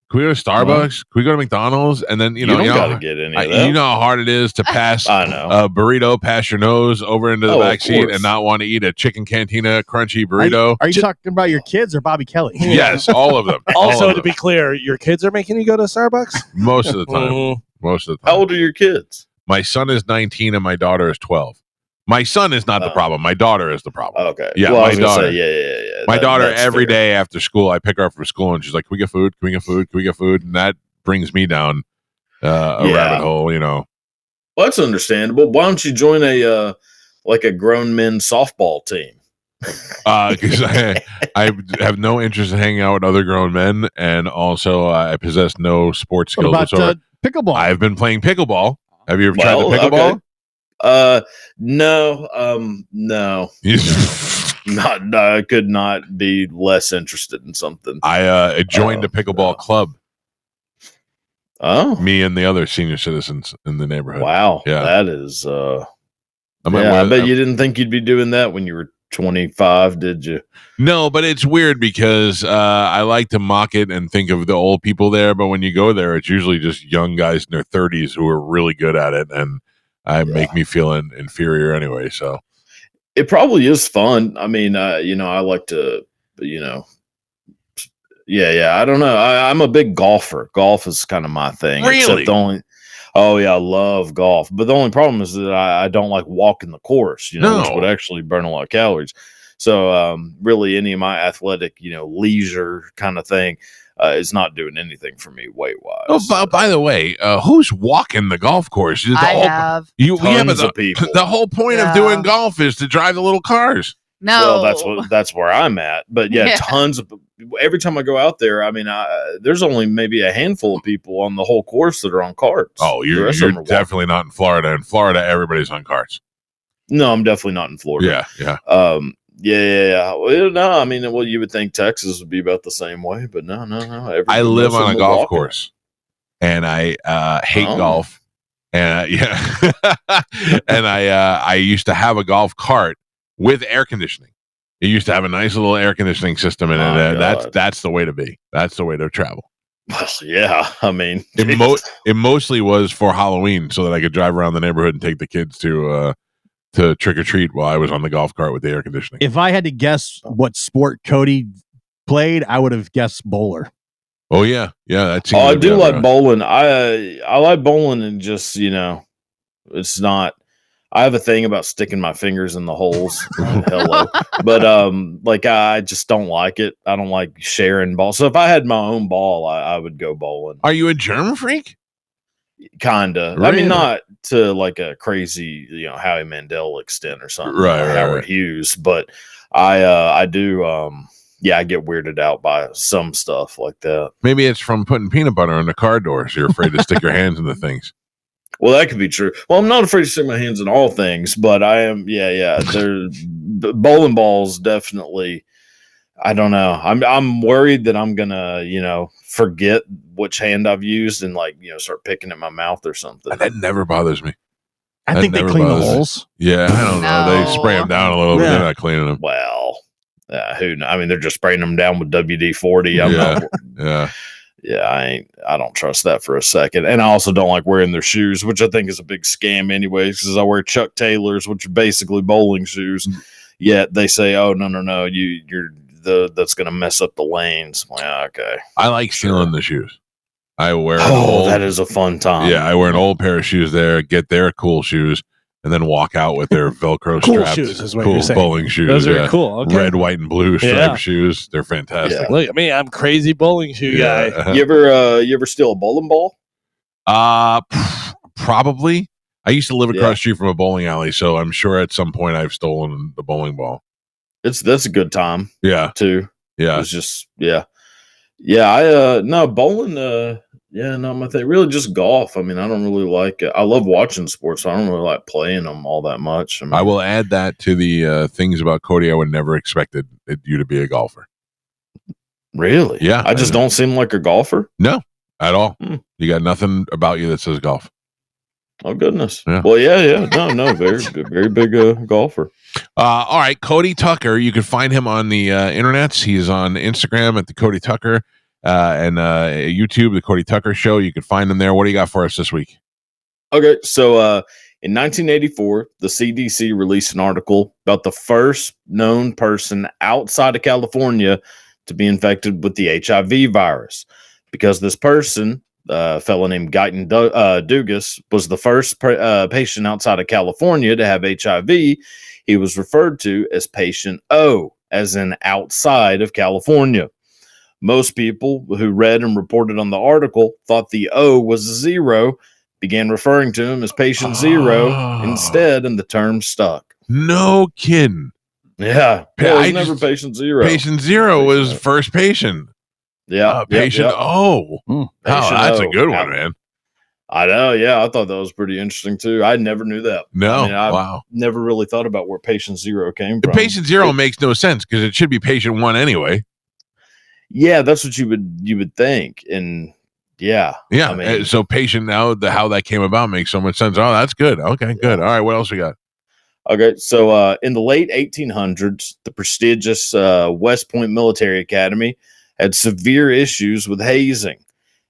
Can we go to Starbucks? Can we go to McDonald's?" And then you don't know, got to get any of that. you know how hard it is to pass I know. a burrito past your nose over into the Oh, back of seat course. and not want to eat a chicken cantina crunchy burrito. Are you talking about your kids or Bobby Kelly? Yes, all of them. All Also, of to them. be clear, your kids are making you go to Starbucks? Most of the time. Mhm. Most of the time. How old are your kids? My son is 19 and my daughter is 12. My son is not the problem. My daughter is the problem. Okay. Yeah, well, I my was gonna daughter. say, yeah. My daughter, that's every fair. day after school, I pick her up from school and she's like, "Can we get food? Can we get food? Can we get food?" And that brings me down a rabbit hole, you know. Well, that's understandable. Why don't you join a like a grown men softball team? Because I have no interest in hanging out with other grown men, and also I possess no sports What skills about whatsoever. pickleball? I've been playing pickleball. Have you ever tried the pickleball? Okay. No. No, I could not be less interested in something. I joined a pickleball club. Oh, Me and the other senior citizens in the neighborhood. wow. Yeah. That is I I bet you didn't think you'd be doing that when you were 25, did you? No, but it's weird because I like to mock it and think of the old people there, but when you go there, it's usually just young guys in their 30s who are really good at it, and make me feel inferior anyway. So it probably is fun. I mean, I like to, I don't know. I'm a big golfer. Golf is kind of my thing. Really? Oh yeah, I love golf. But the only problem is that I don't like walking the course, which would actually burn a lot of calories. So really any of my athletic, leisure kind of thing is not doing anything for me weight wise. Oh, by the way, who's walking the golf course? Have. Tons of people. The whole point of doing golf is to drive the little cars. No. Well, that's where I'm at. But yeah, tons of. Every time I go out there, I mean, there's only maybe a handful of people on the whole course that are on carts. Oh, you're definitely not in Florida. In Florida, everybody's on carts. No, I'm definitely not in Florida. Yeah. Yeah. Well, no, I mean, well, you would think Texas would be about the same way, but no. I live on a golf course, and I hate golf. And and I used to have a golf cart with air conditioning. It used to have a nice little air conditioning system in it. That's the way to be. That's the way to travel. Well, yeah, I mean, it mostly was for Halloween, so that I could drive around the neighborhood and take the kids to trick or treat while I was on the golf cart with the air conditioning. If I had to guess what sport Cody played, I would have guessed bowler. Oh yeah. I do like bowling. I like bowling, and just it's not. I have a thing about sticking my fingers in the holes. Hello, but I just don't like it. I don't like sharing balls. So if I had my own ball, I would go bowling. Are you a germ freak? Kinda. Really? I mean, not to like a crazy, Howie Mandel extent or something, right? Howard Hughes, but I do. I get weirded out by some stuff like that. Maybe it's from putting peanut butter on the car doors. You're afraid to stick your hands into things. Well, that could be true. Well, I'm not afraid to stick my hands in all things, but I am. Yeah. Bowling balls definitely. I don't know. I'm worried that I'm gonna, forget which hand I've used and start picking in my mouth or something. That never bothers me. I think they clean the holes. Yeah, I don't know. They spray them down a little bit. They're not cleaning them. Well, who knows? I mean, they're just spraying them down with WD-40. I don't trust that for a second. And I also don't like wearing their shoes, which I think is a big scam anyways, because I wear Chuck Taylors, which are basically bowling shoes. Yet they say, oh, no, that's going to mess up the lanes. Well, okay. I like stealing the shoes. I wear that is a fun time. Yeah, I wear an old pair of shoes there, get their cool shoes, and then walk out with their Velcro cool strapped shoes is what cool you're saying. bowling shoes. Those are cool. Okay. Red, white, and blue striped shoes. They're fantastic. Yeah. Look at me, I'm crazy bowling shoe guy. You ever steal a bowling ball? Probably. I used to live across the street from a bowling alley, so I'm sure at some point I've stolen the bowling ball. That's a good time. Yeah. Too. Yeah. It was just I no bowling. Not my thing. Really, just golf. I mean, I don't really like it. I love watching sports, so I don't really like playing them all that much. I mean, I will add that to the things about Cody I would never expected you to be a golfer. Really? Yeah. I just don't seem like a golfer. No, at all. Hmm. You got nothing about you that says golf. Oh goodness. Yeah. Well, yeah. No, very big golfer. All right, Cody Tucker. You can find him on the internets. He's on Instagram at the Cody Tucker and YouTube, the Cody Tucker Show. You can find him there. What do you got for us this week? Okay, so in 1984, the CDC released an article about the first known person outside of California to be infected with the HIV virus. Because this person, a fellow named Guyton Dugas, was the first patient outside of California to have HIV, he was referred to as Patient O, as in outside of California. Most people who read and reported on the article thought the O was a zero, began referring to him as Patient Zero instead, and the term stuck. No kidding. Yeah. It was never Patient Zero. Patient Zero was first patient. Yeah. Patient O. That's a good one, man. I know. Yeah. I thought that was pretty interesting too. I never knew that. No. I never really thought about where Patient Zero came from. Patient Zero makes no sense because it should be Patient 1 anyway. Yeah, that's what you would think, and yeah. I mean, so patient now, how that came about makes so much sense. Oh, that's good. Okay, good. All right, what else we got? Okay, so in the late 1800s, the prestigious West Point Military Academy had severe issues with hazing.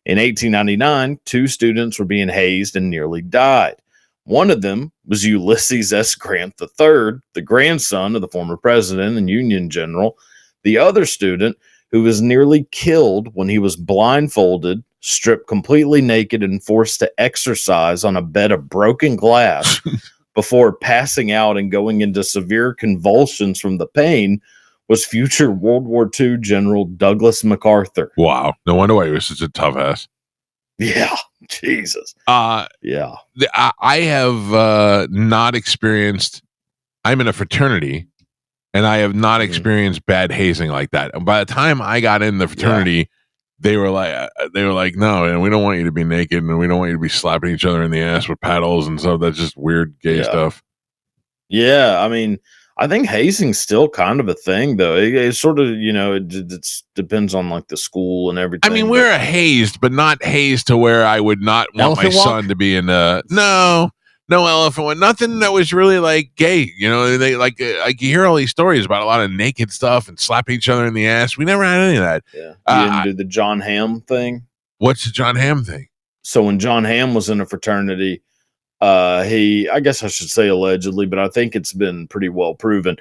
In 1899, 2 students were being hazed and nearly died. One of them was Ulysses S. Grant III, the grandson of the former president and Union general. The other student, who was nearly killed when he was blindfolded, stripped completely naked, and forced to exercise on a bed of broken glass before passing out and going into severe convulsions from the pain, was future World War II General Douglas MacArthur. Wow. No wonder why he was such a tough ass. Yeah. Jesus. Yeah. I have not experienced, I'm in a fraternity, and I have not experienced bad hazing like that. And by the time I got in the fraternity, they were like, no, and we don't want you to be naked, and we don't want you to be slapping each other in the ass with paddles and stuff. That's just weird gay stuff. Yeah, I mean, I think hazing's still kind of a thing, though. It sort of, it depends on like the school and everything. I mean, we're hazed, but not hazed to where I would not want my son to be in no elephant one, nothing that was really like gay. They like you hear all these stories about a lot of naked stuff and slapping each other in the ass. We never had any of that. Yeah, you didn't do the John Hamm thing. What's the John Hamm thing? So when John Hamm was in a fraternity, I guess I should say allegedly, but I think it's been pretty well proven.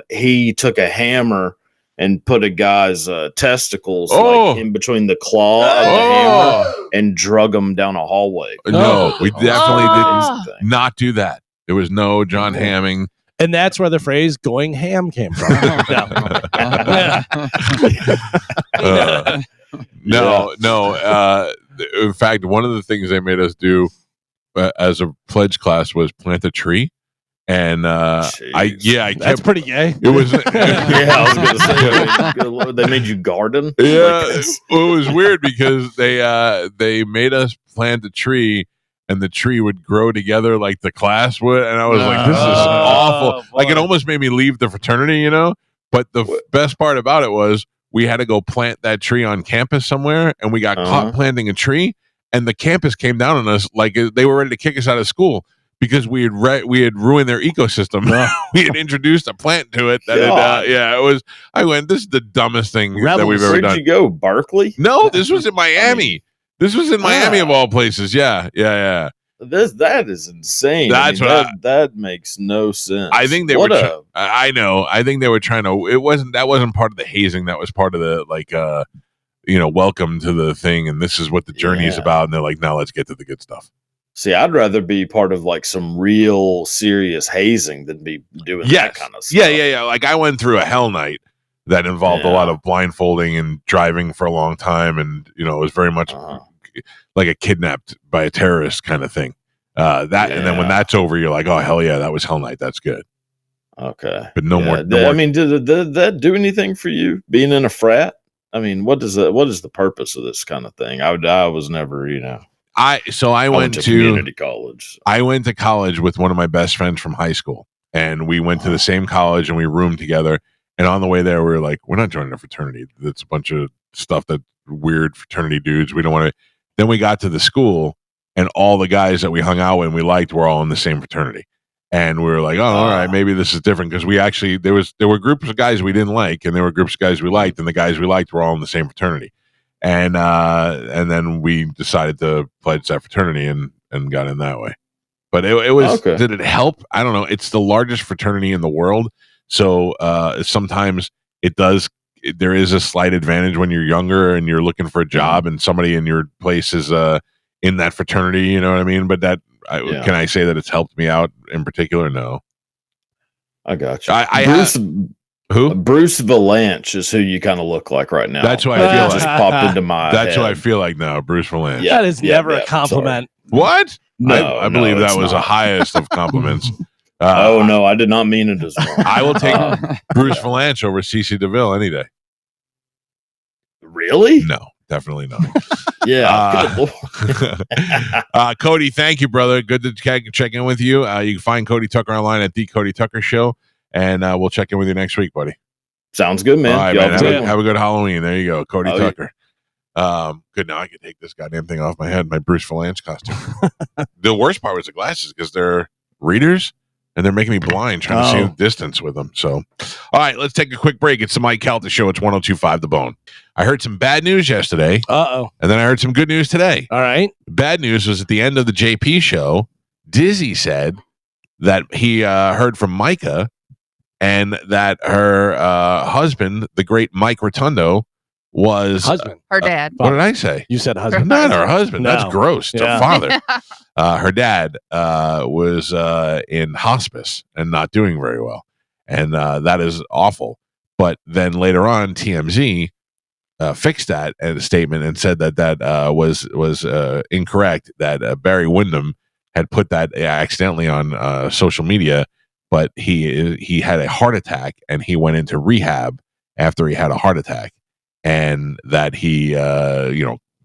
He took a hammer and put a guy's testicles like in between the claw of the hammer and drug him down a hallway. No, we definitely did not do that. There was no John Hamming. And that's where the phrase "going ham" came from. No. In fact, one of the things they made us do as a pledge class was plant a tree. And I kept, that's pretty gay. It was I was gonna say they made you garden. Yeah, it was weird because they made us plant a tree, and the tree would grow together like the class would, and I was like, this is awful. Boy. Like, it almost made me leave the fraternity, But the best part about it was we had to go plant that tree on campus somewhere, and we got caught planting a tree, and the campus came down on us like they were ready to kick us out of school. Because we had ruined their ecosystem. We had introduced a plant to it. It was. I went, this is the dumbest thing that we've ever done. Where'd you go, Berkeley? No, this was in Miami. This was in Miami of all places. Yeah. That is insane. That's that makes no sense. I think they were. I know. I think they were trying to. That wasn't part of the hazing. That was part of the welcome to the thing, and this is what the journey is about. And they're like, now let's get to the good stuff. See, I'd rather be part of like some real serious hazing than be doing that kind of stuff. Yeah. Like, I went through a hell night that involved a lot of blindfolding and driving for a long time, and it was very much like a kidnapped by a terrorist kind of thing. And then when that's over, you're like, oh hell yeah, that was hell night. That's good. Okay. But no more. I mean, did that do anything for you being in a frat? I mean, what is the purpose of this kind of thing? I was never, I went to community college. I went to college with one of my best friends from high school, and we went to the same college and we roomed together. And on the way there, we were like, we're not joining a fraternity. That's a bunch of stuff that weird fraternity dudes. We don't want to. Then we got to the school, and all the guys that we hung out with and we liked were all in the same fraternity. And we were like, oh, all right, maybe this is different because we actually there were groups of guys we didn't like, and there were groups of guys we liked, and the guys we liked were all in the same fraternity. And then we decided to pledge that fraternity and got in that way. But it was Did it help? I don't know. It's the largest fraternity in the world, so sometimes there is a slight advantage when you're younger and you're looking for a job, and somebody in your place is in that fraternity. You know what I mean? But can I say that it's helped me out in particular? No. I got you. Who? Bruce Valanche is who you kind of look like right now. That's why I feel just popped into my That's head. what I feel like now, Bruce Valanche. That is never a compliment. Sorry. What? No, I believe that was not. the highest of compliments. Oh no, I did not mean it as well. I will take Bruce Valanche over CeCe DeVille any day. Really? No, definitely not. Yeah. Cody, thank you, brother. Good to check in with you. You can find Cody Tucker online at The Cody Tucker Show, and we'll check in with you next week, buddy. Sounds good, man. All right, man. Have a good Halloween. There you go, Cody Tucker. Yeah. Good. Now I can take this goddamn thing off my head, my Bruce Valanche costume. The worst part was the glasses because they're readers and they're making me blind trying to see the distance with them. So, all right, let's take a quick break. It's the Mike Calta Show. It's 102.5 The Bone. I heard some bad news yesterday. Uh-oh. And then I heard some good news today. All right. Bad news was at the end of the JP show, Dizzy said that he heard from Micah and that her husband, the great Mike Rotundo, was husband. Her dad. What did I say? You said husband. Not her husband. No. That's gross. It's a father. Her dad was in hospice and not doing very well. And that is awful. But then later on, TMZ fixed that in a statement and said that was incorrect, that Barry Windham had put that accidentally on social media, but he had a heart attack and he went into rehab after he had a heart attack. And that he,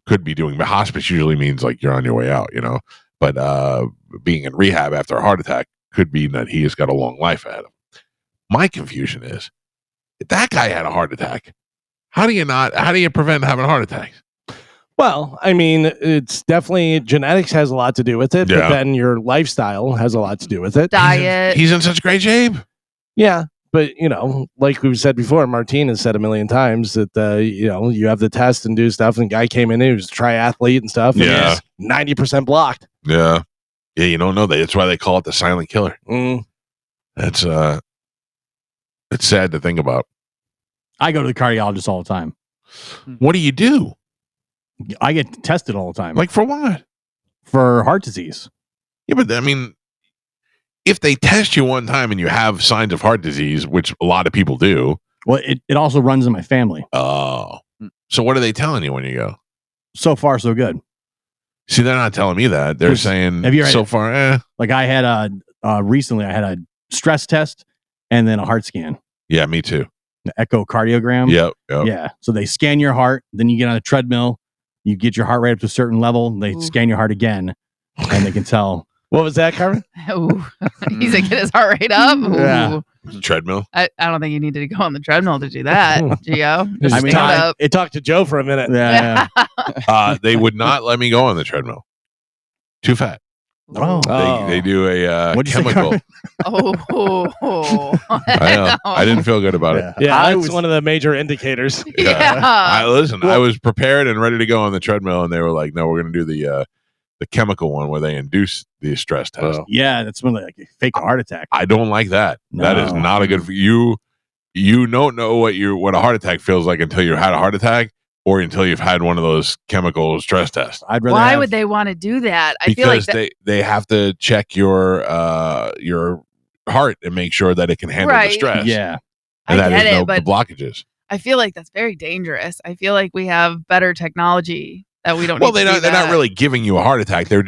could be doing, but hospice usually means like you're on your way out, but being in rehab after a heart attack could be that he has got a long life ahead of him. My confusion is, if that guy had a heart attack, how do you prevent having heart attacks? Well, I mean, it's definitely genetics has a lot to do with it, but then your lifestyle has a lot to do with it. Diet. He's in such great shape. Yeah. But, like we've said before, Martine has said a million times that, you have the test and do stuff. And the guy came in, he was a triathlete and stuff. And Yeah. 90% blocked. Yeah. Yeah, you don't know that. That's why they call it the silent killer. That's, it's sad to think about. I go to the cardiologist all the time. What do you do? I get tested all the time. Like for what? For heart disease. Yeah, but I mean, if they test you one time and you have signs of heart disease, which a lot of people do. Well, it also runs in my family. Oh. So what are they telling you when you go? So far, so good. See, they're not telling me that. They're saying so far, Like I had recently I had a stress test and then a heart scan. Yeah, me too. The echocardiogram. Yep. Yeah. So they scan your heart, then you get on a treadmill, you get your heart rate up to a certain level, they scan your heart again, and they can tell. What was that, Carmen? Oh, he's like, get his heart rate up. Ooh. Yeah. Treadmill. I don't think you needed to go on the treadmill to do that, Gio. I mean, it talked to Joe for a minute. Yeah. They would not let me go on the treadmill. Too fat. They do a chemical. I know. I didn't feel good about it. Yeah, that's one of the major indicators. Yeah. I was prepared and ready to go on the treadmill, and they were like, "No, we're going to do the chemical one where they induce the stress test." Yeah, that's when they fake a heart attack. I don't like that. No. That is not a good for you. You don't know what a heart attack feels like until you had a heart attack or until you've had one of those chemical stress tests. Why would they want to do that? I feel like they have to check your heart and make sure that it can handle the stress. Yeah. And I that get is it, but the blockages. I feel like that's very dangerous. I feel like we have better technology that we don't. Well, need they're not really giving you a heart attack. They're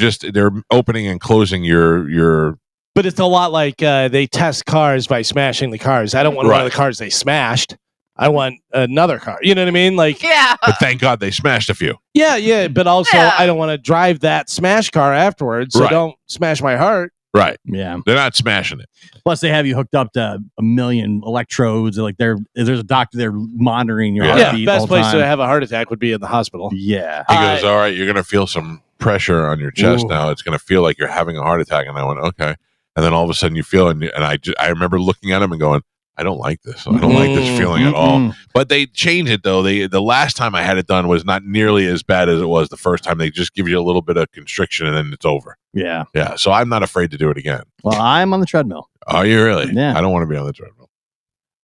opening and closing your But it's a lot like they test cars by smashing the cars. I don't want one of the cars they smashed. I want another car. You know what I mean? Like, Yeah. But thank God they smashed a few. Yeah. But also, I don't want to drive that smash car afterwards. So don't smash my heart. Right. Yeah. They're not smashing it. Plus, they have you hooked up to a million electrodes. Like there's a doctor there monitoring your heartbeat. Best all place time. to have a heart attack would be in the hospital. Yeah. He goes, all right, you're going to feel some pressure on your chest now. It's going to feel like you're having a heart attack. And I went, okay. And then all of a sudden you feel, and I remember looking at him and going, I don't like this. I don't like this feeling at all. But they changed it though. The last time I had it done was not nearly as bad as it was the first time. They just give you a little bit of constriction and then it's over. Yeah. Yeah. So I'm not afraid to do it again. Well, I'm on the treadmill. Are you really? Yeah. I don't want to be on the treadmill.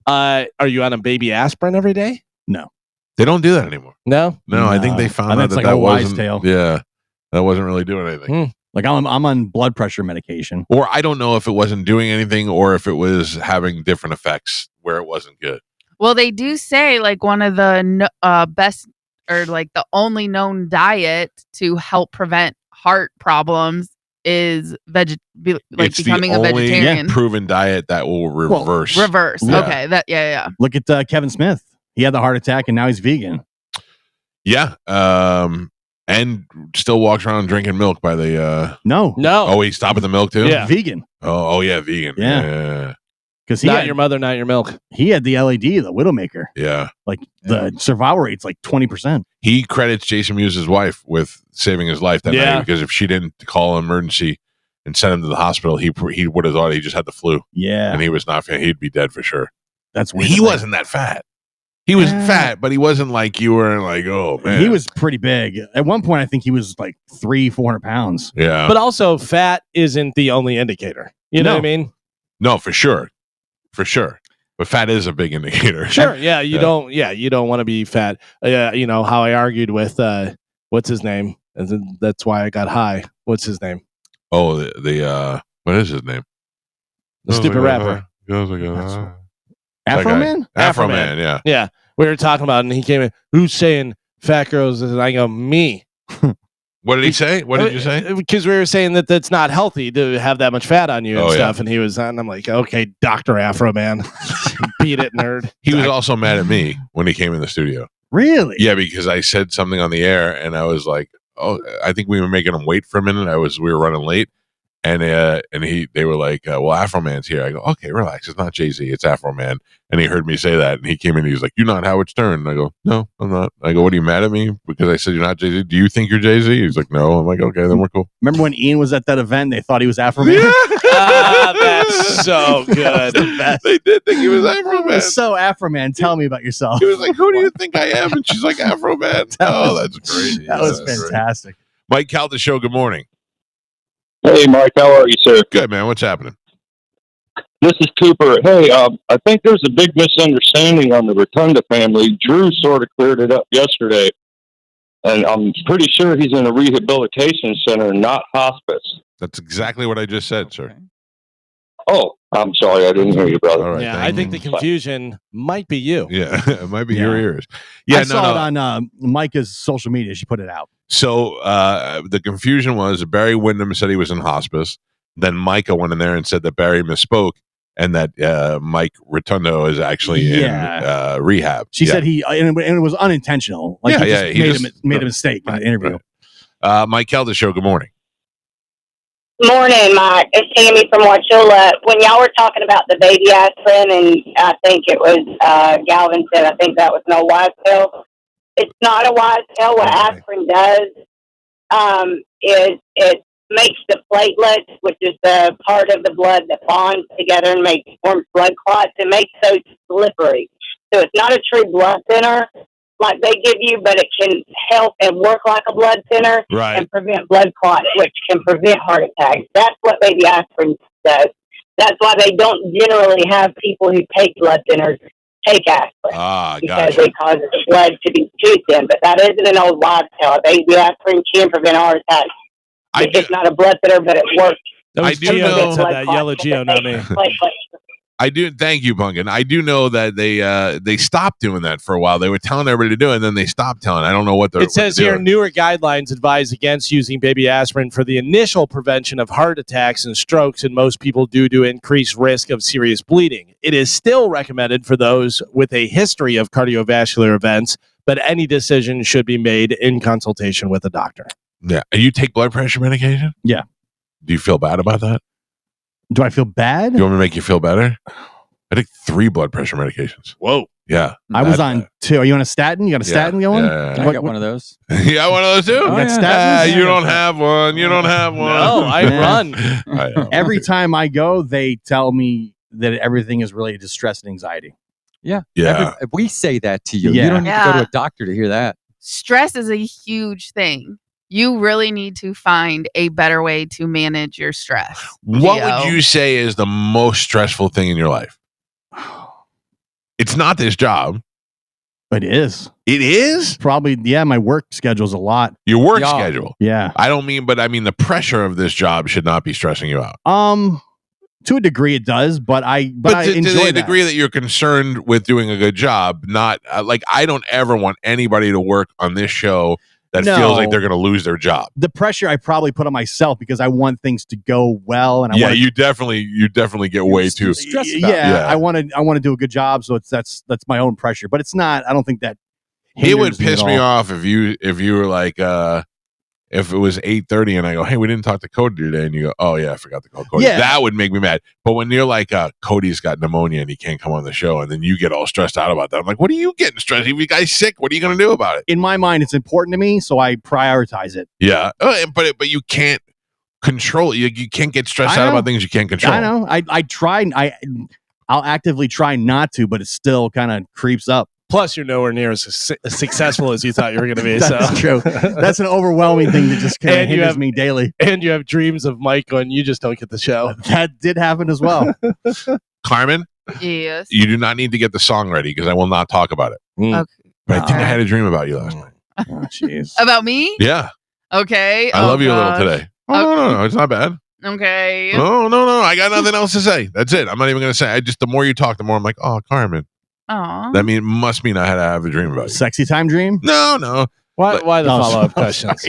Are you on a baby aspirin every day? No. They don't do that anymore. No. I think they found out it's that like a wise wasn't. tale. Yeah. That wasn't really doing anything. Like I'm on blood pressure medication. Or I don't know if it wasn't doing anything or if it was having different effects where it wasn't good. Well, they do say like one of the best or like the only known diet to help prevent heart problems is It's becoming the a only vegetarian. proven diet that will reverse. Reverse. Yeah. Okay. Yeah. Look at Kevin Smith. He had the heart attack and now he's vegan. Yeah. And still walks around drinking milk by the No. Oh, he stopped at the milk too? Yeah. Vegan. Oh yeah, vegan. Yeah. Because Not your mother, not your milk. He had the LED, the Widowmaker. Yeah. Like the survival rate's like 20%. He credits Jason Mewes' wife with saving his life that night because if she didn't call an emergency and send him to the hospital, he would have thought he just had the flu. Yeah. And he was not. He'd be dead for sure. That's weird. He wasn't that fat. He was fat, but he wasn't like you were like, oh man. He was pretty big. At one point, I think he was like 400 pounds. Yeah. But also, fat isn't the only indicator. You know what I mean? No, for sure. For sure. But fat is a big indicator. Sure. Yeah. You don't want to be fat. You know how I argued with what's his name? And then that's why I got high. What's his name? Oh, the what is his name? The stupid rapper. Afro Man? Afro Man, yeah. Yeah. We were talking about it and he came in, who's saying fat girls? And I go, me. What did he say? What did you say? Because we were saying that that's not healthy to have that much fat on you and stuff. And he was on. I'm like, okay, Dr. Afro Man. Beat it, nerd. He was also mad at me when he came in the studio. Really? Yeah, because I said something on the air and I was like, oh, I think we were making him wait for a minute. We were running late. And they were like, well, Afro Man's here. I go, okay, relax. It's not Jay-Z. It's Afro Man. And he heard me say that. And he came in and he was like, you're not Howard Stern. And I go, no, I'm not. I go, what, are you mad at me? Because I said you're not Jay-Z. Do you think you're Jay-Z? He's like, no. I'm like, okay, then we're cool. Remember when Ian was at that event? They thought he was Afro Man? Yeah. That's so good. They did think he was Afro Man. So Afro Man, tell me about yourself. He was like, who do you think I am? And she's like, Afro Man. That's great. That was fantastic. Mike Calta Show, good morning. Hey, Mike, how are you, sir? Good, man. What's happening? This is Cooper. Hey, I think there's a big misunderstanding on the Rotunda family. Drew sort of cleared it up yesterday, and I'm pretty sure he's in a rehabilitation center, not hospice. That's exactly what I just said, sir. Oh, I'm sorry. I didn't hear you, brother. All right, Yeah, I think the confusion might be you. Yeah, it might be your ears. Yeah, I saw it on Micah's social media. She put it out. So the confusion was Barry Windham said he was in hospice. Then Micah went in there and said that Barry misspoke and that Mike Rotundo is actually in rehab. She said and it was unintentional. Like he just made a mistake in the interview. Mike Calda Show, good morning. Morning, Mike. It's Tammy from Wauchula. When y'all were talking about the baby aspirin, and I think it was Galvin said, I think that was no wise tale. It's not a wise tale. What aspirin does is it makes the platelets, which is the part of the blood that bonds together and forms blood clots. It makes those slippery. So it's not a true blood thinner like they give you, but it can help and work like a blood thinner and prevent blood clots, which can prevent heart attacks. That's what baby aspirin does. That's why they don't generally have people who take blood thinners take aspirin because it causes the blood to be too thin. But that isn't an old wives' tale. Baby aspirin can prevent heart attacks. It's not a blood thinner, but it works. That was Gio that said that. Yellow Gio, not me. I do. Thank you, Pumpkin. I do know that they stopped doing that for a while. They were telling everybody to do it, and then they stopped telling. I don't know what they're. It says what they're here, doing. newer guidelines advise against using baby aspirin for the initial prevention of heart attacks and strokes in most people due to increased risk of serious bleeding. It is still recommended for those with a history of cardiovascular events, but any decision should be made in consultation with a doctor. Yeah. And you take blood pressure medication? Yeah. Do you feel bad about that? Do I feel bad? Do you want me to make you feel better? I take 3 blood pressure medications. Whoa. Yeah. I was on 2. Are you on a statin? You got a statin going? Yeah. I got one of those. You got one of those too? Oh, got yeah. statins? You don't have one. You don't have one. No, I Yeah. run. I know. Every time I go, they tell me that everything is related to stress and anxiety. Yeah. We say that to you. Yeah. You don't need to go to Yeah. a doctor to hear that. Stress is a huge thing. You really need to find a better way to manage your stress. What Gio. would you say is the most stressful thing in your life? It's not this job. It is. It is? Probably, yeah, my work schedule's a lot. Your work Yeah. schedule. Yeah. I don't mean, but I mean the pressure of this job should not be stressing you out. To a degree it does, but I To enjoy the that. degree that you're concerned with doing a good job, not like I don't ever want anybody to work on this show that No. feels like they're going to lose their job. The pressure I probably put on myself because I want things to go well, and I want You definitely get way too. stressed about yeah, I want to do a good job, so that's my own pressure. But it's not. I don't think that It would hinders piss at me all. off if you were like if it was 8:30 and I go, hey, we didn't talk to Cody today, and you go, oh yeah, I forgot to call Cody. Yeah. That would make me mad. But when you're like, Cody's got pneumonia and he can't come on the show, and then you get all stressed out about that, I'm like, what are you getting stressed? If you guy's sick, what are you going to do about it? In my mind, it's important to me, so I prioritize it. Yeah, but you can't control it. You can't get stressed I out know. about things you can't control. I know. I try. I'll actively try not to, but it still kind of creeps up. Plus, you're nowhere near as successful as you thought you were going to be. That's true. That's an overwhelming thing that just kind of And you hinders have- me daily. And you have dreams of Mike going, you just don't get the show. That did happen as well. Carmen, Yes. you do not need to get the song ready because I will not talk about it. Okay. But I think I Okay. had a dream about you last night. Oh, jeez. About me? Yeah, Okay. I love you a little today. Oh no, it's not bad. Okay. No, I got nothing else to say. That's it. I'm not even going to say. The more you talk, the more I'm like, oh, Carmen. Aw. That must mean I had to have a dream about you. Sexy time dream? No. Why the Oh, follow-up sorry. questions?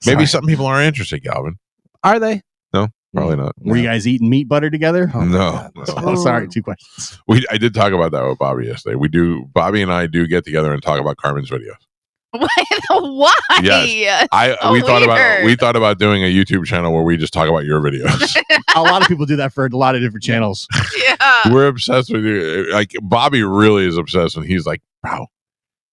Maybe some people aren't interested, Galvin. Are they? No, probably not. Were you guys eating meat butter together? No. Oh, sorry. 2 questions. I did talk about that with Bobby yesterday. Bobby and I do get together and talk about Carmen's videos. Why? Yes. So we weird. thought about doing a YouTube channel where we just talk about your videos. A lot of people do that for a lot of different channels. Yeah. We're obsessed with you. Like Bobby really is obsessed when he's like, bro,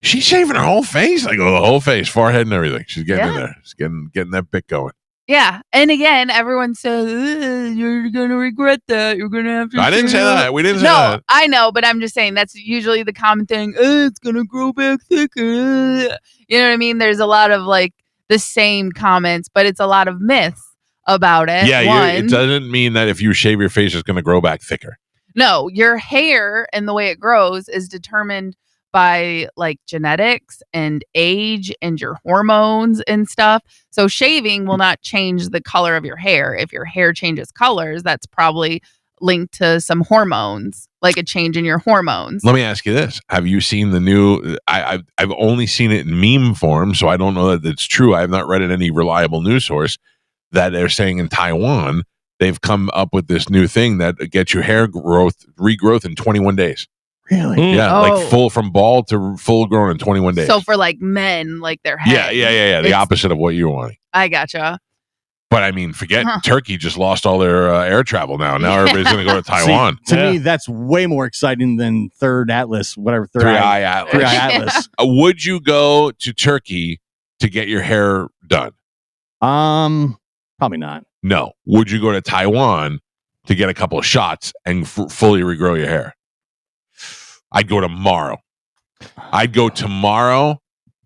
she's shaving her whole face. I go, the whole face, forehead and everything. She's getting in Yeah. there. She's getting that bit going. Yeah. And again, everyone says, you're going to regret that. You're going to have to. I didn't say that. We didn't say No, that. I know, but I'm just saying that's usually the common thing. It's going to grow back thicker. You know what I mean? There's a lot of like the same comments, but it's a lot of myths about it. Yeah, it One, doesn't mean that if you shave your face, it's going to grow back thicker. no, your hair and the way it grows is determined by like genetics and age and your hormones and stuff. So shaving will not change the color of your hair. If your hair changes colors, that's probably linked to some hormones, like a change in your hormones. Let me ask you this: have you seen the new? I've only seen it in meme form, so I don't know that it's true. I have not read it in any reliable news source that they're saying in Taiwan they've come up with this new thing that gets your hair regrowth in 21 days. Really? Yeah, Oh. like full from bald to full grown in 21 days. So for like men, like their head. Yeah. The It's- opposite of what you're wanting. I gotcha. But I mean, forget Huh. Turkey just lost all their air travel now. Now everybody's going to go to Taiwan. See, to me, that's way more exciting than Third Atlas, whatever. Three Eye Atlas. Three Eye Atlas. Would you go to Turkey to get your hair done? Probably not. No. Would you go to Taiwan to get a couple of shots and fully regrow your hair? I'd go tomorrow. I'd go tomorrow,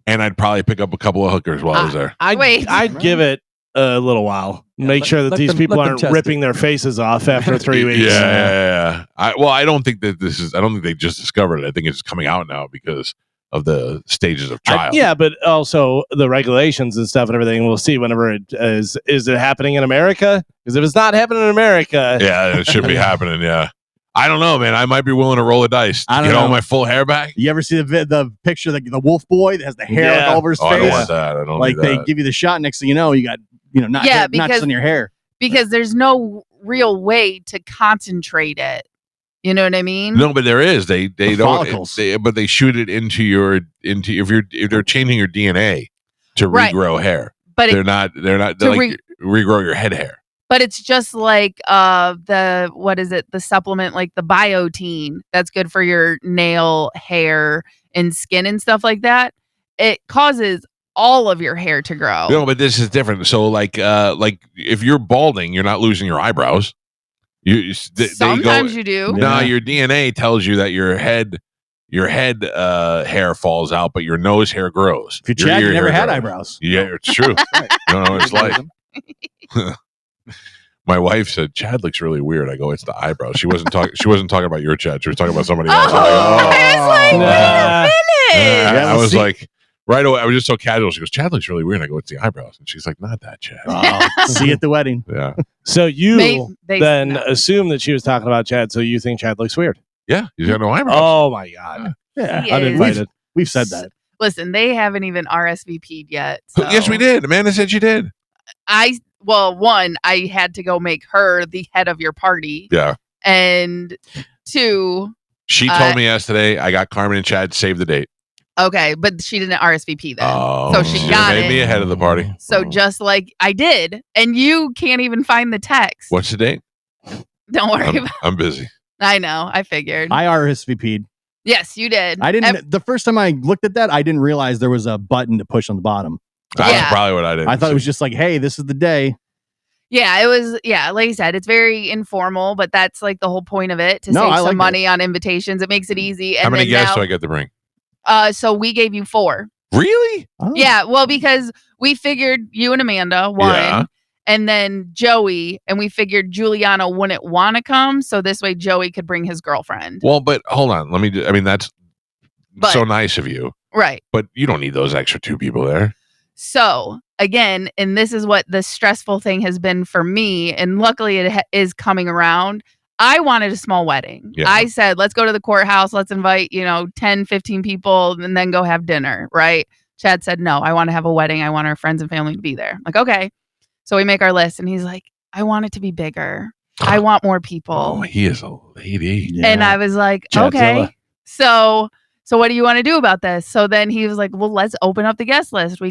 and I'd probably pick up a couple of hookers while I was there. I'd give it a little while. Make sure that these people aren't ripping their faces off after 3 weeks. Yeah. I don't think that I don't think they just discovered it. I think it's coming out now because of the stages of trial. Yeah, but also the regulations and stuff and everything. We'll see whenever it is. Is it happening in America? Because if it's not happening in America, Yeah, it should be happening. Yeah. I don't know, man. I might be willing to roll a dice to get all my full hair back. You ever see the picture of the wolf boy that has the hair all over his face? I don't want that. I don't like need they that. give you the shot. Next thing you know, you got not just in your hair because there's no real way to concentrate it. You know what I mean? No, but there is. They don't. Follicles. But they shoot it into if they're changing your DNA to regrow hair. But they're not like regrow your head hair. But it's just like the supplement, like the biotin that's good for your nail, hair, and skin and stuff like that. It causes all of your hair to grow. No, but this is different. So like if you're balding, you're not losing your eyebrows. Sometimes you do. No, your DNA tells you that your head hair falls out, but your nose hair grows. If you're Chad, you never had eyebrows. Yeah, it's true. I don't know what it's like. My wife said Chad looks really weird. I go, it's the eyebrows. She wasn't talking about your Chad. She was talking about somebody else. I was like, wait a minute. I was like, right away. I was just so casual. She goes, Chad looks really weird. I go, it's the eyebrows. And she's like, not that, Chad. See you at the wedding. Yeah. So you then assume that she was talking about Chad. So you think Chad looks weird? Yeah, he's got no eyebrows. Oh my god. Yeah, uninvited. We've said that. Listen, they haven't even RSVP'd yet. So. Yes, we did. Amanda said she did. One, I had to go make her the head of your party. Yeah. And two, she told me yesterday, I got Carmen and Chad save the date. Okay, but she didn't RSVP then. Oh, so she got made me ahead of the party. So just like I did, and you can't even find the text. What's the date? Don't worry about it. I'm busy. I know. I figured. I RSVP'd. Yes, you did. I didn't. The first time I looked at that, I didn't realize there was a button to push on the bottom. That's probably what I did. I thought it was just like, hey, this is the day. Yeah, it was. Yeah, like I said, it's very informal, but that's like the whole point of it to save some money on invitations. It makes it easy. And how many guests do I get to bring? So we gave you 4. Really? Oh. Yeah. Well, because we figured you and Amanda one, and then Joey, and we figured Juliana wouldn't want to come, so this way Joey could bring his girlfriend. Well, but hold on. That's so nice of you, right? But you don't need those extra 2 people there. So again, and this is what the stressful thing has been for me, and luckily it is coming around. I wanted a small wedding. Yeah. I said, let's go to the courthouse. Let's invite, 10, 15 people and then go have dinner. Right. Chad said, no, I want to have a wedding. I want our friends and family to be there. I'm like, okay. So we make our list and he's like, I want it to be bigger. I want more people. Oh, he is a lady. Yeah. And I was like, okay. So what do you want to do about this? So then he was like, well, let's open up the guest list.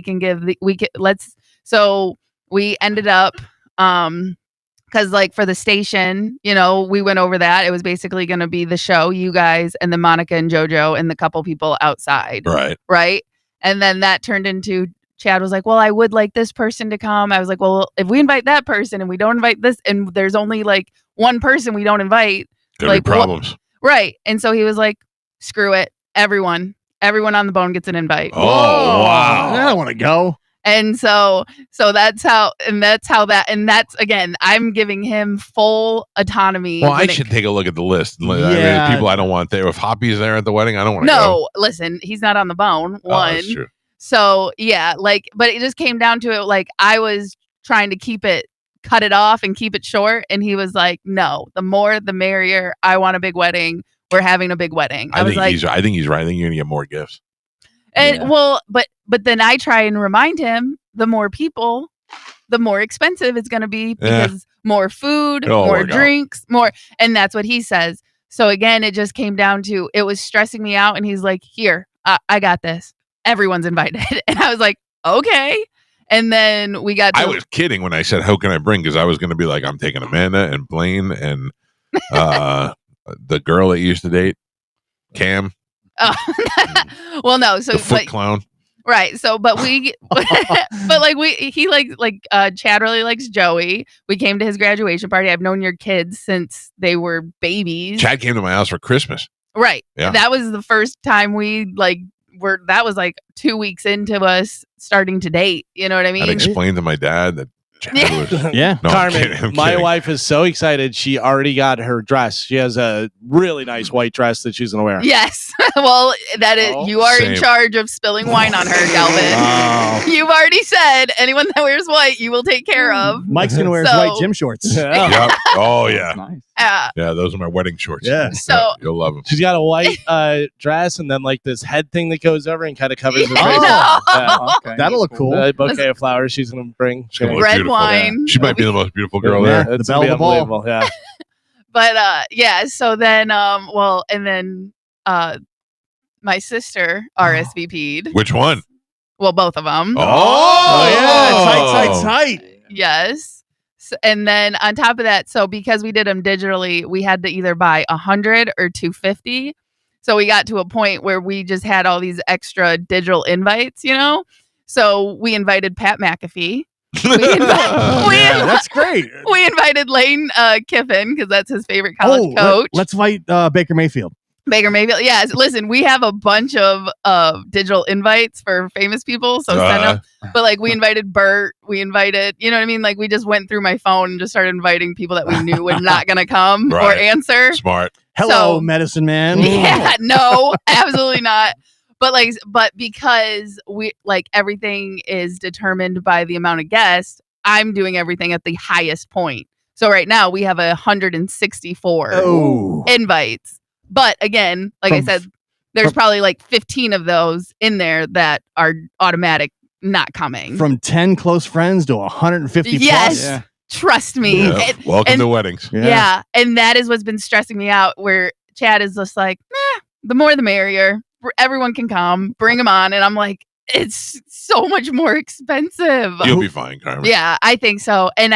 So we ended up, because like for the station, we went over that. It was basically going to be the show, you guys, and then Monica and JoJo and the couple people outside. Right. Right. And then that turned into Chad was like, well, I would like this person to come. I was like, well, if we invite that person and we don't invite this, and there's only like one person we don't invite. There'll be problems. Right. And so he was like, screw it. Everyone on the bone gets an invite. Oh, wow. I don't want to go. And so that's again, I'm giving him full autonomy. Well, I should take a look at the list. Yeah. People I don't want there. If Hoppy's there at the wedding, I don't want to go. No, listen, he's not on the bone. One. That's true. So yeah, but it just came down to it. Like I was trying to cut it off and keep it short. And he was like, no, the more, the merrier. I want a big wedding. We're having a big wedding. I think he's right. I think you're going to get more gifts. And but then I try and remind him, the more people, the more expensive it's going to be because more food, more drinks, more. And that's what he says. So again, it just came down to, it was stressing me out. And he's like, here, I got this. Everyone's invited. And I was like, okay. And then I was kidding when I said, how can I bring? Because I was going to be like, I'm taking Amanda and Blaine and the girl that you used to date, Cam. Oh, well, no. So the foot clown. Right. So, but Chad really likes Joey. We came to his graduation party. I've known your kids since they were babies. Chad came to my house for Christmas. Right. Yeah. That was the first time that was like 2 weeks into us starting to date. You know what I mean? I'd explained to my dad that Chad was. Yeah. No, Carmen, my wife is so excited. She already got her dress. She has a really nice white dress that she's going to wear. Yes. Well, you are in charge of spilling wine on her, Galvin. Oh. You've already said anyone that wears white, you will take care of. Mike's going to wear his white gym shorts. Yeah. Yep. Oh, yeah. Nice. Yeah, those are my wedding shorts. Yeah. So you'll love them. She's got a white dress and then like this head thing that goes over and kind of covers her face. No. Okay. That'll look cool. A bouquet of flowers she's gonna bring. She's gonna look red beautiful. wine. She might be the most beautiful girl Yeah. there. It's The gonna be belle of the ball. unbelievable. Yeah. But yeah, so then and then my sister RSVP'd. Which one? Well, both of them. Oh, yeah. Tight. Yes. So, and then on top of that, so because we did them digitally, we had to either buy 100 or 250. So we got to a point where we just had all these extra digital invites, you know? So we invited Pat McAfee. That's great. We invited Lane Kiffin because that's his favorite college coach. Let's invite Baker Mayfield. Baker Mayfield. Yes. Listen, we have a bunch of digital invites for famous people. So send them. But like we invited Bert. We invited, you know what I mean? Like we just went through my phone and just started inviting people that we knew were not going to come or answer. Smart. Hello, So- medicine man. Yeah. No, absolutely not. But because we like everything is determined by the amount of guests, I'm doing everything at the highest point. So right now we have 164 invites. But again, like I said, there's probably like 15 of those in there that are automatic not coming. From 10 close friends to 150 Yes. plus. Yeah. Trust me. Yeah. Welcome to weddings. Yeah. And that is what's been stressing me out, where Chad is just like, the more the merrier. Everyone can come. Bring them on. And I'm like, it's so much more expensive. You'll be fine, Carmen. Yeah, I think so. And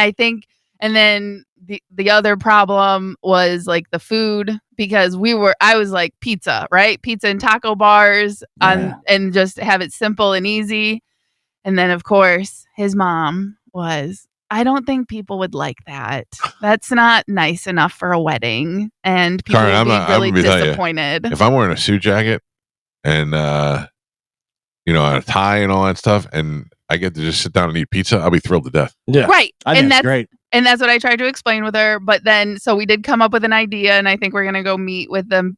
then the other problem was like the food, because I was like pizza, right? Pizza and taco bars and just have it simple and easy. And then of course his mom was, I don't think people would like that. That's not nice enough for a wedding. And people Carmen, would be really I'm gonna tell you, disappointed. if I'm wearing a suit jacket and a tie and all that stuff, and I get to just sit down and eat pizza, I'll be thrilled to death. Yeah. Right. I think that's great. And that's what I tried to explain with her. But then, so we did come up with an idea, and I think we're going to go meet with them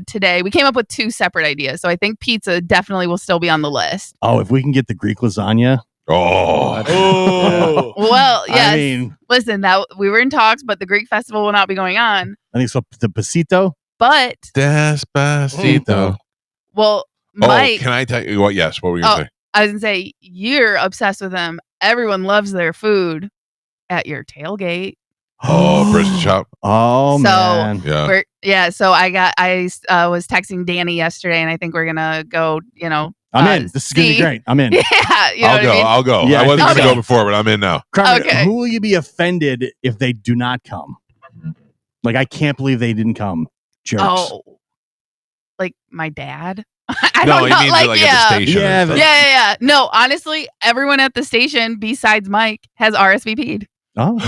today. We came up with 2 separate ideas. So I think pizza definitely will still be on the list. Oh, if we can get the Greek lasagna. Oh. Well, yes. I mean, Listen, that we were in talks, but the Greek festival will not be going on. I think so. The pasito. But, Despacito. well, Mike, can I tell you what? Yes. What were you going to say? I was going to say, you're obsessed with them. Everyone loves their food at your tailgate. Oh, brisket shop. Oh, So, man. Yeah. So I was texting Danny yesterday, and I think we're gonna go. I'm in. This is going to be great. I'm in. Yeah, you know what I mean? I'll go. Yeah, I wasn't I going think to so. go before, but I'm in now. Carmen, Okay. who will you be offended if they do not come? Like, I can't believe they didn't come. Jerks. Oh, like my dad. I No, don't he know, means at the station. Yeah, and stuff. Yeah. No, honestly, everyone at the station besides Mike has RSVP'd. Oh.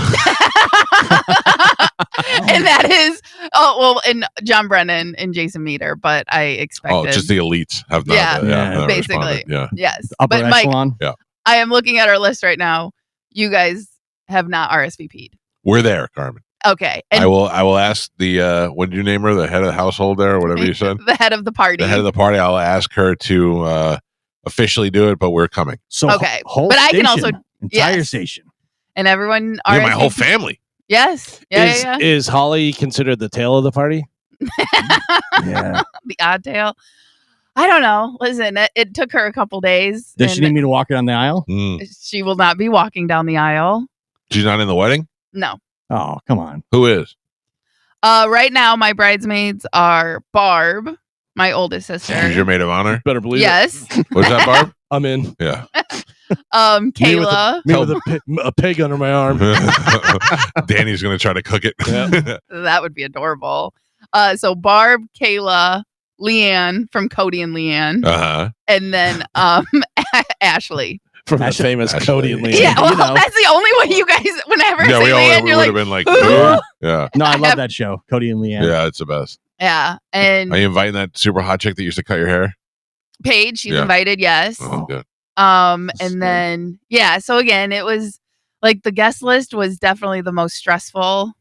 And that is, and John Brennan and Jason Meter, but I expected. Oh, just the elites have not. Yeah, basically. responded. Yeah. Yes. Upper But Mike, echelon. I am looking at our list right now. You guys have not RSVP'd. We're there, Carmen. Okay. I will ask the what did you name her? The head of the household there, or whatever you said. The head of the party. The head of the party. I'll ask her to officially do it, but we're coming. So Okay. whole But I can station, also- entire yes. station. And everyone Yeah, my whole RSVP'd. family. Yes. Yeah. Is Holly considered the tail of the party? Yeah. The odd tail. I don't know. Listen, it took her a couple days. Does she and need me to walk down the aisle? she will not be walking down the aisle. She's not in the wedding. No. Oh, come on. Who is? Right now, my bridesmaids are Barb, my oldest sister. She's your maid of honor. Better believe Yes. What's that, Barb? I'm in. Yeah. Kayla. Me with a pig under my arm. Danny's gonna try to cook it. Yeah. That would be adorable. So Barb, Kayla, Leanne from Cody and Leanne, Uh-huh. and then Ashley. From the famous Ashley. Cody and Leanne. Yeah, well, you know. that's the only way you guys. Whenever I Yeah, say we all Leanne, would you're like, have been like, "Who?" yeah, No, I love that show. Cody and Leanne. yeah, it's the best. yeah, and Are you inviting that super hot chick that used to cut your hair? Paige, she's Yeah. invited. Yes. Oh, good. And then so again, it was like the guest list was definitely the most stressful,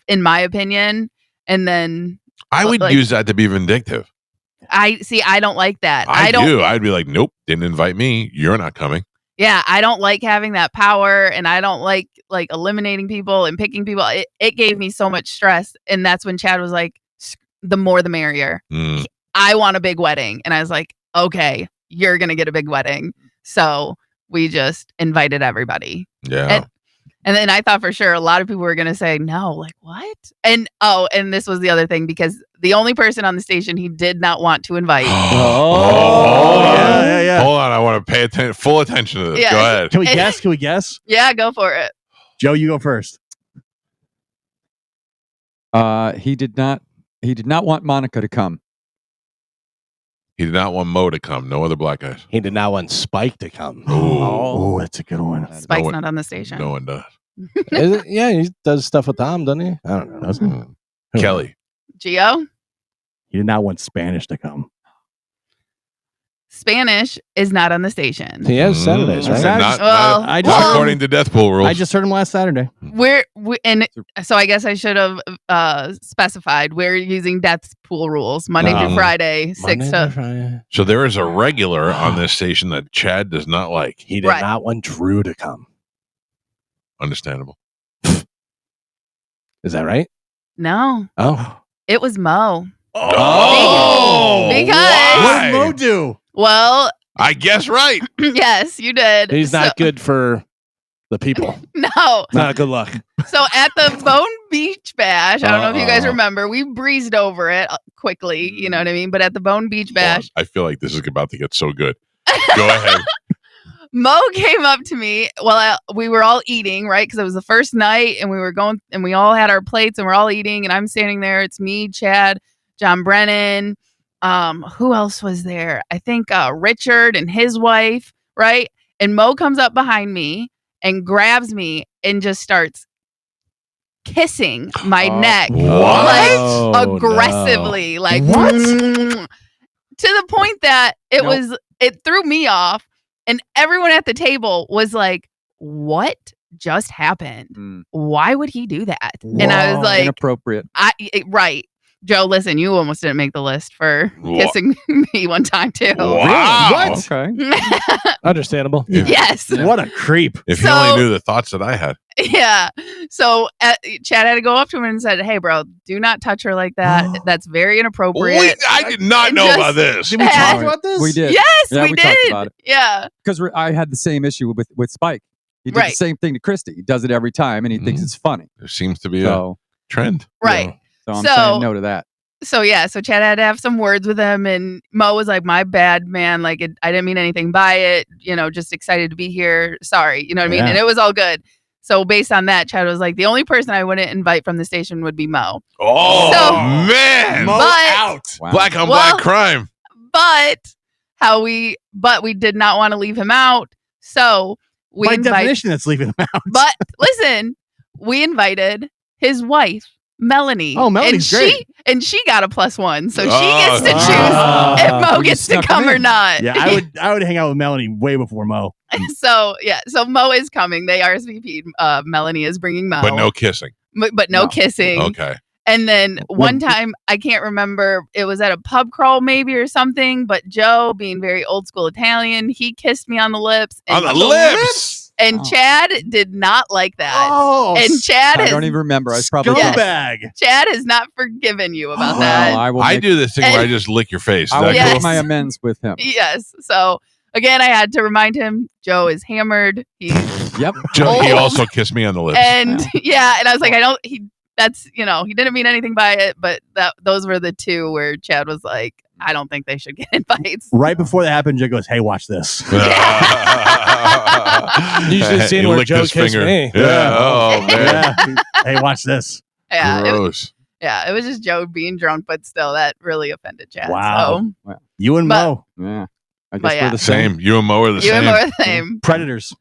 in my opinion. And then I would like- use that to be vindictive. I don't like that. I I don't. do. I'd be like, nope, didn't invite me. You're not coming. Yeah, I don't like having that power, and I don't like eliminating people and picking people. It gave me so much stress, and that's when Chad was like, "The more, the merrier." I want a big wedding, and I was like, "Okay, you're gonna get a big wedding." So we just invited everybody. Yeah. And then I thought for sure a lot of people were gonna say no, like what? And this was the other thing because the only person on the station he did not want to invite. Yeah. Hold on, I want to pay full attention to this. Yeah. Go ahead. Can we guess? Can we guess? Yeah, go for it. Joe, you go first. He did not want Monica to come. He did not want Mo to come. No other black guys. He did not want Spike to come. Oh, that's a good one. Spike's not on the station. No one does. Is it? Yeah, he does stuff with Tom, doesn't he? I don't know. Doesn't Kelly. Gio? He did not want Spanish to come. Spanish is not on the station. He has Saturdays, right? Not I just not according to Death Pool rules. I just heard him last Saturday. And so I guess I should have specified we're using Death Pool rules Monday through Friday, 6 to. So there is a regular on this station that Chad does not like. He did not want Drew to come. Understandable. Is that right? No, Oh. it was Mo. Oh, Because what did Mo do? Well, I guess right. yes, you did. He's not good for the people. No. Not a good luck. So at the Bone Beach Bash, I don't know if you guys remember, we breezed over it quickly, you know what I mean? But at the Bone Beach Bash, I feel like this is about to get so good. Go ahead. Mo came up to me while we were all eating, right? Because it was the first night and we were going and we all had our plates and we're all eating and I'm standing there. It's me, Chad, John Brennan. Who else was there? I think Richard and his wife, right? And Mo comes up behind me and grabs me and just starts kissing my neck. Like aggressively. Like what? To the point that it threw me off. And everyone at the table was like, what just happened? Why would he do that? Whoa. And I was like, inappropriate. Right. Joe, listen, you almost didn't make the list for kissing me one time too. Wow. What? Okay. Understandable. Yes. What a creep. If you only knew the thoughts that I had. Yeah. So Chad had to go up to him and said, hey, bro, do not touch her like that. That's very inappropriate. Wait, I did not know about this. Did we talk about this? We did. Yes, yeah, we did. Talked about it. Yeah. Because I had the same issue with Spike. He did the same thing to Christy. He does it every time, and he thinks it's funny. There seems to be a trend. Right. Yeah. So I'm saying no to that. So Chad had to have some words with him, and Mo was like, "My bad, man. Like, I didn't mean anything by it. You know, just excited to be here. Sorry, you know what I mean." And it was all good. So based on that, Chad was like, "The only person I wouldn't invite from the station would be Mo." Oh man, Mo out. Wow. Black on black crime. But we did not want to leave him out. So we by definition, that's leaving him out. But listen, we invited his wife. Melanie. Oh, Melanie's great. And she got a +1. So she gets to choose if Mo gets to come or not. Yeah, I would hang out with Melanie way before Mo. So Mo is coming. They RSVP'd. Melanie is bringing Mo. But no kissing. But no kissing. Okay. And then one time, I can't remember, it was at a pub crawl maybe or something, but Joe, being very old school Italian, he kissed me on the lips. On the lips? And Chad did not like that. Oh, and Chad I don't even remember. I was probably bag. Chad has not forgiven you about that. I do this thing where I just lick your face. I will make my amends with him. Yes. So again, I had to remind him Joe is hammered. He's Joe, he also kissed me on the lips. And and I was like, he didn't mean anything by it, but those were the two where Chad was like, I don't think they should get invites. Right before that happened, Joe goes, hey, watch this. You should have seen where Joe kissed me. Yeah. Oh, man. Yeah. Hey, watch this. Yeah. Gross. It was just Joe being drunk, but still, that really offended Chad. Wow. So. You and Mo. Yeah. I guess we're the same. You and Mo are the same. You and Mo are the same. Predators.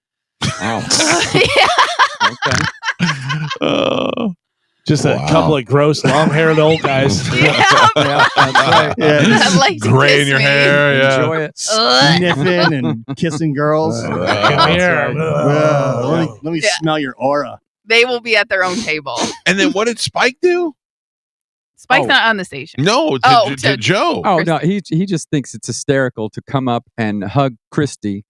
Oh. Just a couple of gross, long-haired old guys. That's right. Yeah. Like gray in your hair. Yeah. Enjoy it. Sniffing and kissing girls. Come here. Let me smell your aura. They will be at their own table. And then what did Spike do? Spike's not on the station. No, to Joe. Oh, no. He just thinks it's hysterical to come up and hug Christy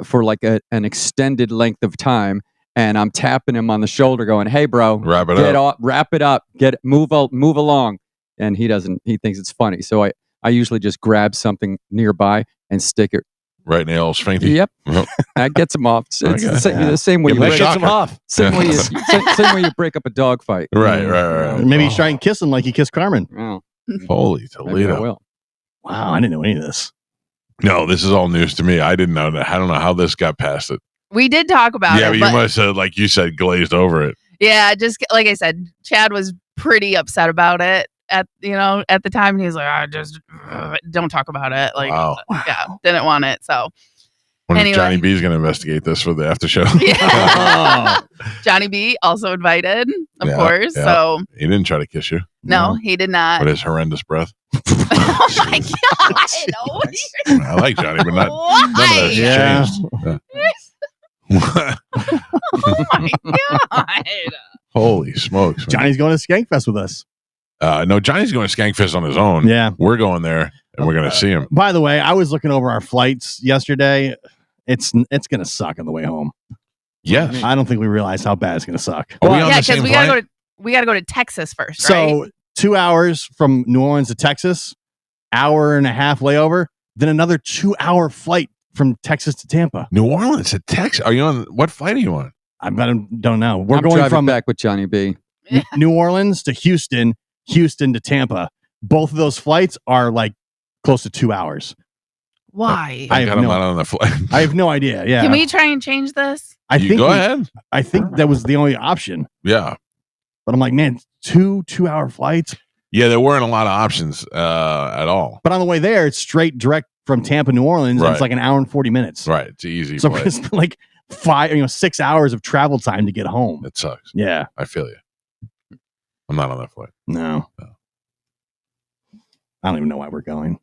for like an extended length of time, and I'm tapping him on the shoulder, going, "Hey, bro, Wrap it get up. off, wrap it up, move along." And he doesn't. He thinks it's funny, so I usually just grab something nearby and stick it. Right in the old sphincter. Yep, Yep. that gets him off. It's Okay. the same way Give you him a break, Gets him shocker. off. same way you break up a dog fight. Right. Maybe he's trying to kiss him like he kissed Carmen. Oh, Holy maybe I Toledo. will. Wow, I didn't know any of this. No, this is all news to me. I didn't know that. I don't know how this got past it. We did talk about Yeah, it. but you must have, like you said, glazed over it. Yeah, just like I said, Chad was pretty upset about it at the time. He was like, "I just don't talk about it." Like, Wow. yeah, didn't want it. So Wonder if Anyway. Johnny B's going to investigate this for the after show. yeah. Johnny B also invited, of Yeah, course. yeah. So He didn't try to kiss you no, he did not. with his horrendous breath. Oh my god! No, I like Johnny, but not none of why? that's Yeah. changed. Oh my god! Holy smokes. Man. Johnny's going to Skankfest with us. No, Johnny's going to Skankfest on his own. Yeah. We're going there and we're going to see him. By the way, I was looking over our flights yesterday. It's going to suck on the way home. Yes. I don't think we realize how bad it's going to suck. Are we on Yeah, the same because flight? we gotta go to Texas first, So right? 2 hours from New Orleans to Texas, hour and a half layover, then another 2-hour flight from Texas to Tampa. New Orleans to Texas. Are you on? What flight are you on? I don't know. We're I'm going driving from back with Johnny B. New Orleans to Houston to Tampa. Both of those flights are like close to 2 hours. Why? I have Got him no- not on the flight. I have no idea. Yeah. Can we try and change this? I You think go we- ahead. I think that was the only option. Yeah. But I'm like, man, 2-hour flights. Yeah, there weren't a lot of options at all. But on the way there, it's straight direct from Tampa, New Orleans. And Right. it's like an hour and 40 minutes. Right. It's an easy So flight. it's like 6 hours of travel time to get home. It sucks. Yeah. I feel you. I'm not on that flight. No. I don't even know why we're going.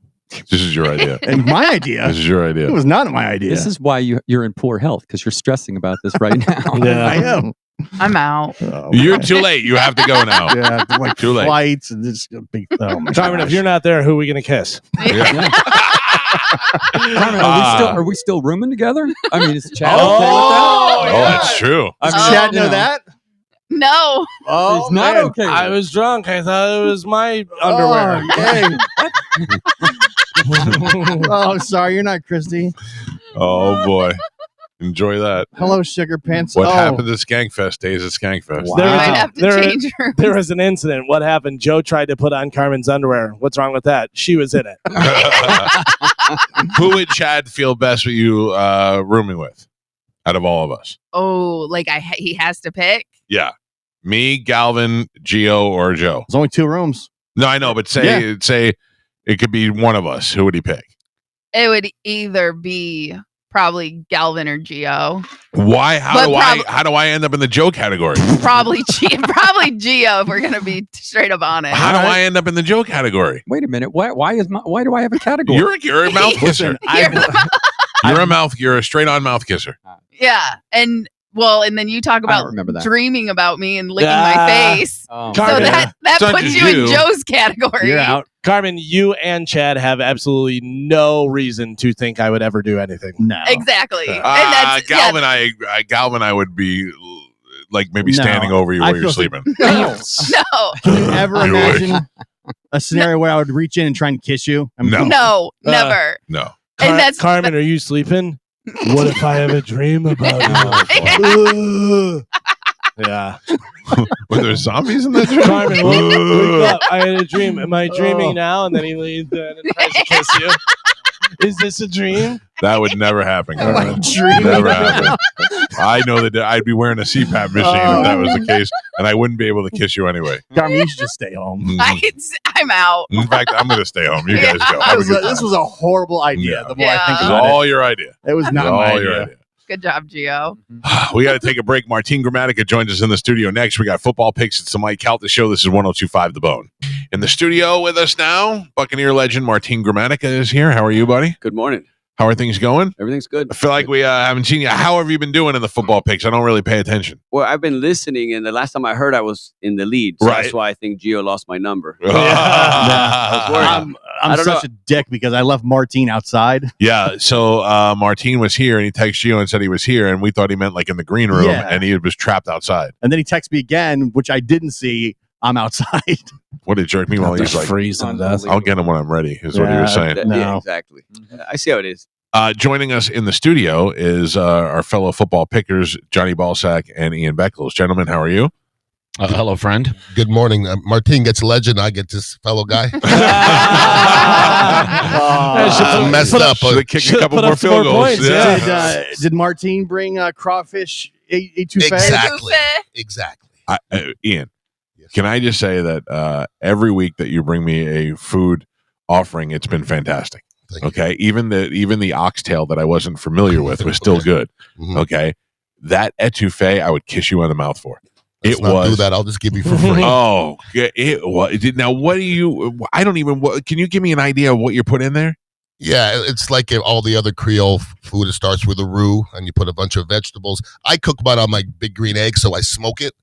This is your idea. And my idea. This is your idea. It was not my idea. This is why you're in poor health, because you're stressing about this right now. Yeah. I am. I'm out. Oh, You're too late. You have to go now. yeah, like Too late. flights and this big. Oh my Carmen, if gosh. you're not there, who are we gonna kiss? Carmen, are we still rooming together? I mean, is Chad Oh, okay with that? Oh, that's true. I Does mean, Chad you know that? No. Oh, He's not man. okay. I with was drunk. I thought it was my underwear. Oh, dang. Oh, sorry, you're not Christy. Oh boy. Enjoy that. Hello, sugar pants. What Oh. happened to Skankfest stays at Skankfest. Wow. We There- might have to there- change her. There was an incident. What happened? Joe tried to put on Carmen's underwear. What's wrong with that? She was in it. Who would Chad feel best with you rooming with out of all of us? Oh, like he has to pick. Yeah. Me, Galvin, Gio, or Joe. There's only 2 rooms. No, I know, but say it could be one of us. Who would he pick? It would either be probably Galvin or Gio. Why? But How do I end up in the Joe category? Probably Gio if we're gonna be straight up on it. How do I end up in the Joe category? Wait a minute. Why do I have a category? You're a mouth kisser. You're a straight on mouth kisser. Yeah, and then you talk I don't about remember that. dreaming about me and licking Ah. my face. Oh. So Carmen, that Such puts as you in you. Joe's category. You're out. Carmen, you and Chad have absolutely no reason to think I would ever do anything. No. Exactly. And that's Galvin, Galvin, I would be like maybe No. standing over you I while you're feel sleeping. no. Can you ever You would. imagine a scenario where I would reach in and try and kiss you? No. No, never. No. And that's Carmen, are you sleeping? What if I have a dream about you? Yeah. Were there zombies in that dream? Carmen, wake up. I had a dream. Am I dreaming now? And then he leaves and tries to kiss you. Is this a dream? That would never happen. Am I Carmen. dreaming? Never happen. I know that I'd be wearing a CPAP machine if that was the case, and I wouldn't be able to kiss you anyway. Carmen, you should just stay home. I'm out. In fact, I'm going to stay home. You guys go. That Have a was good this time. was a horrible idea. Yeah. The more I think It was about all your idea. it was It was not my all your idea. idea. Good job, Gio. We got to take a break. Martin Gramatica joins us in the studio next. We got football picks. It's the Mike Calta Show. This is 102.5 The Bone. In the studio with us now, Buccaneer legend Martin Gramatica is here. How are you, buddy? Good morning. How are things going? Everything's good. I feel like we haven't seen you. How have you been doing in the football picks? I don't really pay attention. Well, I've been listening, and the last time I heard, I was in the lead. So Right. that's why I think Gio lost my number. I'm such a dick because I left Martine outside. Yeah, so Martine was here, and he texted you and said he was here, and we thought he meant like in the green room, and he was trapped outside. And then he texted me again, which I didn't see. I'm outside. What did jerk me while he's like freezing to death? I'll get him when I'm ready, is what he was saying. Yeah, exactly. I see how it is. Joining us in the studio is our fellow football pickers, Johnny Ballsack and Ian Beckles. Gentlemen, how are you? Hello, friend. Good morning. Martine gets legend. I get this fellow guy. Messed up. Should have kicked a couple more field goals. Did Martine bring crawfish etouffee? Exactly. Ian, can I just say that every week that you bring me a food offering, it's been fantastic. Okay, even the oxtail that I wasn't familiar with was still good. Okay, that etouffee I would kiss you on the mouth for. Let's not do that. I'll just give you for free. Oh, it was. Now, what do you? I don't even. Can you give me an idea of what you put in there? Yeah, it's like all the other Creole food. It starts with a roux, and you put a bunch of vegetables. I cook mine on my big green egg, so I smoke it,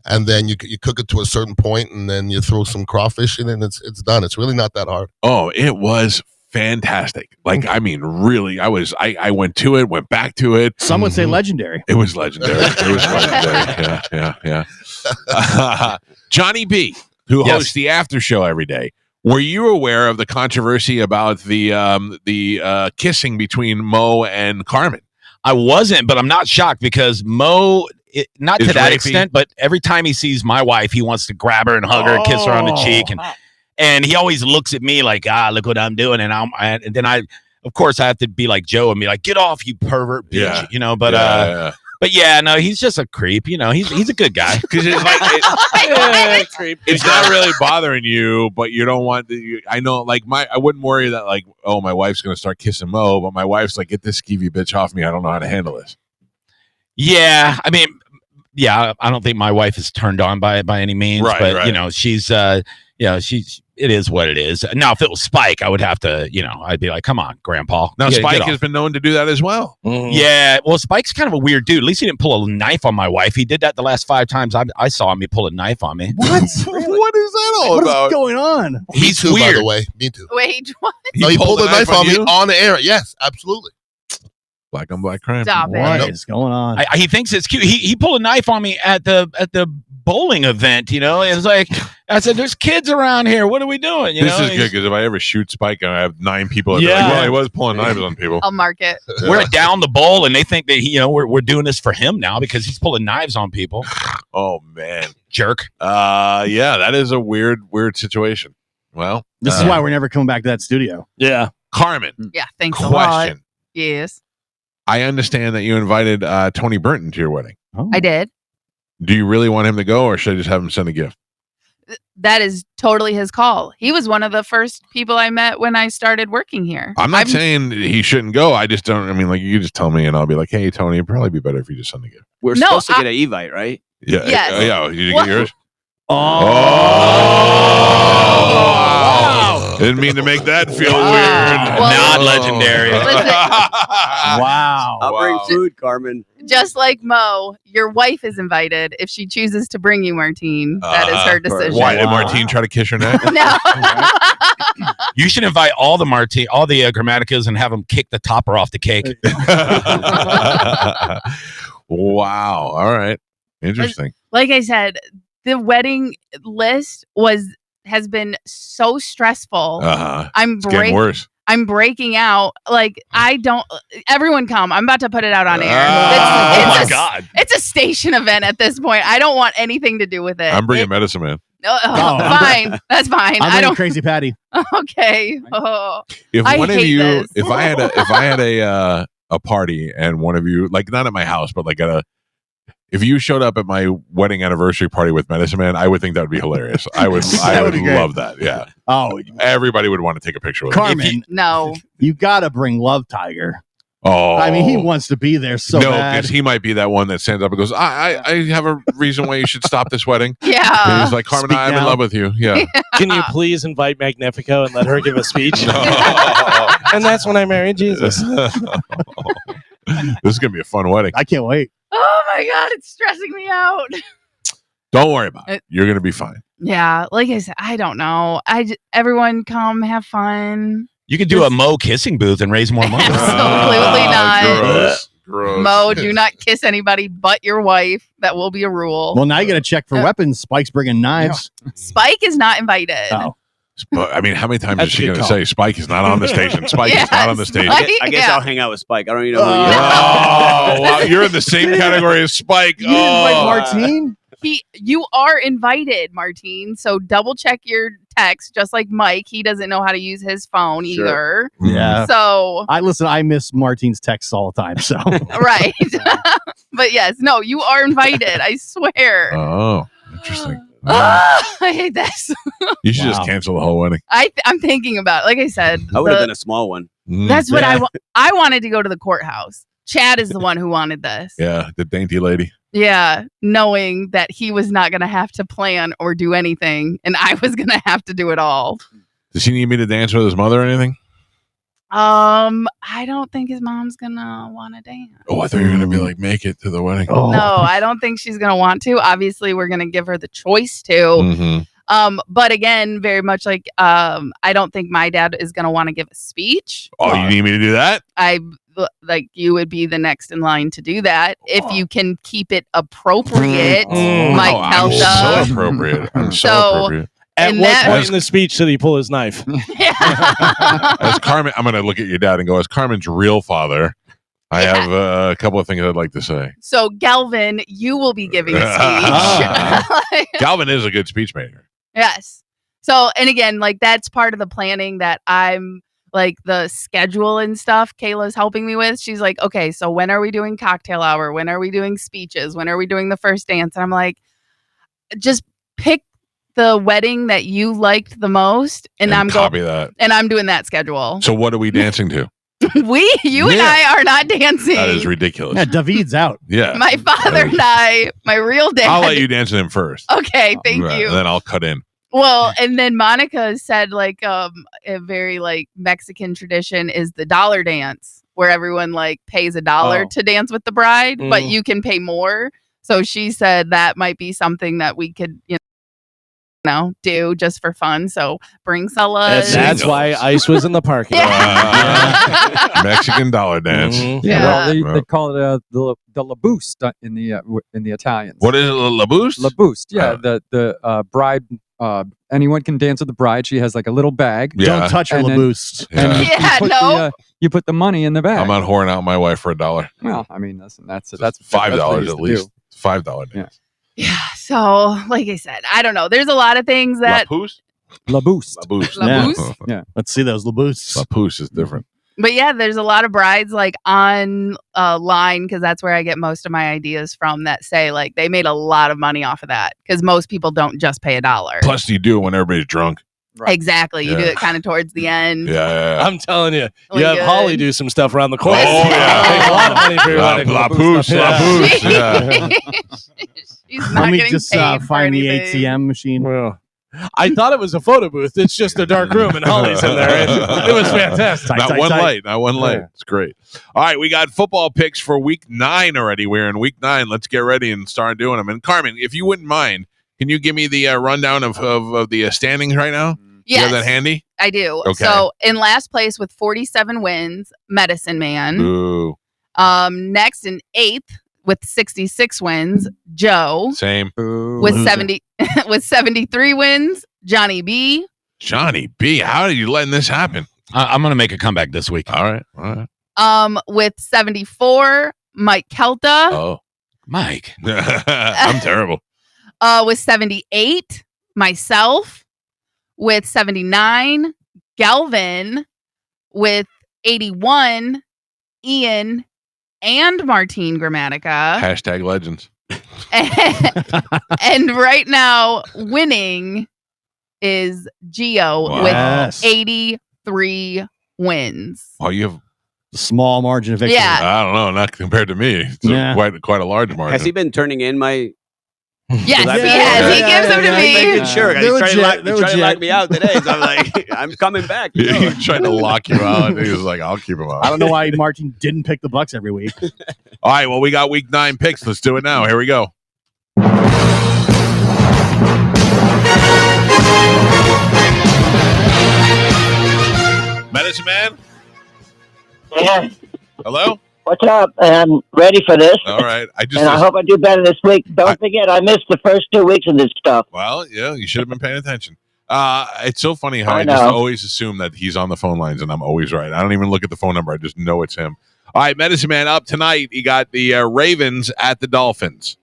and then you cook it to a certain point, and then you throw some crawfish in it, and it's done. It's really not that hard. Oh, it was fantastic. Like, I mean, really, I went to it, went back to it. Some would say legendary. It was legendary. It was legendary. Yeah. Johnny B, who hosts the after show every day. Were you aware of the controversy about the kissing between Mo and Carmen? I wasn't, but I'm not shocked because Mo, not to that rapey. extent, but every time he sees my wife, he wants to grab her and hug her and kiss her on the cheek. And he always looks at me like, look what I'm doing. And then of course, I have to be like Joe and be like, get off, you pervert bitch, you know, but But yeah, no, he's just a creep. You know, he's a good guy. Because it's like it's not really bothering you, but you don't want. I know, like I wouldn't worry that like, oh, my wife's gonna start kissing Mo, but my wife's like, get this skeevy bitch off me. I don't know how to handle this. Yeah, I mean, yeah, I don't think my wife is turned on by it by any means, but you know, she's it is what it is. Now, if it was Spike, I would have to, I'd be like, come on, Grandpa. Now, Spike has been known to do that as well. Mm. Yeah, well, Spike's kind of a weird dude. At least he didn't pull a knife on my wife. He did that the last 5 times I saw him. He pulled a knife on me. What? What is that all What about? is going on? He's Me too, weird. by the way. Me too. Wait, what? No, he pulled a knife on me you? on the air. Yes, absolutely. Black on black crime. Stop it. What is going on? He thinks it's cute. He pulled a knife on me at the bowling event. You know, it's like I said, "There's kids around here. What are we doing?" This is good because if I ever shoot Spike and I have 9 people, I'd be like, well, he was pulling knives on people. I'll mark it. We're down the bowl, and they think that we're doing this for him now because he's pulling knives on people. Oh man, jerk. Yeah, that is a weird situation. Well, this is why we're never coming back to that studio. Yeah, Carmen. Yeah, thanks a lot. Question. Yes, I understand that you invited Tony Burton to your wedding. I did. Do you really want him to go, or should I just have him send a gift? That is totally his call. He was one of the first people I met when I started working here. I'm not saying he shouldn't go. I just don't. I mean, like, you just tell me, and I'll be like, "Hey, Tony, it'd probably be better if you just send a gift." We're supposed to get an Evite, right? Yeah. Yes. Yeah. Did you What? get yours? Oh. Didn't mean to make that feel weird. Not legendary. Wow. I'll bring food, Carmen. Just like Mo, your wife is invited if she chooses to bring you Martine. That is her decision. Why did Martine try to kiss her neck? No. You should invite all the Grammaticas and have them kick the topper off the cake. Wow. All right. Interesting. Like I said, the wedding list has been so stressful. It's getting worse. I'm breaking out. Like, everyone come. I'm about to put it out on air. Oh my God. It's a station event at this point. I don't want anything to do with it. I'm bringing Medicine Man. Fine. That's fine. I'm bringing Crazy Patty. Okay. Oh, If I one of hate you, this. if I had a party and one of you, like, not at my house, but like if you showed up at my wedding anniversary party with Medicine Man, I would think that would be hilarious. I would be great. love that. Yeah. Oh, Everybody would want to take a picture with him. Carmen, no. you got to bring Love Tiger. Oh, I mean, he wants to be there so no, bad. because he might be that one that stands up and goes, I have a reason why you should stop this wedding. Yeah. And he's like, Carmen, Speak I'm in now. love with you. Yeah. Can you please invite Magnifico and let her give a speech? And that's when I married Jesus. This is going to be a fun wedding. I can't wait. Oh my God, it's stressing me out. Don't worry about it. You're going to be fine. Yeah, like I said, I don't know. Everyone come have fun. You could do a Mo kissing booth and raise more money. Absolutely not. Gross. Mo, do not kiss anybody but your wife. That will be a rule. Well, now you got to check for weapons. Spike's bringing knives. Spike is not invited. Oh. But, I mean, how many times That's is she a good going to call. say Spike is not on the station? Spike is not on the station. Spike- I guess Yeah. I'll hang out with Spike. I don't even know who he is. Oh, wow. You're in the same category as Spike. You didn't invite Oh. Martine? You are invited, Martine. So double check your text, just like Mike. He doesn't know how to use his phone either. Yeah. So I miss Martine's texts all the time. So right. But yes, no, you are invited. I swear. Oh, interesting. I hate this. You should Wow. just cancel the whole wedding. I'm thinking about it. Like I said, I would have done a small one. that's what Yeah. I wanted to go to the courthouse. Chad is the one who wanted this. Yeah, the dainty lady. Yeah, knowing that he was not going to have to plan or do anything, and I was going to have to do it all. Does he need me to dance with his mother or anything? I don't think his mom's going to want to dance. Oh, I thought you were going to be like, make it to the wedding. Oh. No, I don't think she's going to want to. Obviously, we're going to give her the choice to. Mm-hmm. But again, very much like I don't think my dad is going to want to give a speech. Oh, you need me to do that? Like you would be the next in line to do that if you can keep it appropriate, Mike I'm Calta. so appropriate. I'm so So- appropriate. At And what that- point in the speech did he pull his knife? As Carmen, I'm going to look at your dad and go, as Carmen's real father, I have a couple of things I'd like to say. So Galvin, you will be giving a speech. Galvin is a good speech maker. Yes. So, and again, like that's part of the planning that I'm like the schedule and stuff Kayla's helping me with. She's like, okay, so when are we doing cocktail hour? When are we doing speeches? When are we doing the first dance? And I'm like, just pick the wedding that you liked the most. And I'm copy that. And I'm doing that schedule. So what are we dancing to? You and I are not dancing. That is ridiculous. yeah, David's out. Yeah. My father and I, my real dad. I'll let you dance with him first. Okay, thank Right, you. And then I'll cut in. Well, and then Monica said like a very like Mexican tradition is the dollar dance where everyone like pays $1 to dance with the bride, but you can pay more. So she said that might be something that we could, do just for fun. So bring Celas. That's why Ice was in the parking lot. Mexican dollar dance. Yeah. Well, they call it the la boost in the Italians. What is it? La Boost? La boost. Yeah, the bride. Anyone can dance with the bride. She has like a little bag. Yeah. Don't touch her And then- boost. Yeah. You put the money in the bag. I'm not whoring out my wife for $1. Well, I mean that's $5 what they used at to least. do. $5 dance. Yeah. So like I said, I don't know. Thereh a lot of things that, La Boost? La boost. La Boost. La Yeah. Boost? Yeah. Let's see those laboosts. La Boost is different. but yeah, there's a lot of brides like on line because that's where I get most of my ideas from that say like they made a lot of money off of that because most people don't just pay $1. Plus, you do it when everybody's drunk. Right. Exactly. You do Yeah. it kind of towards the end. Yeah. I'm telling you, Really you have good. Holly do some stuff around the corner. Oh, yeah. Pays a lot of money for your wedding. La Boost. La Boost. Yeah. She's not Let me getting just paid for find the anything. ATM machine. Well, I thought it was a photo booth. It's just a dark room, and Holly's in there. It was fantastic. Not tight, one tight. light. Not one light. It's great. All right, we got football picks for week 9 already. We're in week 9. Let's get ready and start doing them. And Carmen, if you wouldn't mind, can you give me the rundown of the standings right now? Yes, You have that handy? I do. Okay. So in last place with 47 wins, Medicine Man. Ooh, Next in 8th with 66 wins, Joe. same. With Loser. 70 with 73 wins, Johnny B. Johnny B, how are you letting this happen? I'm going to make a comeback this week. All right. With 74, Mike Calta. Oh, Mike. I'm terrible. With 78, myself. With 79, Galvin. With 81, Ian and Martine Grammatica. Hashtag legends. And right now, winning is Gio Wow. with Yes. 83 wins. Oh, you have Small margin of victory. Yeah. I don't know, not compared to me. It's Yeah. quite a large margin. Has he been turning in my? Yes, I've he been- has. He gives them to I'm me. making sure. They're He's trying to legit. They're lock legit. me out today. So I'm like, I'm coming back. you know. He's trying to lock you out. He was like, I'll keep him out. I don't know why Martin didn't pick the Bucks every week. All right, well, we got week 9 picks. Let's do it now. Here we go. Medicine Man? Yeah. Hello? What's up? I'm ready for this. All right. And I hope I do better this week. Don't forget, I missed the first 2 weeks of this stuff. Well, yeah, you should have been paying attention. It's so funny how I I just know. always assume that he's on the phone lines and I'm always right. I don't even look at the phone number. I just know it's him. All right, Medicine Man, up tonight. You got the Ravens at the Dolphins.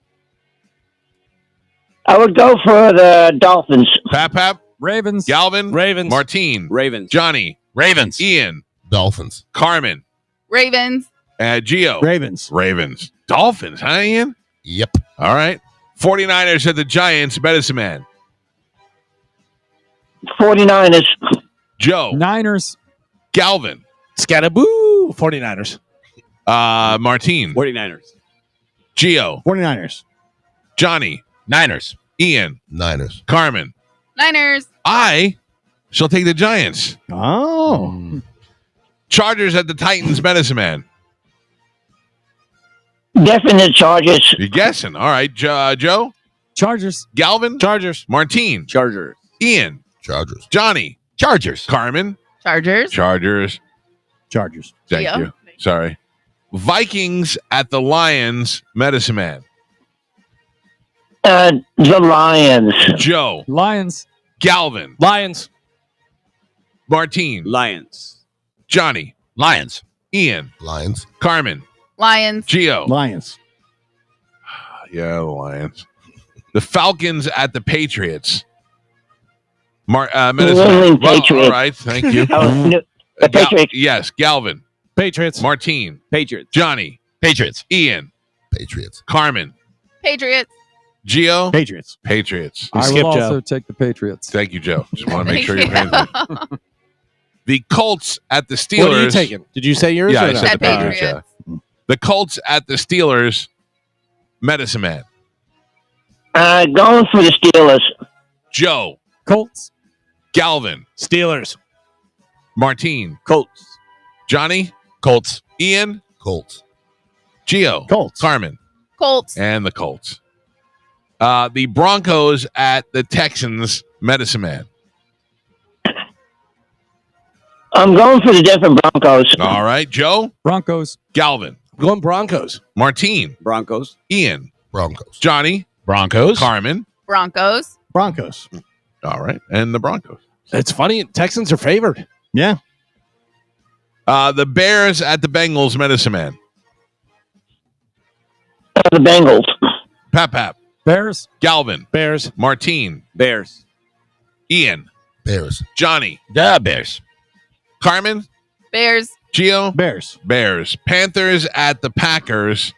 I would go for the Dolphins. Pap, Ravens. Galvin, Ravens. Martine, Ravens. Johnny, Ravens. Ian, Dolphins. Carmen, Ravens. Gio. Ravens. Dolphins, huh, Ian? Yep. All right. 49ers at the Giants. Medicine Man. 49ers. Joe. Niners. Galvin. Scattaboo. 49ers. Martine. 49ers. Gio. 49ers. Johnny. Niners. Ian. Niners. Carmen. Niners. I shall take the Giants. Oh. Chargers at the Titans. Medicine Man. Definite Chargers. You're guessing. All right. Joe. Chargers. Galvin. Chargers. Martine. Chargers. Ian. Chargers. Johnny. Chargers. Carmen. Chargers. Chargers. Thank Gio. you. Sorry. Vikings at the Lions. Medicine Man. The Lions. Joe. Lions. Galvin. Lions. Martine. Lions. Johnny. Lions. Ian. Lions. Carmen. Lions. Gio. Lions. Yeah, the Lions. The Falcons at the Patriots. Medicine. England Well, Patriots. all right, thank you. Oh, no, the Patriots. Yes, Galvin. Patriots. Martine. Patriots. Johnny. Patriots. Ian. Patriots. Carmen. Patriots. Gio. Patriots. Patriots. I skip will Joe. also take the Patriots. Thank you, Joe. Just want to make Thank sure you're paying you. attention. The Colts at the Steelers. What are you taking? Did you say yours? Yeah, or I no? said the Said Patriots. Patriots. Yeah. The Colts at the Steelers. Medicine Man. Going for the Steelers. Joe. Colts. Galvin. Steelers. Martine. Colts. Johnny. Colts. Ian. Colts. Gio. Colts. Carmen. Colts. And the Colts. The Broncos at the Texans. Medicine Man. I'm going for the Denver Broncos. All right. Joe. Broncos. Galvin. I'm going Broncos. Martine. Broncos. Ian. Broncos. Johnny. Broncos. Carmen. Broncos. Broncos. All right. And the Broncos. It's funny. Texans are favored. Yeah. The Bears at the Bengals. Medicine Man. The Bengals. Pap. Bears. Galvin. Bears. Martine. Bears. Ian. Bears. Johnny. The Bears. Carmen. Bears. Gio. Bears. Bears. Panthers at the Packers.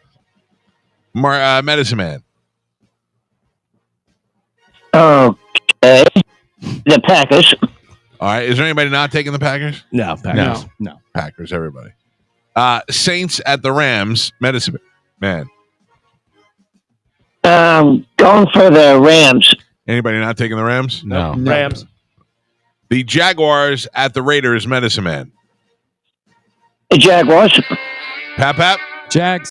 Medicine Man. Okay. The Packers. All right. Is there anybody not taking the Packers? No. Packers. No. Packers, everybody. Saints at the Rams. Medicine Man. Going for the Rams. Anybody not taking the Rams? No. Rams. The Jaguars at the Raiders. Medicine Man. The Jaguars. Pap. Jags.